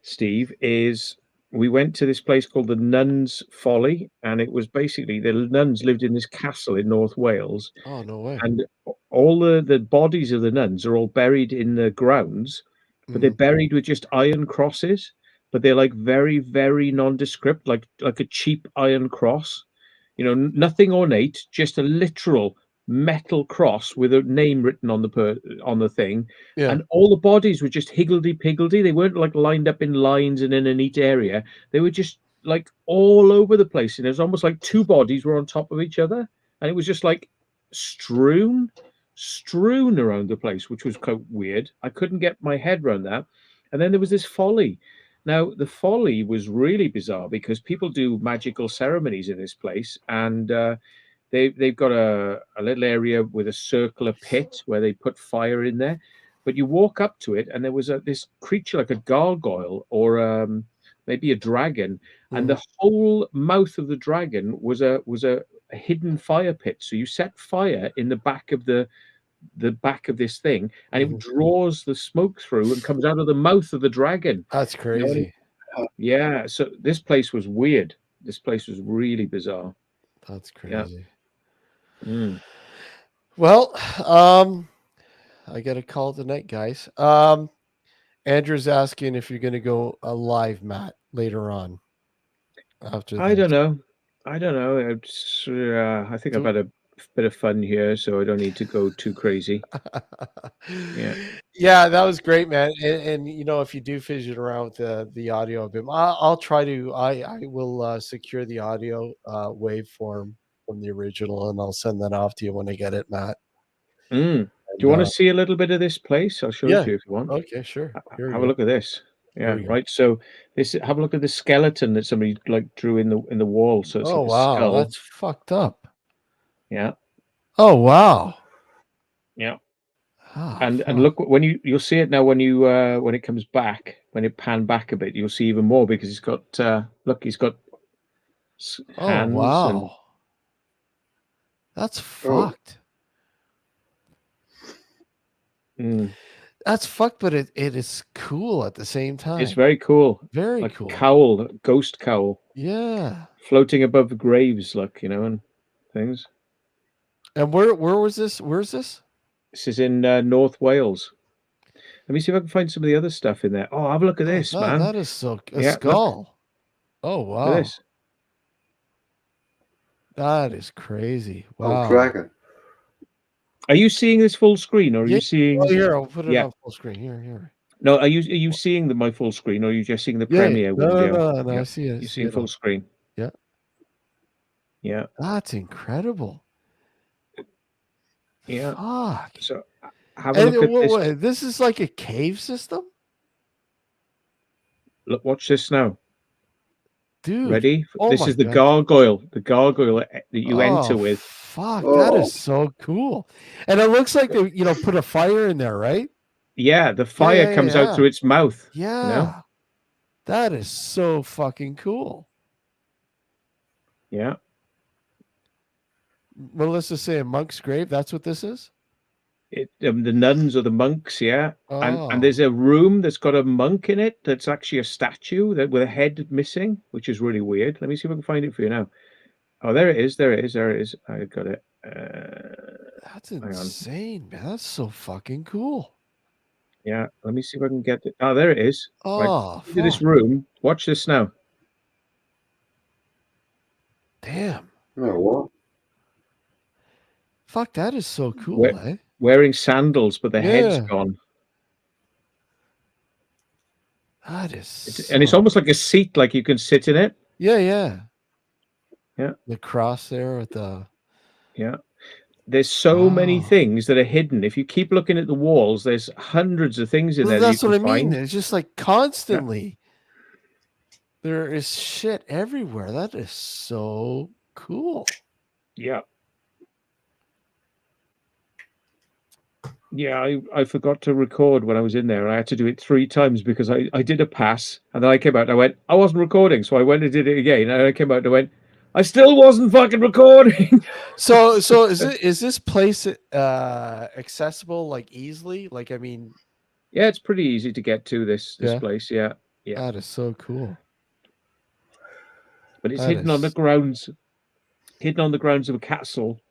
Steve, is we went to this place called the Nuns' Folly, and it was basically the nuns lived in this castle in North Wales, Oh no way. and all the bodies of the nuns are all buried in the grounds, but they're Mhm. buried with just iron crosses, but they're like very, very nondescript, like a cheap iron cross. Nothing ornate, just a literal metal cross with a name written on the thing, Yeah. and all the bodies were just higgledy-piggledy. They weren't like lined up in lines and in a neat area. They were just like all over the place, and it was almost like two bodies were on top of each other, and it was just like strewn around the place, which was quite weird. I couldn't get my head around that. And then there was this folly. Now, the folly was really bizarre because people do magical ceremonies in this place, and they've got a little area with a circular pit where they put fire in there. But you walk up to it, and there was this creature like a gargoyle or maybe a dragon, and Mhm. the whole mouth of the dragon was a hidden fire pit. So you set fire in the back of the back of this thing, and it Mhm. draws the smoke through and comes out of the mouth of the dragon. That's You know what I mean? crazy. Yeah. So this place was weird. This place was really bizarre. That's Yeah. crazy. Mm. Well, I got to call it the night, guys. Andrew's asking if you're going to go live, Matt, later on after I don't this. know. I don't know. It's, I think I've So- had a bit of fun here, so I don't need to go too crazy. Yeah. Yeah, that was great, man. And you know, if you do fidget around with the audio a bit, I'll try to. I will secure the audio waveform from the original, and I'll send that off to you when I get it, Matt. Mm. Do And, you want to see a little bit of this place? I'll show it yeah. to you if you want. Okay, sure. Here we Have go. a look at this. Here Yeah, we go. right. So this, have a look at the skeleton that somebody like drew in the wall. So it's Oh like a wow, skull. that's fucked up. Yeah, Oh wow. yeah. Oh, And fuck. look, when you'll see it now when it comes back, when it pan back a bit, you'll see even more because he's got look, he's got Oh hands and wow. That's fucked. mm, That's fucked, but it is cool at the same time. it's very cool. Very Like cool. cowl, a ghost cowl Yeah. floating above the graves, look, you know, and things. And where was this? Where's this? This is in North Wales. Let me see if I can find some of the other stuff in there. Oh, have a look at this, man. That is so a Yeah, look. skull. Oh Look wow. at this. That is crazy. Oh, Wow. dragon. Are you seeing this full screen, or are Yeah, you seeing? Oh, here, I'll put it Yeah. on full screen. Here. No, are you seeing my full screen, or are you just seeing the premiere No, window? no, Yeah. I see it. You're seeing full screen. Yeah. Yeah. That's incredible. Yeah. Fuck. So have a look at this. Wait, this is like a cave system? Look, watch this now. Dude. Ready? Oh This my is the God. gargoyle. The gargoyle that you enter with. Fuck, that Oh. is so cool. And it looks like they, put a fire in there, right? Yeah, the fire comes out through its mouth. Yeah. You know? That is so fucking cool. Yeah. Melissa saying monk's grave. That's what this is? The nuns or the monks, yeah. Oh. And there's a room that's got a monk in it that's actually a statue that with a head missing, which is really weird. Let me see if I can find it for you now. Oh, there it is. There it is. I got it. That's insane, man. That's so fucking cool. Yeah, let me see if I can get it. Oh, there it is. Oh, right. Into this room. Watch this now. Damn. Oh, what? Fuck, that is so cool, eh? Wearing sandals, but the head's gone. That is and it's almost like a seat, like you can sit in it. Yeah. Yeah. The cross there with the... Yeah. There's so many things that are hidden. If you keep looking at the walls, there's hundreds of things in there. That's that you what I can mean. find. It's just like constantly. There is shit everywhere. That is so cool. Yeah. Yeah, I forgot to record when I was in there. I had to do it 3 times because I did a pass and then I came out and I went, I wasn't recording. So I went and did it again. And I came out and I went, I still wasn't fucking recording. So is this place accessible like easily? Like, I mean, yeah, it's pretty easy to get to this place. Yeah. That is so cool. But it's hidden on the grounds of a castle.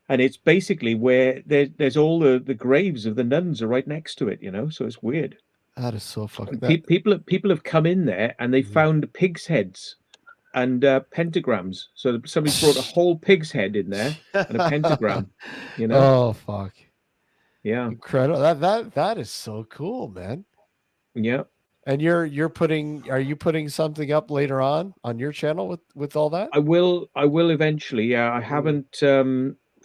And it's basically where there's all the graves of the nuns are right next to it, so it's weird. That is so fucking... People have come in there and they found pigs' heads and pentagrams. So somebody's brought a whole pig's head in there and a pentagram, Oh, fuck. Yeah. Incredible. That is so cool, man. Yeah. And are you putting something up later on your channel with all that? I will eventually. Yeah, I haven't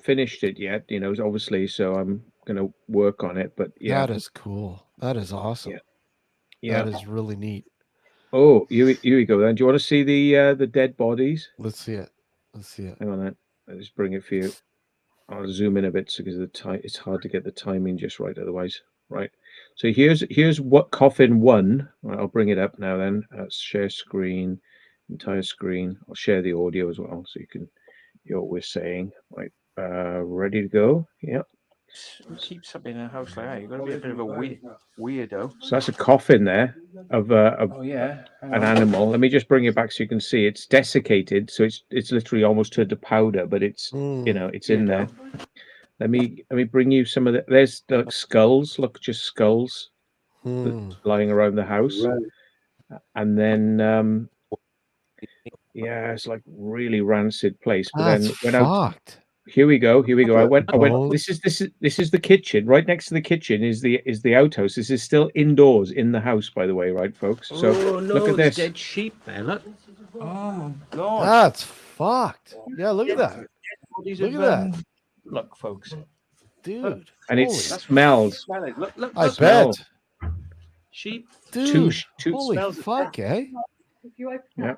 finished it yet, obviously, so I'm gonna work on it. But yeah, that is cool. That is awesome. Yeah, that is really neat. Oh, here we go then. Do you want to see the dead bodies? Let's see it. Hang on then. I'll just bring it for you. I'll zoom in a bit because it's hard to get the timing just right otherwise. Right. So here's what coffin 1. Right, I'll bring it up now then. Share screen, entire screen. I'll share the audio as well so you can hear what we're saying. Right. Ready to go? Yeah. keep something in a house like that, you've got to be a bit of a weirdo. So that's a coffin there of Oh yeah, an animal. Let me just bring it back so you can see. It's desiccated, so it's literally almost turned to powder, but it's it's in there. Let me bring you some of the. There's like skulls. Look, just skulls lying around the house, and then yeah, it's like really rancid place. But That's then went out. fucked. Here we go. Here we go. I went. Oh. This is the kitchen. Right next to the kitchen is the outhouse. This is still indoors in the house, by the way, right, folks? So oh, no, look at this. Dead sheep there. Look. Oh my god. That's fucked. Yeah, look at that. Look at that. Look, folks. Dude. And it smells. Look, I bet. Sheep. Dude. Two Holy smells of fuck, eh? Yeah.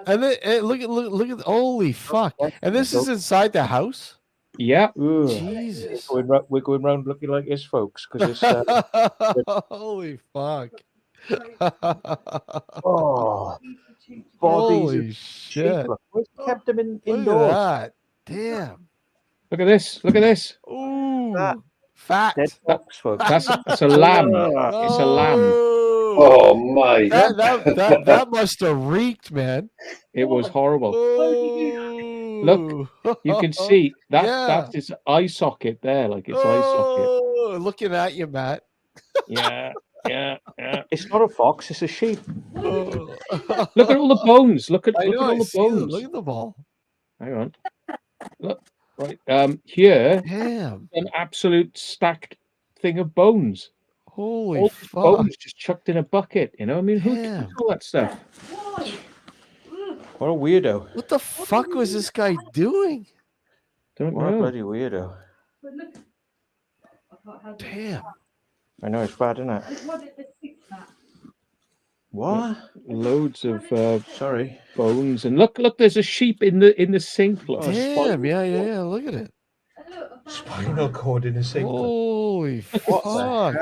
And then look at holy fuck. And this is inside the house? Yeah. Jesus. We're going round looking like this, folks, because it's holy fuck. oh, holy shit. We kept them Look indoors. at that. Damn. Look at this. Look at this. Ooh. That- Fat. Dead fox, folks. That's a lamb. It's a lamb. Oh, mate. That must have reeked, man. It was horrible. Oh. Look, you can see that Yeah. that's its eye socket there, like its eye Oh, looking at you, Matt. socket. Yeah. It's not a fox, it's a sheep. Oh. Look at all the bones. Look at I know, all I the see them. bones. Look at the ball. Hang on. Look, right. Here, Damn. an absolute stacked thing of bones. Holy All these fuck. bones just chucked in a bucket. You know, I mean, who Damn. keeps all that stuff? What a weirdo. What the fuck was this guy doing? Don't What a know. bloody weirdo. Damn. I know, it's bad, isn't it? What? Loads of Sorry. bones, and look, there's a sheep in the sink. Look. Damn. Yeah. Look at it. Spinal cord in the sink. Holy What fuck.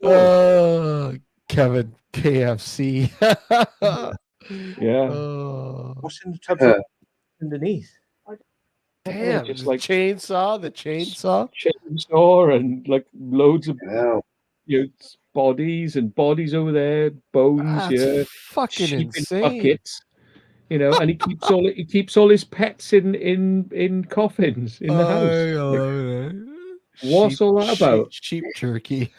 the Kevin KFC. Yeah. Oh, What's in the tub underneath? damn. just The like- chainsaw. Chainsaw and like loads of Wow. bodies over there, bones. That's fucking sheep insane. in buckets. And he keeps all his pets in coffins in the house. Like, what's all that about? Sheep jerky.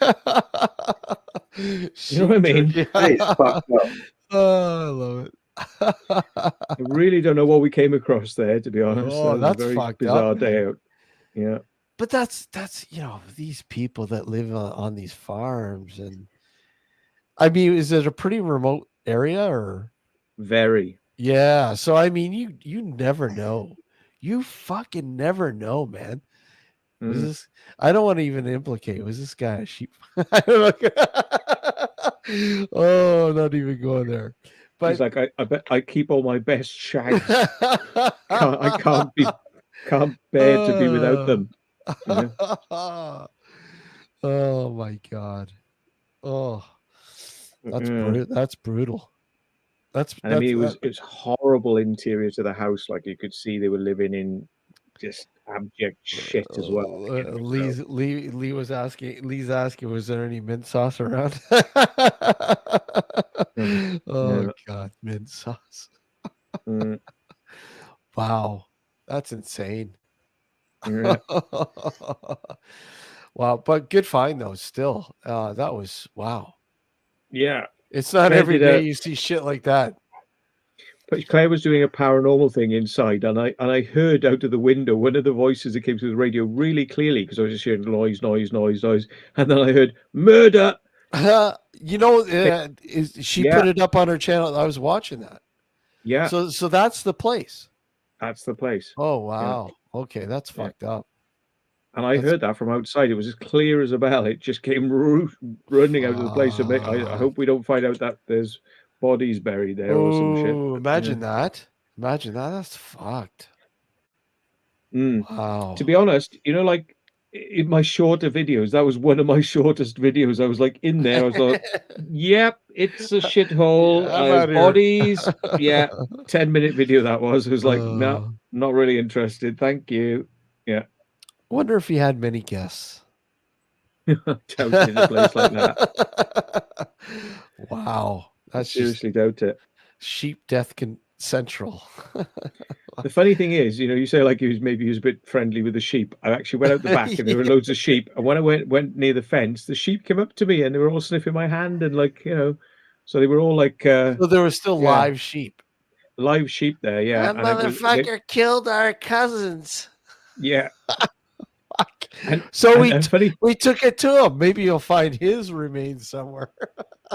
You know what I mean? It's fucked up. Oh, I love it. I really don't know what we came across there, to be honest. Oh, That was that's a very fucked bizarre up, day out. Yeah. But that's these people that live on these farms, and I mean, is it a pretty remote area or? Very. Yeah, so I mean, you never know. You fucking never know, man. Was this? I don't want to even implicate. Was this guy a sheep? I don't know. Oh, not even going there. But He's like, I bet I keep all my best shags. I can't bear to be without them. You know? Oh my god. That's Yeah. that's brutal. And I mean, it was horrible interior to the house. Like you could see they were living in just abject shit as well. Lee's asking, was there any mint sauce around? Oh god, mint sauce. Wow, that's insane. Yeah. Wow, but good find though. Still, that was wow. Yeah. It's not Claire every did a- day you see shit like that. But Claire was doing a paranormal thing inside, and I heard out of the window one of the voices that came through the radio really clearly because I was just hearing noise, and then I heard murder. She put it up on her channel. I was watching that. Yeah. So that's the place. That's the place. Oh wow. Okay, that's fucked up. And I heard that from outside. It was as clear as a bell. It just came running out of the place. I hope we don't find out that there's bodies buried there or some shit. Imagine that. Imagine that. That's fucked. Wow. To be honest, like in my shorter videos, that was one of my shortest videos. I was like in there. I was like, yep, it's a shithole. Bodies. Yeah. 10-minute video that was. I was like, no, not really interested. Thank you. Yeah. Wonder if he had many guests. Doubt it in a place like that. Wow, that's Seriously doubt it. sheep death central. The funny thing is, you say like he was a bit friendly with the sheep. I actually went out the back and there were loads of sheep. And when I went near the fence, the sheep came up to me and they were all sniffing my hand and so they were all like. So there were still live sheep. Live sheep there, yeah. That motherfucker killed our cousins. Yeah. So we took it to him. Maybe you'll find his remains somewhere.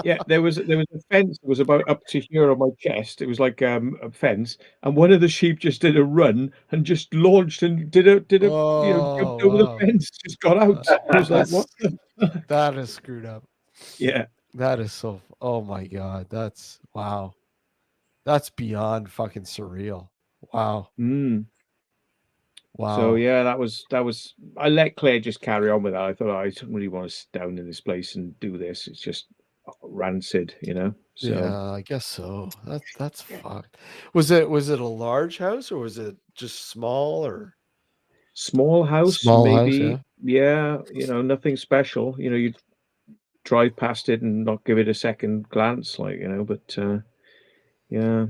Yeah, there was a fence that was about up to here on my chest. It was like a fence, and one of the sheep just did a run and just launched and did a jumped over the fence, just got out. I was like, what the fuck? That is screwed up. Yeah. That is so. Oh my god, that's wow. That's beyond fucking surreal. Wow. Wow. So yeah, that was. I let Claire just carry on with that. I thought I don't really want to sit down in this place and do this. It's just rancid, So yeah, I guess so. That's fucked. Was it a large house or was it just small or small house? Small maybe. house, yeah. Nothing special. You'd drive past it and not give it a second glance, But yeah.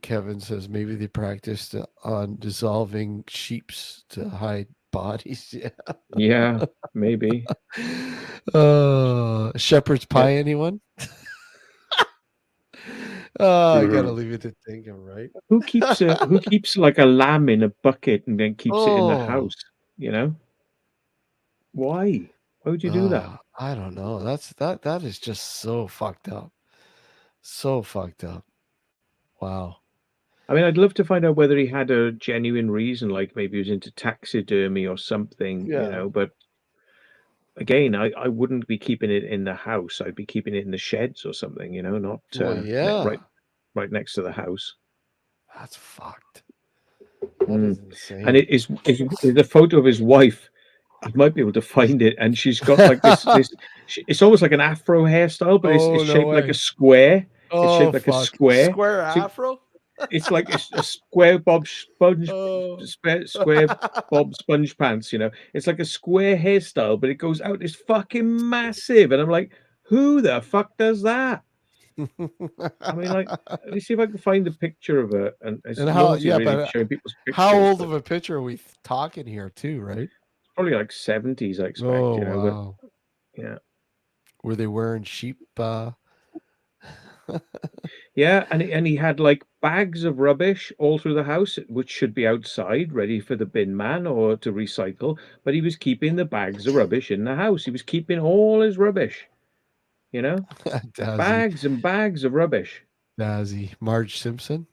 Kevin says maybe they practiced on dissolving sheeps to hide bodies. Yeah. Yeah, maybe. Shepherd's pie, anyone? I gotta leave it to thinking, right? Who keeps like a lamb in a bucket and then keeps it in the house? Why? Why would you do that? I don't know. That is just so fucked up. So fucked up. Wow. I mean, I'd love to find out whether he had a genuine reason, like maybe he was into taxidermy or something, but again, I wouldn't be keeping it in the house. I'd be keeping it in the sheds or something, not right next to the house. That's fucked. That is insane. And it is the photo of his wife. You might be able to find it, and she's got like this. It's almost like an afro hairstyle, but it's shaped like a square. It's shaped like a square. Square afro. It's like a square bob sponge, square bob sponge pants. It's like a square hairstyle, but it goes out. It's fucking massive, and I'm like, who the fuck does that? I mean, like, let me see if I can find a picture of it. And how? Yeah, really but showing people's pictures, how old of a picture are we talking here, too? Right? Probably like 70s, I expect. Wow. But, yeah. Were they wearing sheep? Yeah, and he had like bags of rubbish all through the house, which should be outside, ready for the bin man or to recycle. But he was keeping the bags of rubbish in the house. He was keeping all his rubbish. Bags and bags of rubbish. Dazzy. Marge Simpson.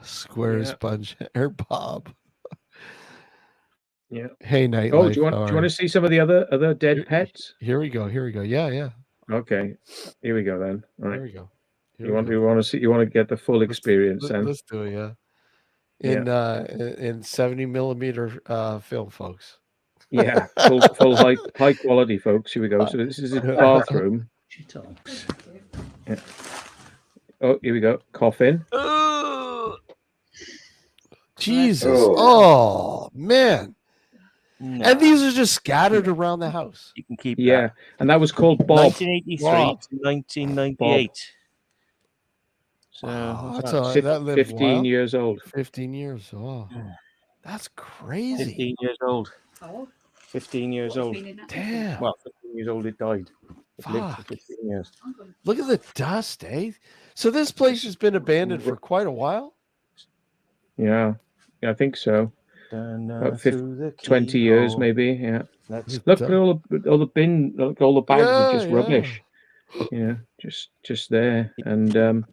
Square sponge hair bob. Yeah. Hey, Nightlife. Oh, do you want to see some of the other dead pets? Here we go. Yeah. Okay. Here we go then. All right. Here we go. You want to get the full experience then? Let's do it, yeah. In 70mm film, folks. Yeah, full high quality, folks. Here we go. So this is his bathroom. Yeah. Oh, here we go. Coffin. Jesus. Oh man. No. And these are just scattered around the house. You can keep that. And that was called Bob. 1983 to 1998. Bob. So that lived 15 years old. 15 years. Oh, that's crazy. 15 years old. 15 years old. Damn. Well, 15 years old, it died. It lived for 15 years. Look at the dust, eh? So this place has been abandoned for quite a while? Yeah, I think so. About 20 years, maybe. Yeah. Look at all the bin, look, all the bags are just rubbish. Yeah, just there. And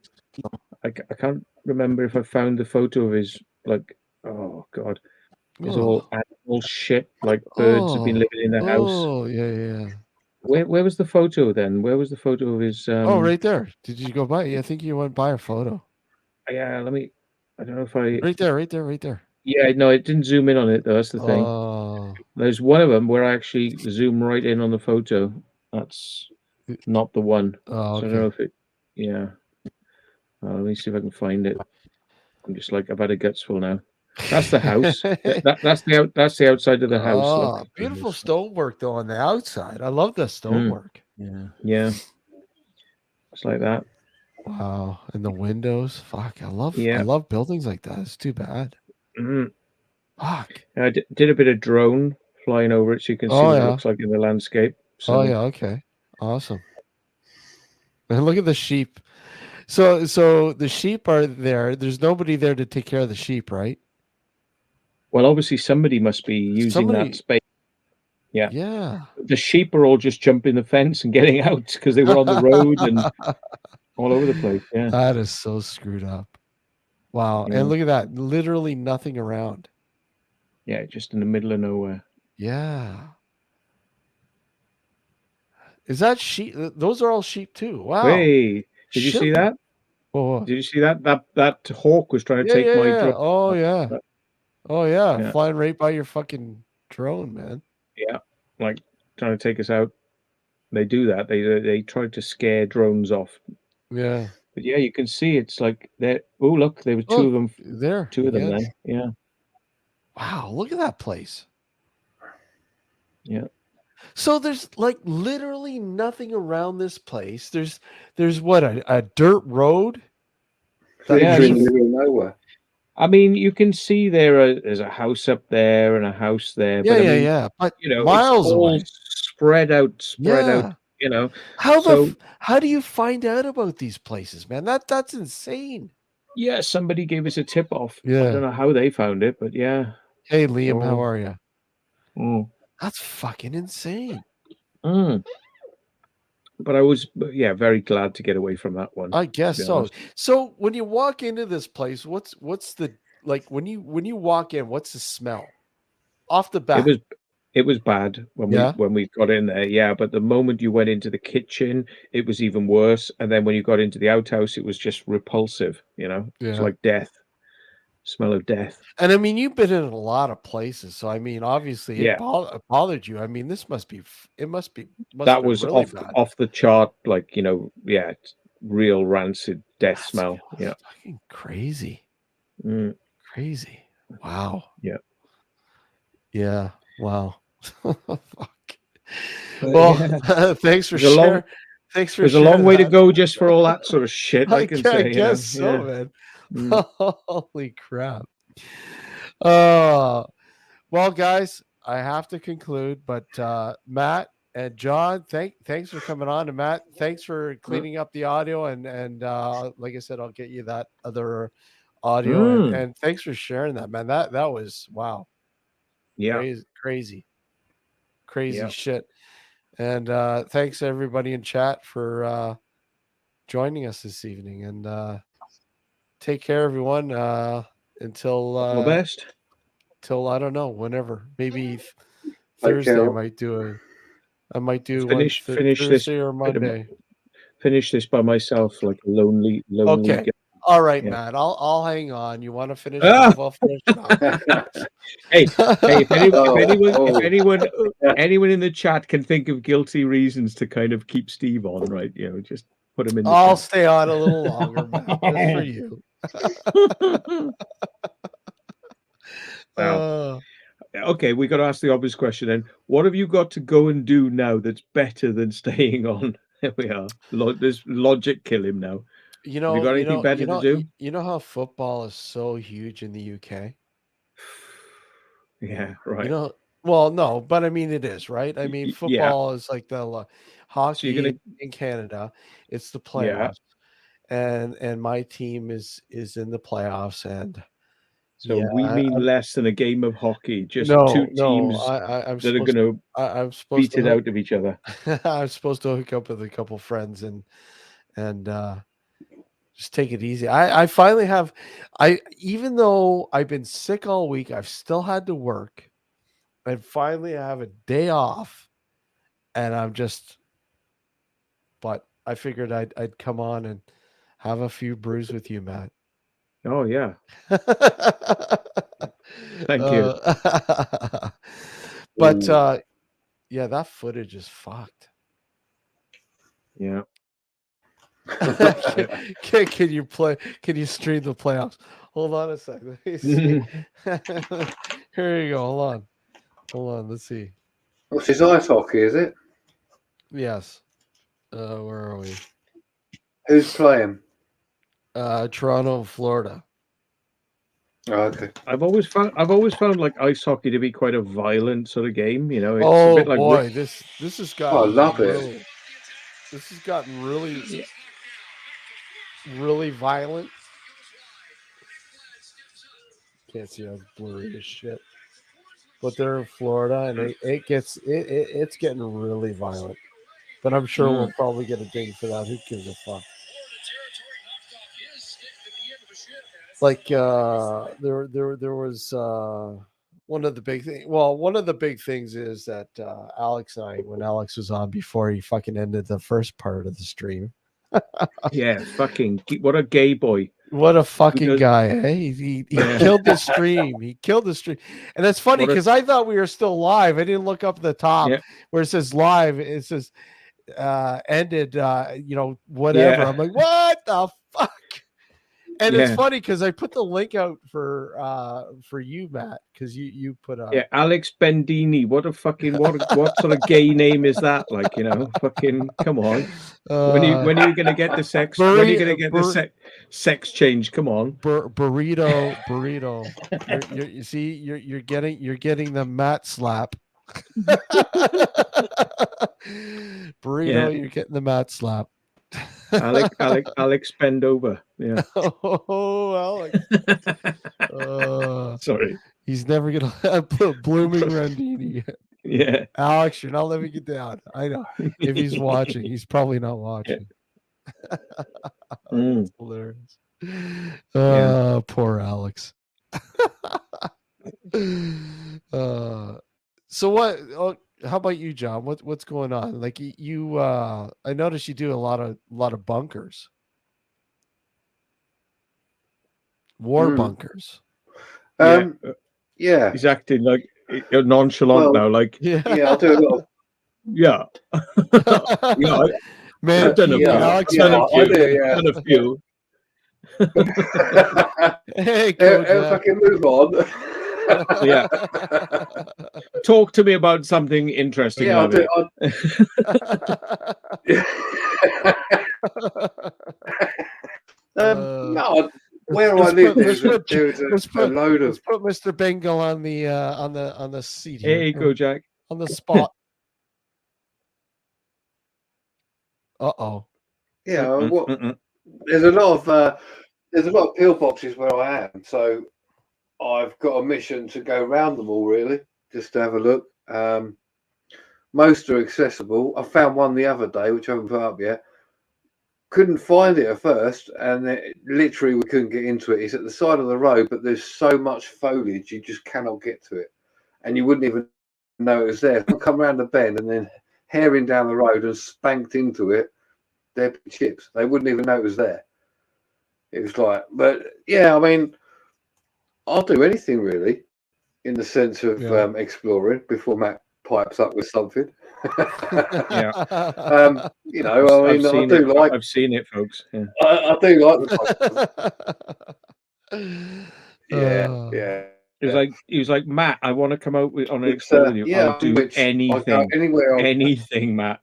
I can't remember if I found the photo of his, like, oh god, it's all animal shit, like birds have been living in the house. Oh yeah. Where was the photo then? Where was the photo of his? Right there. Did you go by? I think you went by a photo. Yeah, I don't know if I. Right there. Yeah, no, it didn't zoom in on it though. That's the thing. There's one of them where I actually zoom right in on the photo. That's not the one. Oh, okay. So I don't know if it. Yeah. Let me see if I can find it. I'm just like, I've had a gutsful now. That's the house. That's the outside of the house. Oh, Look. beautiful stonework though on the outside. I love the stonework. Yeah. It's like that. Wow, and the windows. Fuck, I Yeah. love buildings like that. It's too bad. Mhm. Fuck. I did a bit of drone flying over it, so you can see Oh what it yeah. looks like in the landscape. So Oh yeah. Okay. Awesome. And look at the sheep. So the sheep are there. There's nobody there to take care of the sheep, right? well, obviously somebody must be using Somebody. that space. Yeah. Yeah. The sheep are all just jumping the fence and getting out because they were on the road and all over the place. Yeah. That is so screwed up. Wow. Yeah. And look at that. Literally nothing around. Yeah, just in the middle of nowhere. Yeah. Is that sheep? Those are all sheep too. Wow. Hey, did you see Shit. that? Whoa. Did you see that? That hawk was trying to take my Yeah. drone. Oh yeah. Oh yeah. Yeah. Flying right by your fucking drone, man. Yeah, like trying to take us out. They do that. They try to scare drones off. Yeah. But yeah, you can see it's like there. Oh look, there were two of them. There. Two of them again. there. Yeah. Wow. Look at that place. Yeah. So there's like literally nothing around this place. There's what a dirt road. Literally in the middle of nowhere. I mean, you can see there's a house up there and a house there. Yeah, but I mean, yeah. But you know, miles it's all away. spread out. Yeah. You know, How so how do you find out about these places, man? That's insane. yeah, somebody gave us a tip off. I Yeah. don't know how they found it, but yeah. Hey Liam, how Oh. are you? Mm. That's fucking insane. Mm. But I was, very glad to get away from that one. I guess to be so. honest. So when you walk into this place, what's the like when you walk in? What's the smell off the bat? It was bad when we got in there, yeah. But the moment you went into the kitchen, it was even worse. And then when you got into the outhouse, it was just repulsive. You know, it's Yeah. like death, smell of death. And I mean, you've been in a lot of places, so I mean, obviously, Yeah. it bothered you. I mean, this must be must That have been was really bad. off the chart, like it's real rancid death smell. Yeah, Fucking crazy, Mm. crazy. Wow. Yeah. Yeah. Wow. Fuck. But, Well, yeah. thanks for There's a long- sharing. Thanks for There's a sharing long way to that. go just for all that sort of shit. I can I say, guess so, yeah. man. Mm. Holy crap. Well, guys, I have to conclude, but Matt and John, thanks for coming on. And Matt, thanks for cleaning up the audio and like I said, I'll get you that other audio and thanks for sharing that, man. That was wow. Yeah. Crazy Yeah. shit. And thanks everybody in chat for joining us this evening, and take care everyone until All the best. till I don't know, whenever, maybe Take Thursday. care. I might do Finish one this Thursday or bit of- Monday. Finish this by myself, like a lonely Okay. guy. All right, Yeah. Matt. I'll hang on. You want to finish Ah! it off? I'll finish it off. Hey, if Oh. anyone in the chat can think of guilty reasons to kind of keep Steve on, right? Just put him in the I'll chat. stay on a little longer, Matt, just for you. Wow. Okay, we got to ask the obvious question then. What have you got to go and do now that's better than staying on? There we are. There's logic kill him now. You Have you know, got anything better to do? You know how football is so huge in the UK? Yeah, right. You know, well, no, but I mean, it is, right? I mean, Yeah. football is like the hockey gonna- in Canada. It's the Yeah. playoffs, and my team is in the playoffs, and So yeah, we mean less than a game of hockey. Just no, two teams I'm that are supposed going to I'm supposed beat to it out of each other. I'm supposed to hook up with a couple friends and just take it easy. I finally have even though I've been sick all week, I've still had to work. And finally I have a day off, and but I figured I'd come on and have a few brews with you, Matt. Oh yeah. Thank you. But yeah, that footage is fucked. Yeah. Can you stream the playoffs? Hold on a second. Let me see. Here you go. Hold on. Let's see. What's his ice hockey? Is it? Yes. Where are we? Who's playing? Toronto, Florida. Oh, okay. I've always found like ice hockey to be quite a violent sort of game. You know, it's a Oh bit like boy, this has gotten. Oh, I love it. really, This has gotten really violent. Can't see how blurry as shit. But they're in Florida, and it's getting really violent. But I'm sure we'll probably get a ding for that. Who gives a fuck? Like there was one of the big things. Well, one of the big things is that Alex and I, when Alex was on before he fucking ended the first part of the stream. yeah, fucking what a gay boy. What a fucking guy, eh? He killed the stream. He killed the stream. And that's funny because I thought we were still live. I didn't look up at the top where it says live. It says ended, whatever. I'm like, what the fuck? And it's funny because I put the link out for you, Matt, because you put up. Yeah, Alex Bendini. What a fucking what sort of gay name is that? Like, fucking come on. When are you gonna get the sex? When are you gonna get the sex change? Come on. Burrito. You see, you're getting the Matt slap. Burrito, you're getting the Matt slap. Alex bend over. Yeah. Oh, Alex. Sorry. He's never gonna put blooming Randini. Yeah. Alex, you're not living it down. I know. If he's watching, he's probably not watching. That's hilarious. Poor Alex. So what? How about you, John? What's going on? Like you, I noticed you do a lot of bunkers, war bunkers. Yeah, he's acting like nonchalant now. Like I'll do a lot. Yeah, Man, I've done a few. Alex, Done a few. Hey, if I can move on. Yeah. Talk to me about something interesting. Yeah, I'll do. No, where I live, there's a load of. Let's put Mr. Bengal on the seat here. Here you go, Jack. On the spot. Uh-oh. Yeah, there's a lot of pillboxes where I am, so I've got a mission to go around them all, really, just to have a look. Most are accessible. I found one the other day, which I haven't put up yet. Couldn't find it at first, and literally we couldn't get into it. It's at the side of the road, but there's so much foliage, you just cannot get to it. And you wouldn't even know it was there. I'll come around the bend and then herring down the road and spanked into it. They're chips. They wouldn't even know it was there. It was like, but yeah, I mean, I'll do anything really in the sense of exploring before Matt pipes up with something. I mean, I've seen it, folks. Yeah. I do like the yeah. He was like, Matt, I want to come out on an explore with you. Yeah, I'll do anything. Anything, Matt.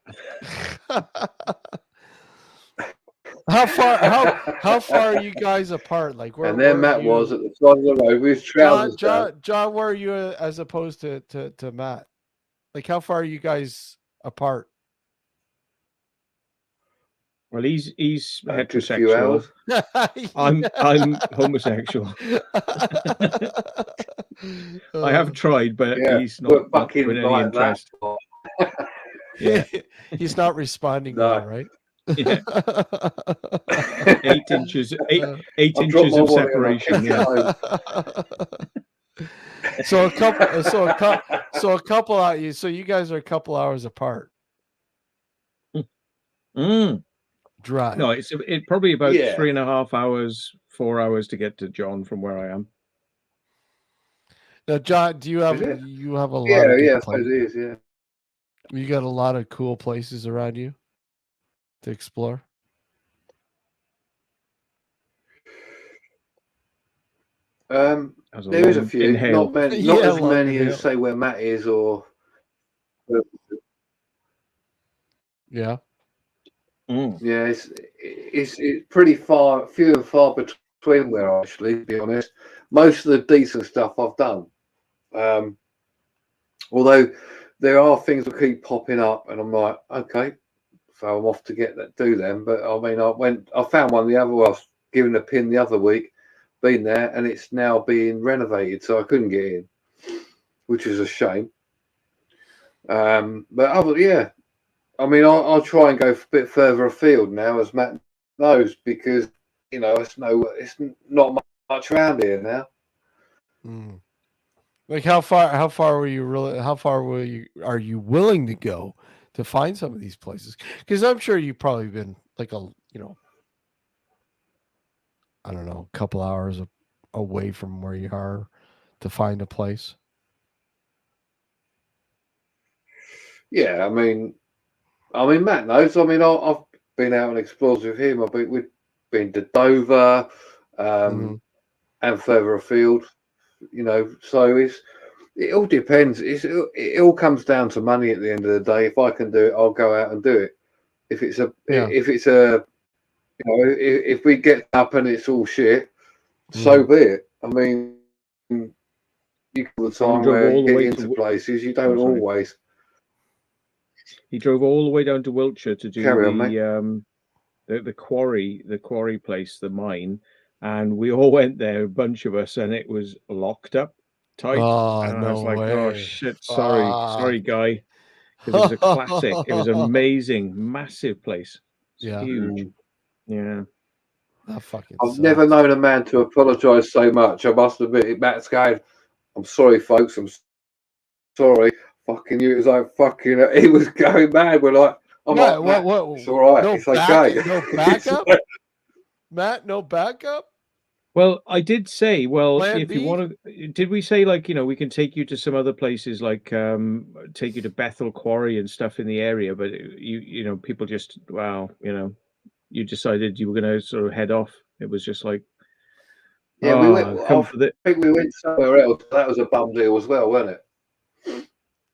How far are you guys apart? Like where? And then Matt was at the side of the road with his trousers down. John, where are you as opposed to Matt? Like how far are you guys apart? Well, he's heterosexual. I'm homosexual. I have tried, but he's not showing any interest. Yeah, he's not responding now, right? Yeah. 8 inches of separation. Yeah. So a couple hours. So you guys are a couple hours apart. Drive. No, it's probably about 3.5 hours, 4 hours to get to John from where I am. Now, John, do you have a lot? Yeah, so it is. Yeah, you got a lot of cool places around you to explore. As a There is a long few, inhale. not many, Yeah, not as long many inhale. as say where Matt is, or Yeah. yeah, it's pretty far, few and far between where I actually, to be honest. Most of the decent stuff I've done. Although there are things that keep popping up, and I'm like, okay, so I'm off to do them. But I mean, I found one the other. I was given a pin the other week, been there, and it's now being renovated, so I couldn't get in, which is a shame. But yeah, I mean, I'll try and go a bit further afield now, as Matt knows, because it's not much around here now. Mm. Like how far are you willing to go to find some of these places? Because I'm sure you've probably been like I don't know, a couple hours away from where you are to find a place. Yeah, I mean, Matt knows. I mean, I've been out and explored with him. We've been to Dover, and further afield. So it all depends. It all comes down to money at the end of the day. If I can do it, I'll go out and do it. If we get up and it's all shit, so be it. I mean, you get the time where you get into places, you don't always. He drove all the way down to Wiltshire to do the quarry place, the mine, and we all went there, a bunch of us, and it was locked up tight. Oh, and I was no like, way. oh shit, sorry, guy, because it was a classic. It was amazing, massive place. It's huge. Yeah. That fucking I've sucks. never known a man to apologise so much. I must admit, Matt's going, I'm sorry, folks. I'm sorry. Fucking you. It was like fucking. He was going mad. We're like, I'm like, Matt, it's all right. It's okay. No backup, Matt. No backup. Well, I did say, Plan if B? you want to, did we say we can take you to some other places, like take you to Bethel Quarry and stuff in the area, but people just, you decided you were going to sort of head off. It was just like, yeah, we went. I for the, think we went somewhere else. That was a bum deal as well, wasn't it?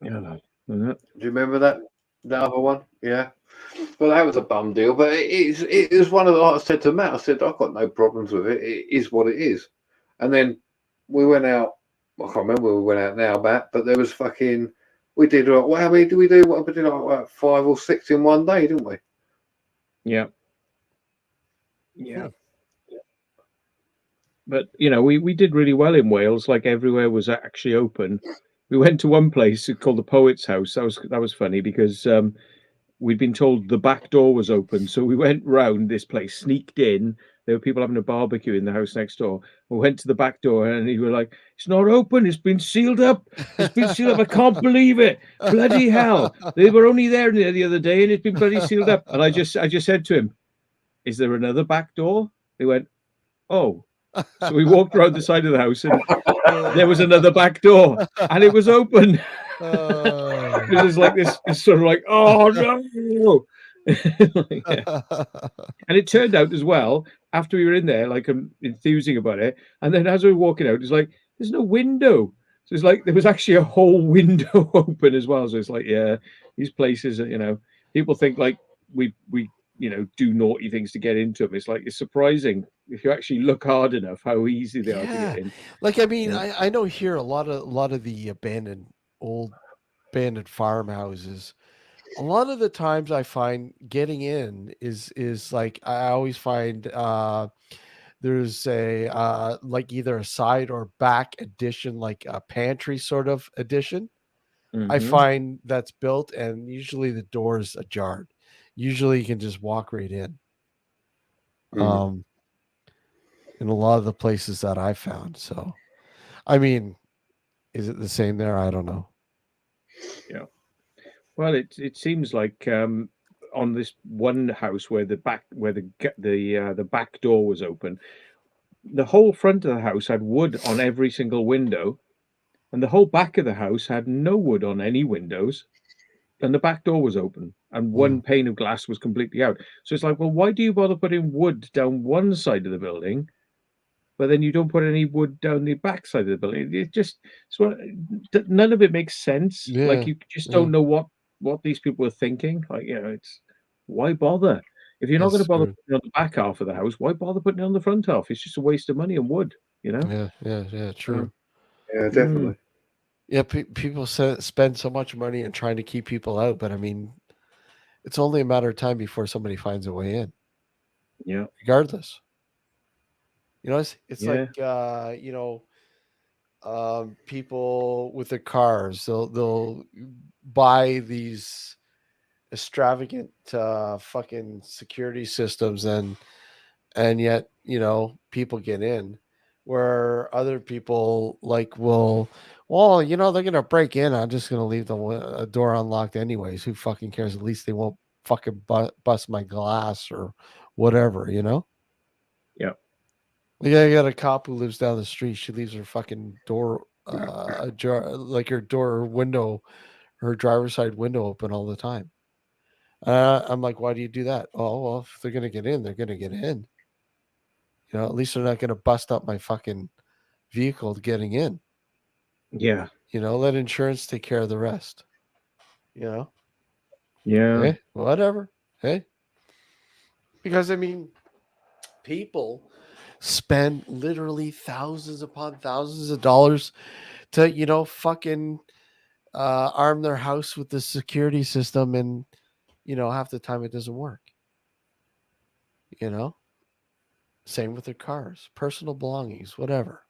yeah. Do you remember that? The other one? Yeah. Well, that was a bum deal, but it is one of the. Like I said to Matt, I said I've got no problems with it. It is what it is. And then we went out. I can't remember where we went out now, Matt. But there was fucking. We did. Well, how many did we do? What we did? Like 5 or 6 in one day, didn't we? Yeah. Yeah. But we did really well in Wales. Like everywhere was actually open. We went to one place called the Poet's House. That was funny because we'd been told the back door was open, so we went round this place, sneaked in. There were people having a barbecue in the house next door. We went to the back door, and he was like, "It's not open. It's been sealed up. It's been sealed up. I can't believe it. Bloody hell! They were only there the other day, and it's been bloody sealed up." And I just said to him, "Is there another back door?" He went, "Oh." So we walked around the side of the house, and there was another back door, and it was open. This is like this sort of like, oh no. Yeah. And it turned out as well, after we were in there, like I'm enthusing about it, and then as we were walking out, it's like there's no window. So it's like there was actually a whole window open as well. So it's like, yeah, these places, people think like we do naughty things to get into them. It's like it's surprising if you actually look hard enough how easy they are to get in. Like I mean, I know here a lot of the old abandoned farmhouses. A lot of the times I find getting in is like I always find there's a like either a side or back addition, like a pantry sort of addition. I find that's built, and usually the door's ajar. Usually you can just walk right in. In a lot of the places that I found. So, I mean, is it the same there? I don't know. Yeah. Well, it seems like on this one house where the back door was open, the whole front of the house had wood on every single window, and the whole back of the house had no wood on any windows, and the back door was open, and one pane of glass was completely out. So it's like, well, why do you bother putting wood down one side of the building, but then you don't put any wood down the backside of the building. It just none of it makes sense. Like Yeah, you just yeah. don't know what these people are thinking. Like, you know, it's why bother? If you're not going to That's bother true. putting it on the back half of the house, why bother putting it on the front half? It's just a waste of money and wood, you know? Yeah, true. Yeah, definitely. Yeah, people spend so much money in trying to keep people out, but I mean, it's only a matter of time before somebody finds a way in, Yeah. regardless. You know, it's Yeah. like people with their cars, they'll buy these extravagant fucking security systems, and yet people get in, where other people like will, well, they're gonna break in, I'm just gonna leave the door unlocked anyways, who fucking cares, at least they won't fucking bust my glass or whatever. Yeah. Like, I got a cop who lives down the street, she leaves her fucking door ajar, like her door window, her driver's side window open all the time. I'm like, why do you do that? Oh, well, if they're gonna get in, they're gonna get in. At least they're not gonna bust up my fucking vehicle getting in. Yeah. Let insurance take care of the rest. Yeah. Hey, whatever. Hey. Because I mean, people spend literally thousands upon thousands of dollars to, fucking arm their house with the security system, and half the time it doesn't work. Same with their cars, personal belongings, whatever.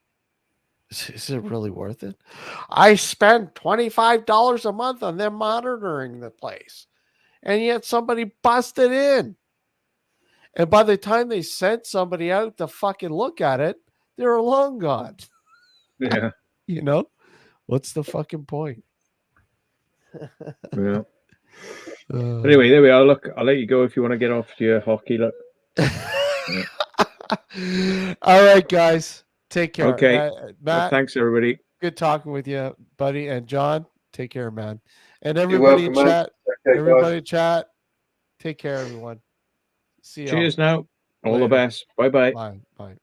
Is it really worth it? I spend $25 a month on them monitoring the place, and yet somebody busted in. And by the time they sent somebody out to fucking look at it, they're long gone. Yeah. What's the fucking point? Yeah. Anyway, there we are. Look, I'll let you go if you want to get off to your hockey. Look. Yeah. All right, guys. Take care. Okay. Matt, thanks, everybody. Good talking with you, buddy. And John, take care, man. And You're everybody welcome, in man. chat, Okay, everybody guys. in chat, take care, everyone. See you. Cheers now. All the Later. best. Bye-bye. Bye. Bye.